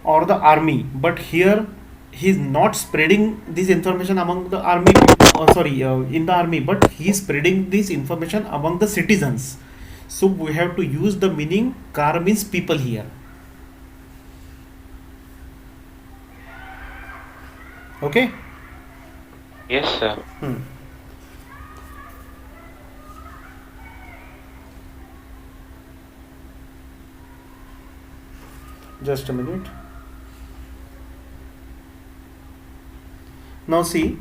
or the army, but here he is not spreading this information among the army. In the army, but he is spreading this information among the citizens. So we have to use the meaning Kara means people here. Okay. Yes, sir. Just a minute. Now see.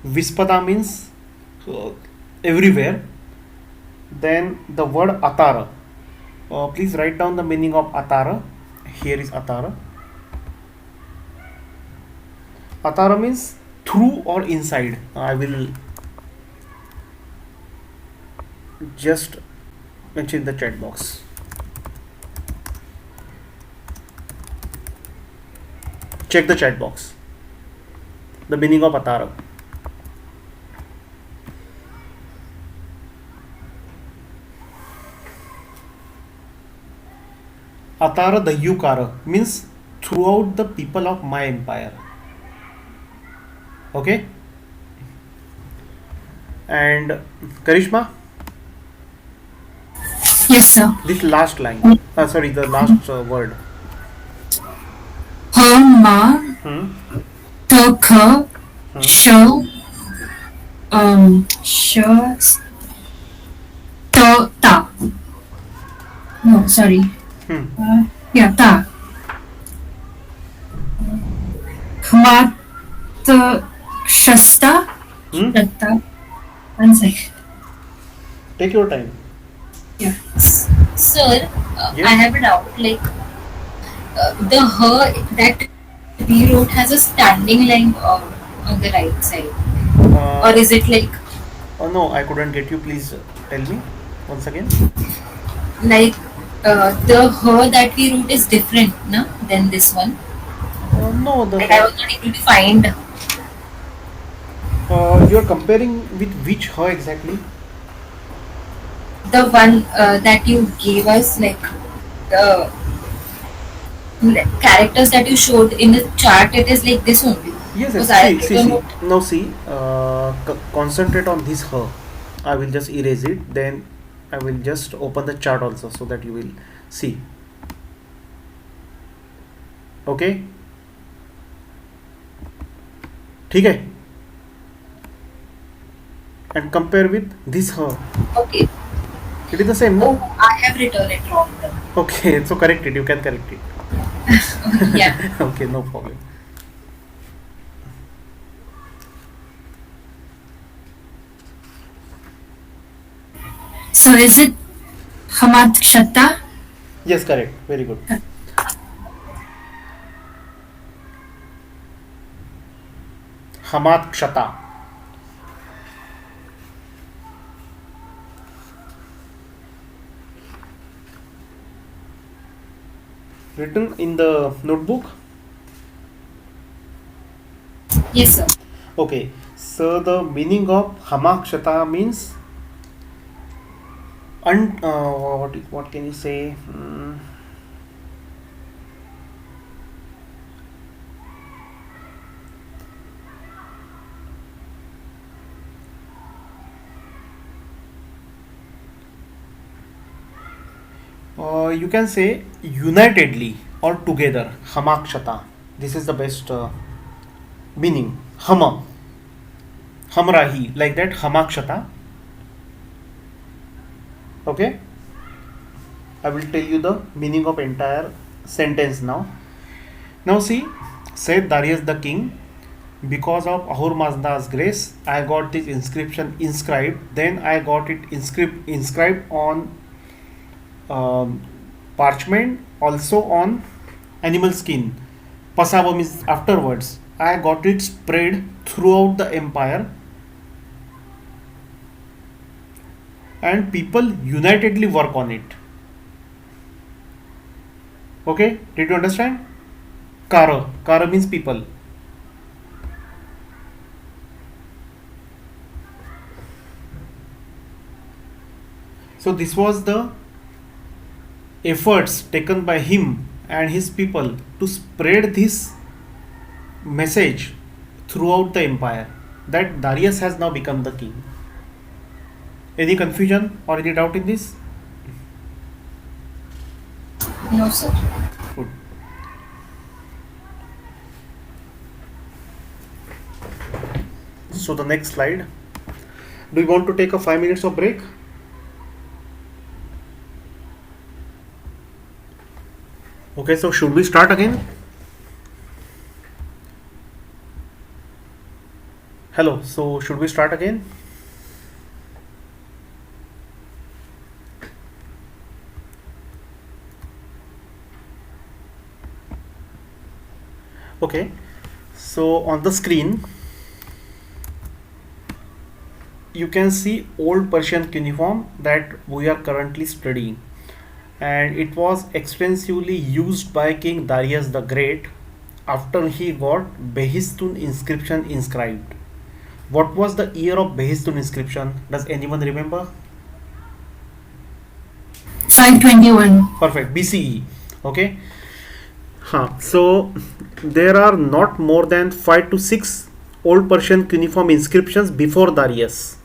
Vispada means everywhere. Then the word Atara. Please write down the meaning of Atara. Here is Atara. Atara means through or inside. I will just mention in the chat box. Check the chat box. The meaning of Atara. Atara the Yukara means throughout the people of my empire. Okay. And Karishma, Yes, sir. this last line. The last word. Her, ma, the, ka, sh, sh, ta, ta. No, sorry. Yeah, ta. Mat, shasta. Shasta. 1 second. Take your time. Yeah. Sir, Yes. I have a doubt. Like the her that we wrote has a standing line on the right side, or is it like No, I couldn't get you. Please tell me once again. like the her that we wrote is different, no, than this one? No, Like I was not able to find. you're comparing with which her exactly? The one that you gave us, like the characters that you showed in the chart, it is like this only. Yes, Because I yes. See. don't know. Now see, concentrate on this her. I will just erase it. Then I will just open the chart also so that you will see. Okay. ठीक है. And compare with this her. Okay. It is the same, no? Oh, I have written it wrong then. Okay, so correct it. You can correct it. Yeah. Okay, no problem. So is it Hamakshata. Yes, correct. Very good. Hamakshata. Written in the notebook. Yes, sir. Okay. So the meaning of Hamakshata means what can you say? You can say unitedly or together. Hamakshata. This is the best meaning. Hama. Hamrahi. Like that. Hamakshata. Okay. I will tell you the meaning of entire sentence now. Now see, said Darius the king, because of Ahura Mazda's grace, I got this inscription inscribed. Then I got it inscribed on parchment, also on animal skin. Pasava means afterwards. I got it spread throughout the empire, and people unitedly work on it. Okay, did you understand? Kara means people. So this was the efforts taken by him and his people to spread this message throughout the empire that Darius has now become the king. Any confusion or any doubt in this? No, sir. Good. So the next slide. Do you want to take a 5 minutes of break? Okay, so should we start again? Hello, so should we start again? Okay, so on the screen you can see old Persian cuneiform that we are currently studying, and it was extensively used by King Darius the Great after he got Behistun inscription inscribed. What was the year of Behistun inscription? Does anyone remember? 521. Perfect, BCE. Okay. So there are not more than 5 to 6 old Persian cuneiform inscriptions before Darius.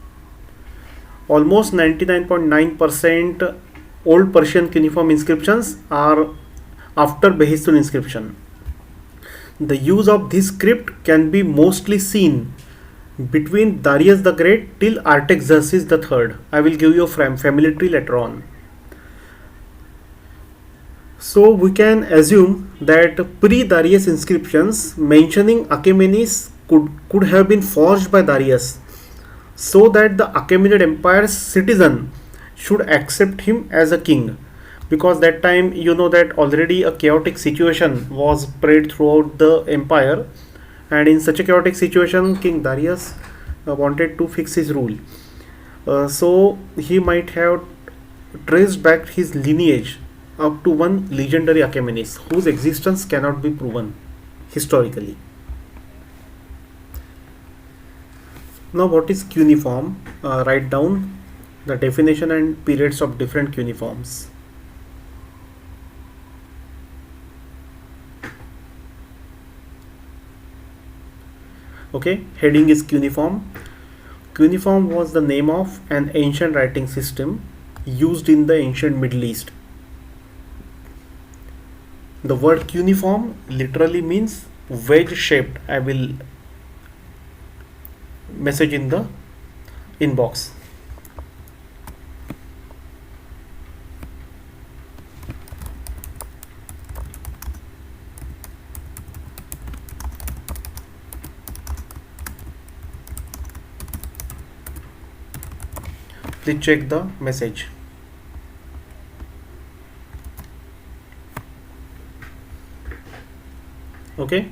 Almost 99.9% old Persian cuneiform inscriptions are after Behistun inscription. The use of this script can be mostly seen between Darius the Great till Artaxerxes III. I will give you a family tree later on. So we can assume that pre-Darius inscriptions mentioning Achaemenes could have been forged by Darius, so that the Achaemenid Empire's citizen should accept him as a king, because that time you know that already a chaotic situation was spread throughout the empire, and in such a chaotic situation King Darius wanted to fix his rule. So he might have traced back his lineage up to one legendary Achaemenes whose existence cannot be proven historically. Now what is cuneiform? Write down the definition and periods of different cuneiforms. Okay, heading is cuneiform. Cuneiform was the name of an ancient writing system used in the ancient Middle East. The word cuneiform literally means wedge shaped. I will message in the inbox. Please check the message. Okay.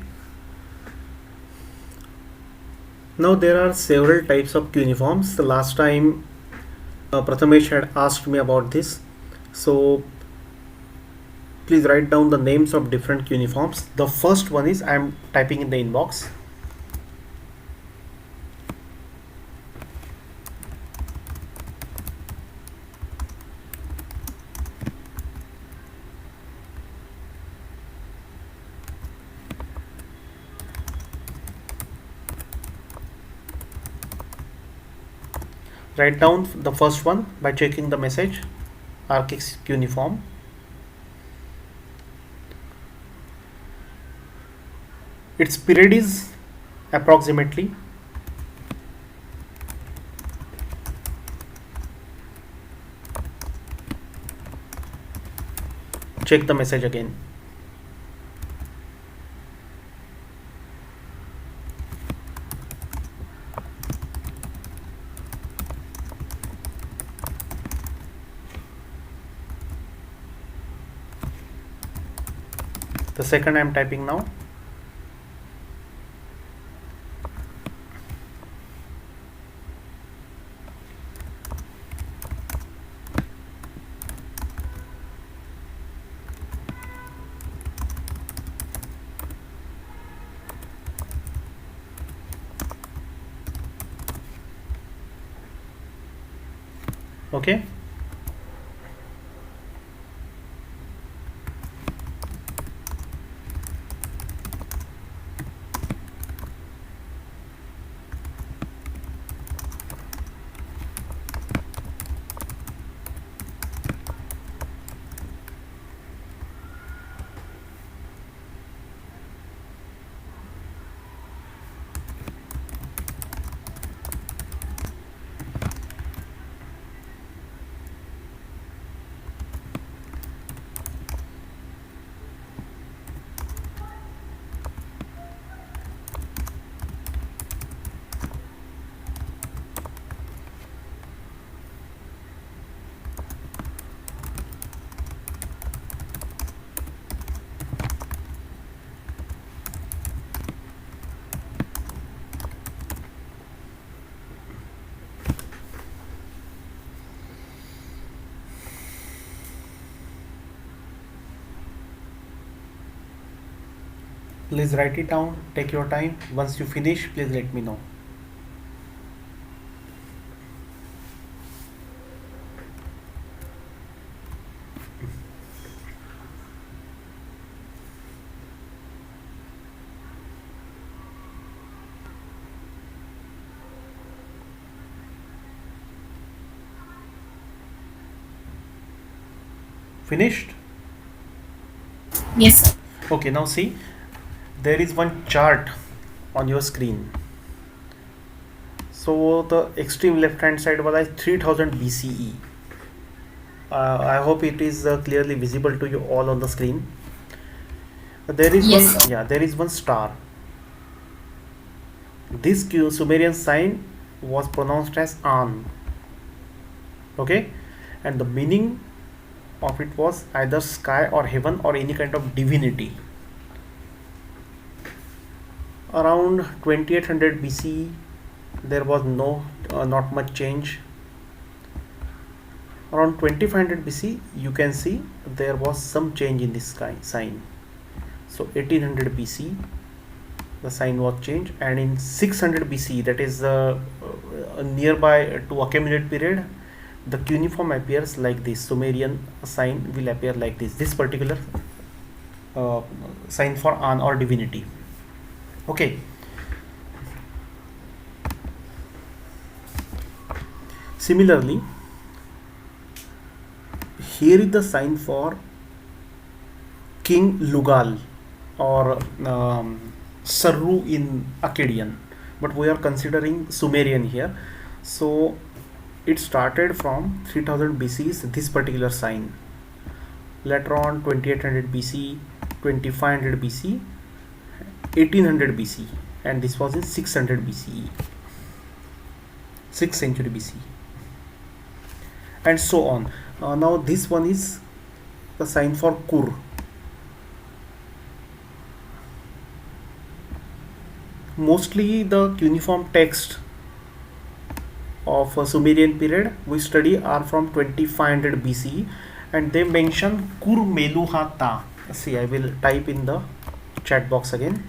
Now there are several types of cuneiforms. The last time Prathamesh had asked me about this, so please write down the names of different cuneiforms. The first one is, I am typing in the inbox. Write down the first one by checking the message, Archix cuneiform. Its period is approximately. Check the message again. The second I am typing now. Okay. Please write it down, take your time. Once you finish, please let me know. Finished? Yes, sir. Okay, now see, there is one chart on your screen. So the extreme left hand side was like 3000 BCE. I hope it is clearly visible to you all on the screen. There is Yes, one, sir. yeah, there is one star. This Sumerian sign was pronounced as An. Okay, and the meaning of it was either sky or heaven or any kind of divinity. Around 2800 BC, there was not much change. Around 2500 BC, you can see there was some change in this sky sign. So 1800 BC, the sign was changed, and in 600 BC, that is nearby to accumulate period, the cuneiform appears like this. Sumerian sign will appear like this particular sign for An or divinity. Okay. Similarly, here is the sign for King Lugal or Sarru in Akkadian, but we are considering Sumerian here. So it started from 3000 BC is this particular sign. Later on 2800 BC, 2500 BC, 1800 BC, and this was in 600 BCE, 6th century BC, and so on. Now this one is the sign for Kur. mostly the cuneiform text of a Sumerian period we study are from 2500 BC, and they mention Kur Meluhata. See, I will type in the chat box again.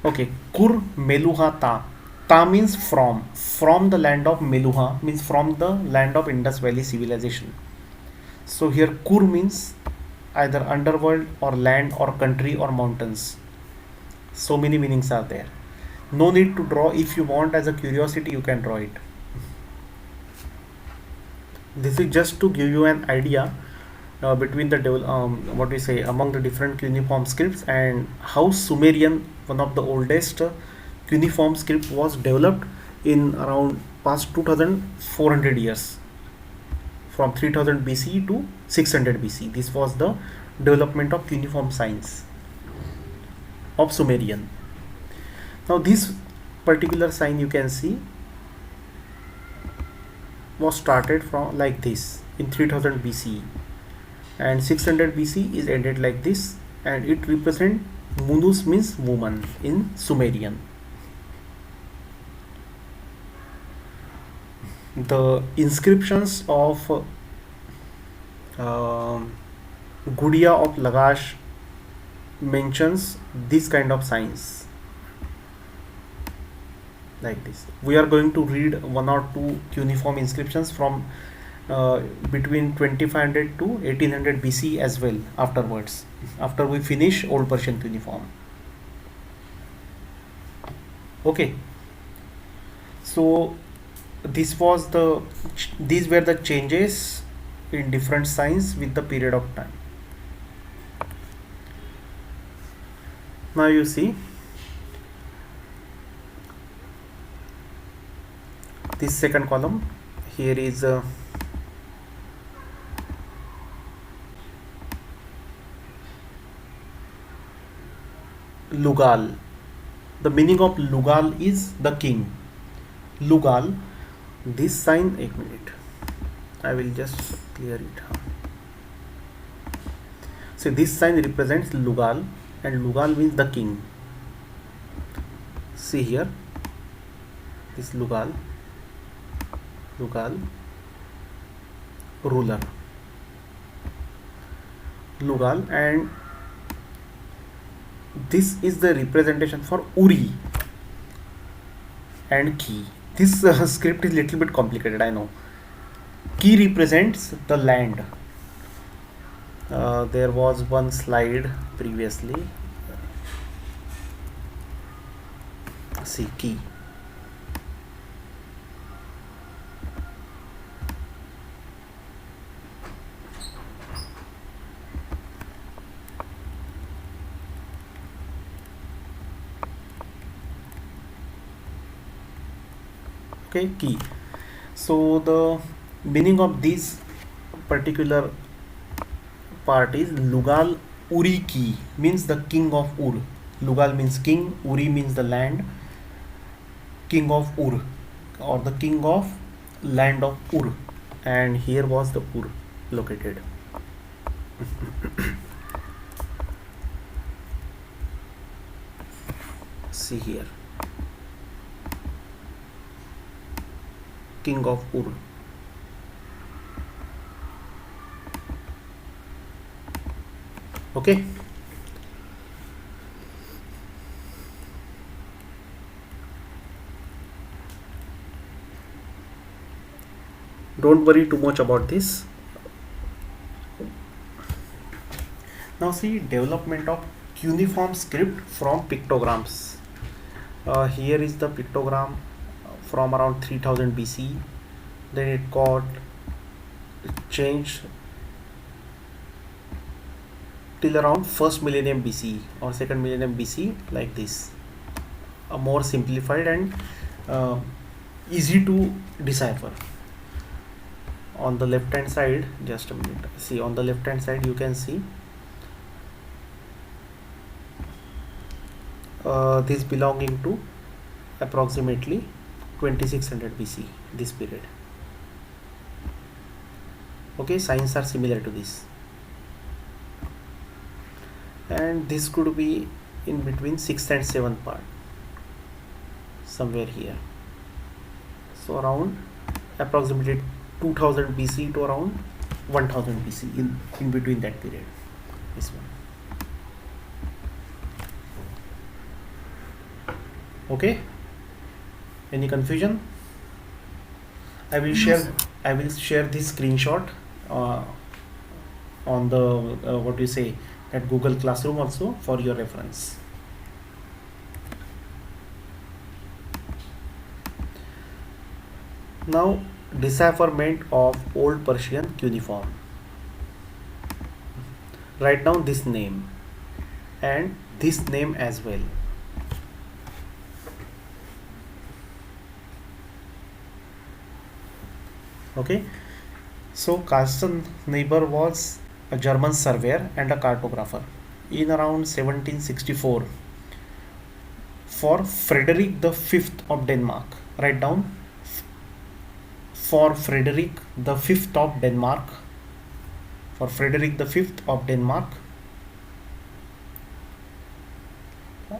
Okay, Kur Meluhata. Ta means from the land of Meluha means from the land of Indus Valley civilization. So here Kur means either underworld or land or country or mountains. So many meanings are there. No need to draw. If you want, as a curiosity, you can draw it. This is just to give you an idea between the what we say among the different cuneiform scripts, and how Sumerian, one of the oldest cuneiform script, was developed in around past 2400 years, from 3000 BC to 600 BC. This was the development of cuneiform signs of Sumerian. Now this particular sign, you can see, was started from like this in 3000 BC, and 600 BC is ended like this, and it represent Munus means woman in Sumerian. The inscriptions of Gudia of Lagash mentions this kind of signs like this. We are going to read one or two cuneiform inscriptions from between 2500 to 1800 BC as well afterwards, after we finish Old Persian cuneiform. Okay, so these were the changes in different signs with the period of time. Now you see this second column. Here is Lugal. The meaning of Lugal is the king. Lugal. This sign, a minute, I will just clear it. So this sign represents Lugal, and Lugal means the king. See here, this Lugal, ruler, Lugal, and this is the representation for Uri and Ki. This script is little bit complicated, I know. Ki represents the land. There was one slide previously. See, Ki. Okay, Ki. So the meaning of this particular part is Lugal Uri Ki, means the king of Ur. Lugal means king, Uri means the land, king of Ur, or the king of land of Ur, and here was the Ur located. See here, king of Ur. Okay, don't worry too much about this. Now see, development of cuneiform script from pictograms. Here is the pictogram from around 3000 BC. Then it got changed till around first millennium BC or second millennium BC, like this, a more simplified and easy to decipher. On the left hand side, just a minute, see, on the left hand side you can see this belonging to approximately 2600 BC, this period. Okay, signs are similar to this. and this could be in between 6th and 7th part, somewhere here. So around approximately 2000 BC to around 1000 BC, in between that period, this one. Okay, any confusion? I will share this screenshot on the what do you say, at Google Classroom also, for your reference. Now, decipherment of Old Persian cuneiform. Write down this name and this name as well. Okay, so Carsten Niebuhr was a German surveyor and a cartographer in around 1764 for Frederick the Fifth of Denmark. Write down, for Frederick the Fifth of Denmark. For Frederick the Fifth of Denmark.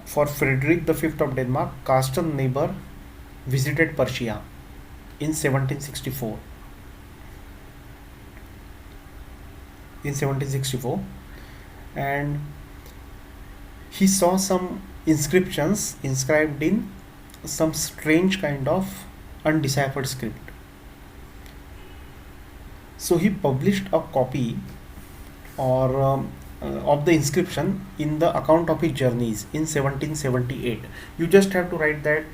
For Frederick the Fifth of Denmark, Carsten Niebuhr visited Persia in 1764. And he saw some inscriptions inscribed in some strange kind of undeciphered script. So he published a copy of the inscription in the account of his journeys in 1778. You just have to write that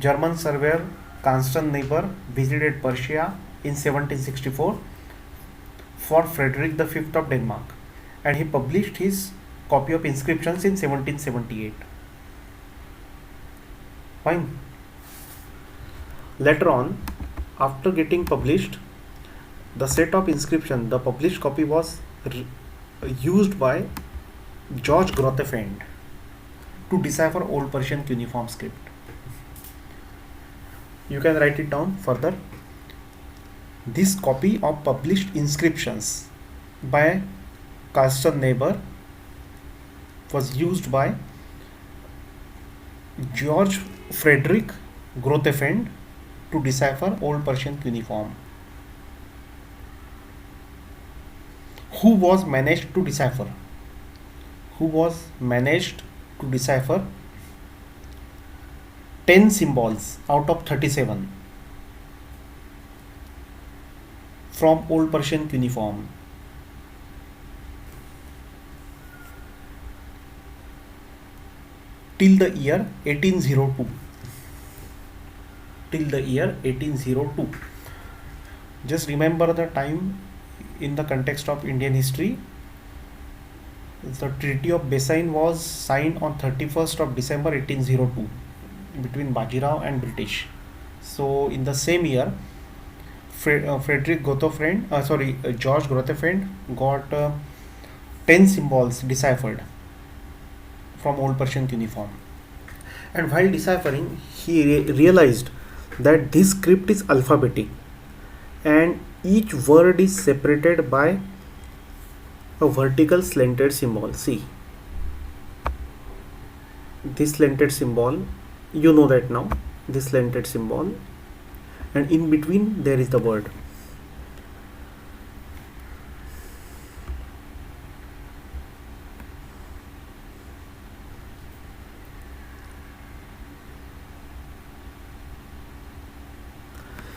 German surveyor Carsten Niebuhr visited Persia in 1764 for Frederick the Fifth of Denmark, and he published his copy of inscriptions in 1778. Fine. Later on, after getting published, the set of inscription, the published copy, was used by George Grotefend to decipher Old Persian cuneiform script. You can write it down further. This copy of published inscriptions by Carsten Niebuhr was used by George Frederick Grotefend to decipher Old Persian cuneiform. Who was managed to decipher? 10 symbols out of 37 from Old Persian cuneiform. Till the year 1802. Just remember the time in the context of Indian history. The Treaty of Besain was signed on 31st of December 1802 between Bajirao and British. So in the same year, George Grotefend got 10 symbols deciphered from Old Persian cuneiform. And while deciphering, he realized that this script is alphabetic and each word is separated by a vertical slanted symbol. See, this slanted symbol, you know that now, this slanted symbol, and in between there is the word.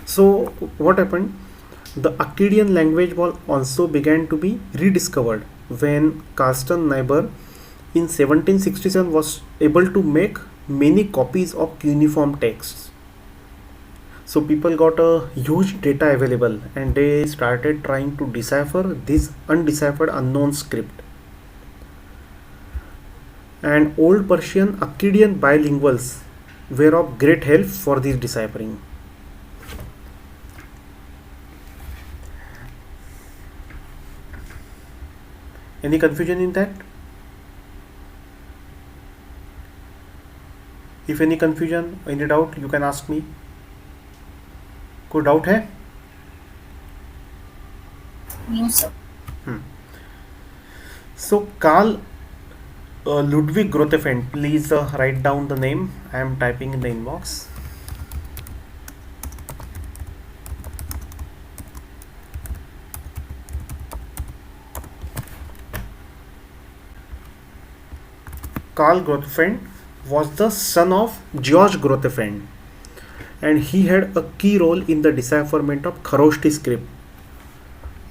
So what happened? The Akkadian language was also began to be rediscovered when Carsten Niebuhr in 1767 was able to make many copies of cuneiform texts. So people got a huge data available and they started trying to decipher this undeciphered unknown script. And Old Persian Akkadian bilinguals were of great help for this deciphering. Any confusion in that? If any confusion, any doubt, you can ask me. कोई doubt है? No, sir. So Karl Ludwig Grotefend. Please write down the name. I am typing in the inbox. Karl Grotefend was the son of George Grotefend, and he had a key role in the decipherment of Kharoshthi script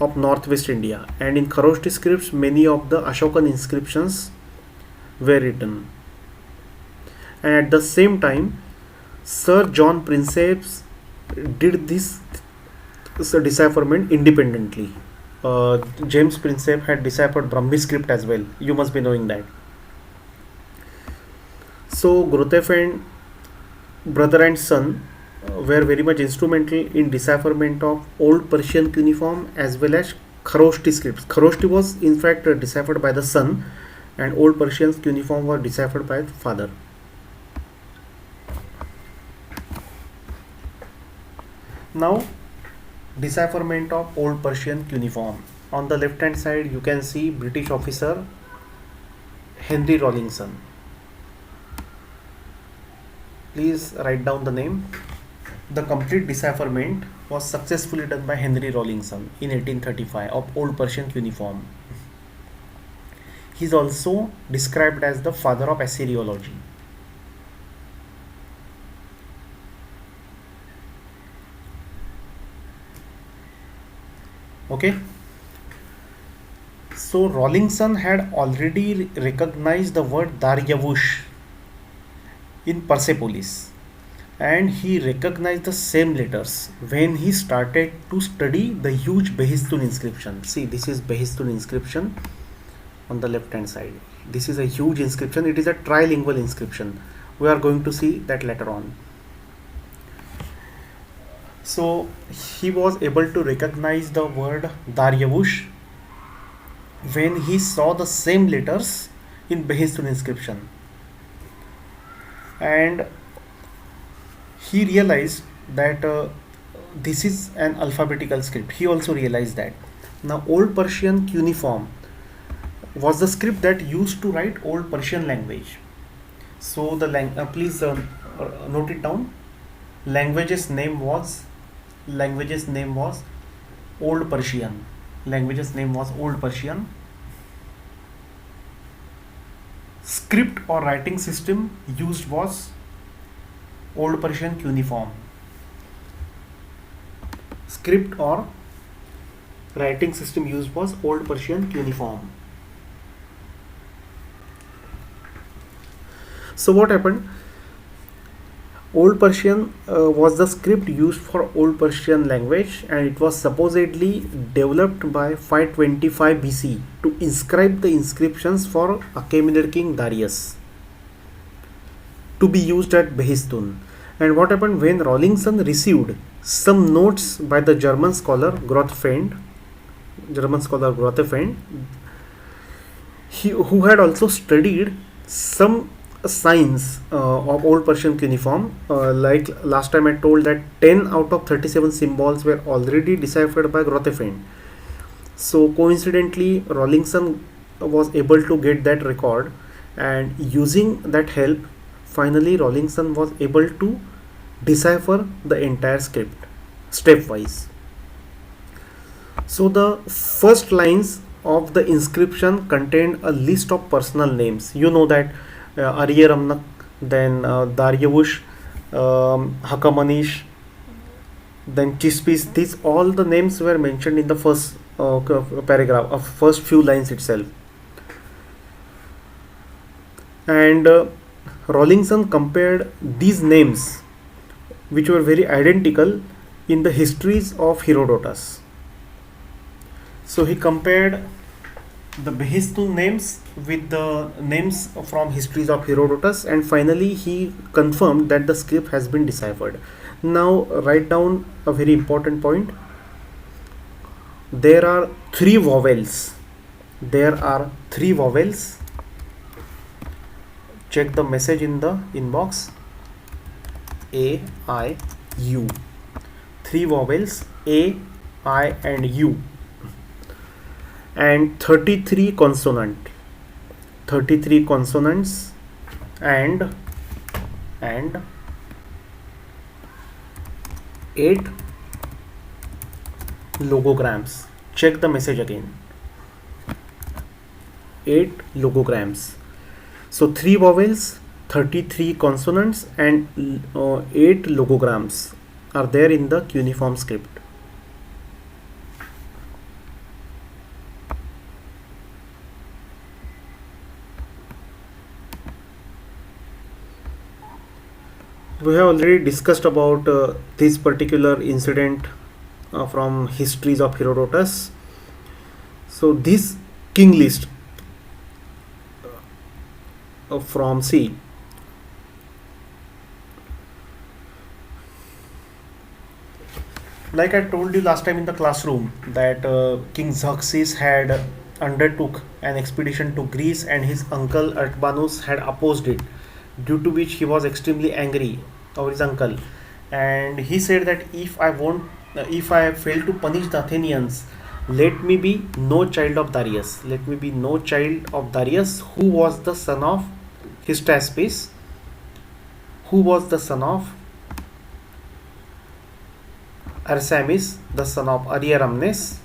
of northwest India. And in Kharoshthi scripts, many of the Ashokan inscriptions were written. And at the same time, Sir John Princeps did this decipherment independently. James Prinsep had deciphered Brahmi script as well. You must be knowing that. So Grotefend, brother and son, were very much instrumental in decipherment of Old Persian cuneiform as well as Kharoshthi scripts. Kharoshthi was in fact deciphered by the son, and Old Persian cuneiform were deciphered by the father. Now, decipherment of Old Persian cuneiform. On the left hand side, you can see British officer Henry Rawlinson. Please write down the name. The complete decipherment was successfully done by Henry Rawlinson in 1835 of Old Persian cuneiform. He is also described as the father of Assyriology. Okay. So Rawlinson had already recognized the word Daryavush in Persepolis, and he recognized the same letters when he started to study the huge Behistun inscription. See, this is Behistun inscription on the left hand side. This is a huge inscription. It is a trilingual inscription. We are going to see that later on. So he was able to recognize the word Daryavush when he saw the same letters in Behistun inscription, and he realized that this is an alphabetical script. He also realized that. Now, Old Persian cuneiform was the script that used to write Old Persian language. So the please note it down. Language's name was Old Persian. Language's name was Old Persian. Script or writing system used was Old Persian cuneiform. Script or writing system used was Old Persian cuneiform. So what happened? Old Persian was the script used for Old Persian language, and it was supposedly developed by 525 BC to inscribe the inscriptions for Achaemenid king Darius to be used at Behistun. And what happened when Rawlinson received some notes by the German scholar Grotefend, who had also studied some signs of Old Persian cuneiform. Like last time I told that 10 out of 37 symbols were already deciphered by Grotefend. So coincidentally, Rawlinson was able to get that record, and using that help, finally Rawlinson was able to decipher the entire script stepwise. So the first lines of the inscription contained a list of personal names. You know that Arya Ramnak, then Daryavush, Hakamanish, then Chispis. These all the names were mentioned in the first paragraph of first few lines itself. And Rawlinson compared these names, which were very identical, in the histories of Herodotus. So he compared the Behistun names with the names from histories of Herodotus, and finally he confirmed that the script has been deciphered. Now write down a very important point. There are three vowels. Check the message in the inbox. A, I, U. Three vowels, A, I and U, and 33 consonant. 33 consonants and 8 logograms. Check the message again. 8 logograms. So 3 vowels, 33 consonants and 8 logograms are there in the cuneiform script. We have already discussed about this particular incident from histories of Herodotus. So this king list from C, like I told you last time in the classroom, that King Xerxes had undertook an expedition to Greece and his uncle Artabanus had opposed it, due to which he was extremely angry over his uncle, and he said that if I fail to punish the Athenians, let me be no child of Darius. Let me be no child of Darius, who was the son of Hystaspes, who was the son of Arsamis, the son of Arieramnes,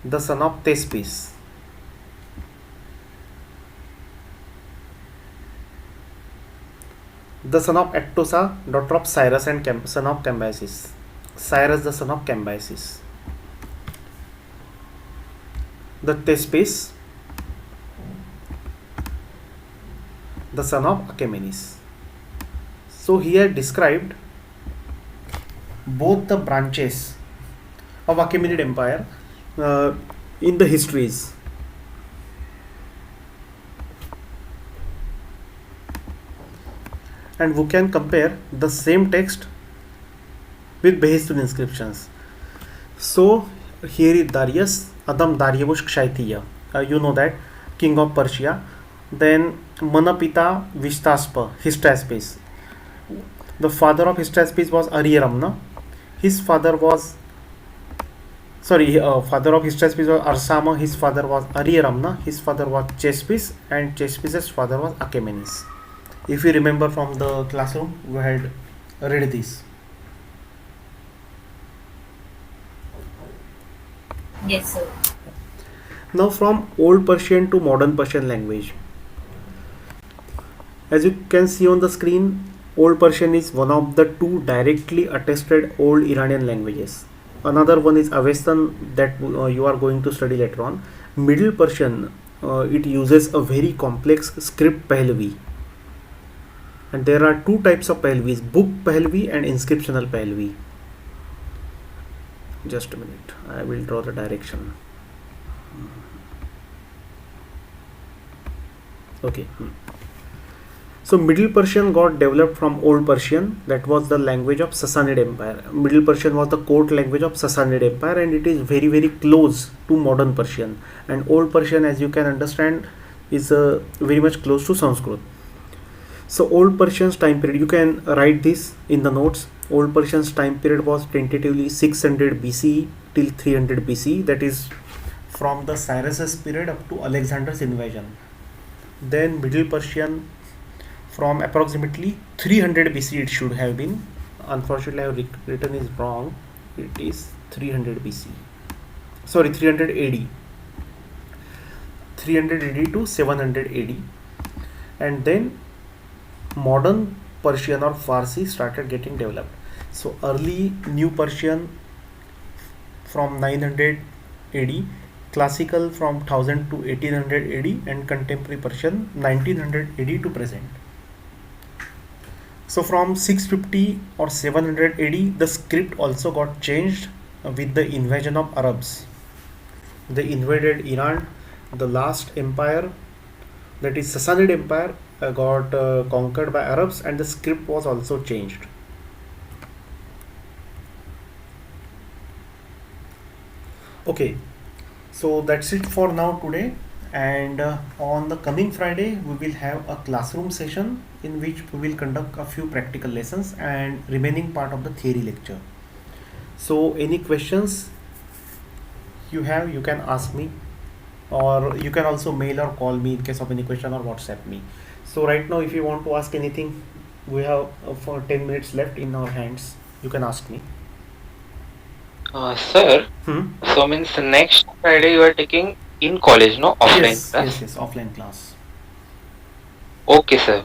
the son of Thespis. The son of Ectosa, daughter of Cyrus and son of Cambyses. Cyrus, the son of Cambyses. The Thespis, the son of Achaemenes. So here described both the branches of Achaemenid Empire in the histories. And we can compare the same text with Behistun inscriptions. So here is Darius, Adam Darius Kshaitiya, you know that, king of Persia. Then Manapita Vishtaspa, Hystaspes. The father of Hystaspes was Arieramna. His father was father of Hystaspes was Arsama. His father was Arieramna. His father was Chespis, and Chespis' father was Achaemenes. If you remember from the classroom, we had read this. Yes, sir. Now from Old Persian to Modern Persian language. As you can see on the screen, Old Persian is one of the two directly attested Old Iranian languages. Another one is Avestan, that you are going to study later on. Middle Persian, it uses a very complex script Pahlavi. And there are two types of Pahlavis, book Pahlavi and inscriptional Pahlavi. Just a minute, I will draw the direction. Okay. So Middle Persian got developed from Old Persian, that was the language of Sassanid Empire. Middle Persian was the court language of Sassanid Empire, and it is very very close to Modern Persian. And Old Persian, as you can understand, is very much close to Sanskrit. So Old Persian's time period, you can write this in the notes. Old Persian's time period was tentatively 600 BCE till 300 BCE, that is from the Cyrus's period up to Alexander's invasion. Then Middle Persian from approximately 300 BC it should have been. Unfortunately, I have written is wrong. It is 300 BC. Sorry, 300 AD. 300 AD to 700 AD. And then Modern Persian or Farsi started getting developed. So early New Persian from 900 AD, Classical from 1000 to 1800 AD, and Contemporary Persian 1900 AD to present. So from 650 or 700 AD, the script also got changed with the invasion of Arabs. They invaded Iran. The last empire, that is Sassanid Empire, got conquered by Arabs, and the script was also changed. Okay, so that's it for now today, and on the coming Friday we will have a classroom session in which we will conduct a few practical lessons and remaining part of the theory lecture. So any questions you have, you can ask me. or you can also mail or call me in case of any question, or WhatsApp me. So right now, if you want to ask anything, we have for 10 minutes left in our hands. You can ask me. Sir, so means next Friday you are taking in college, no? Offline Yes, class? yes, yes, offline class. Okay, sir.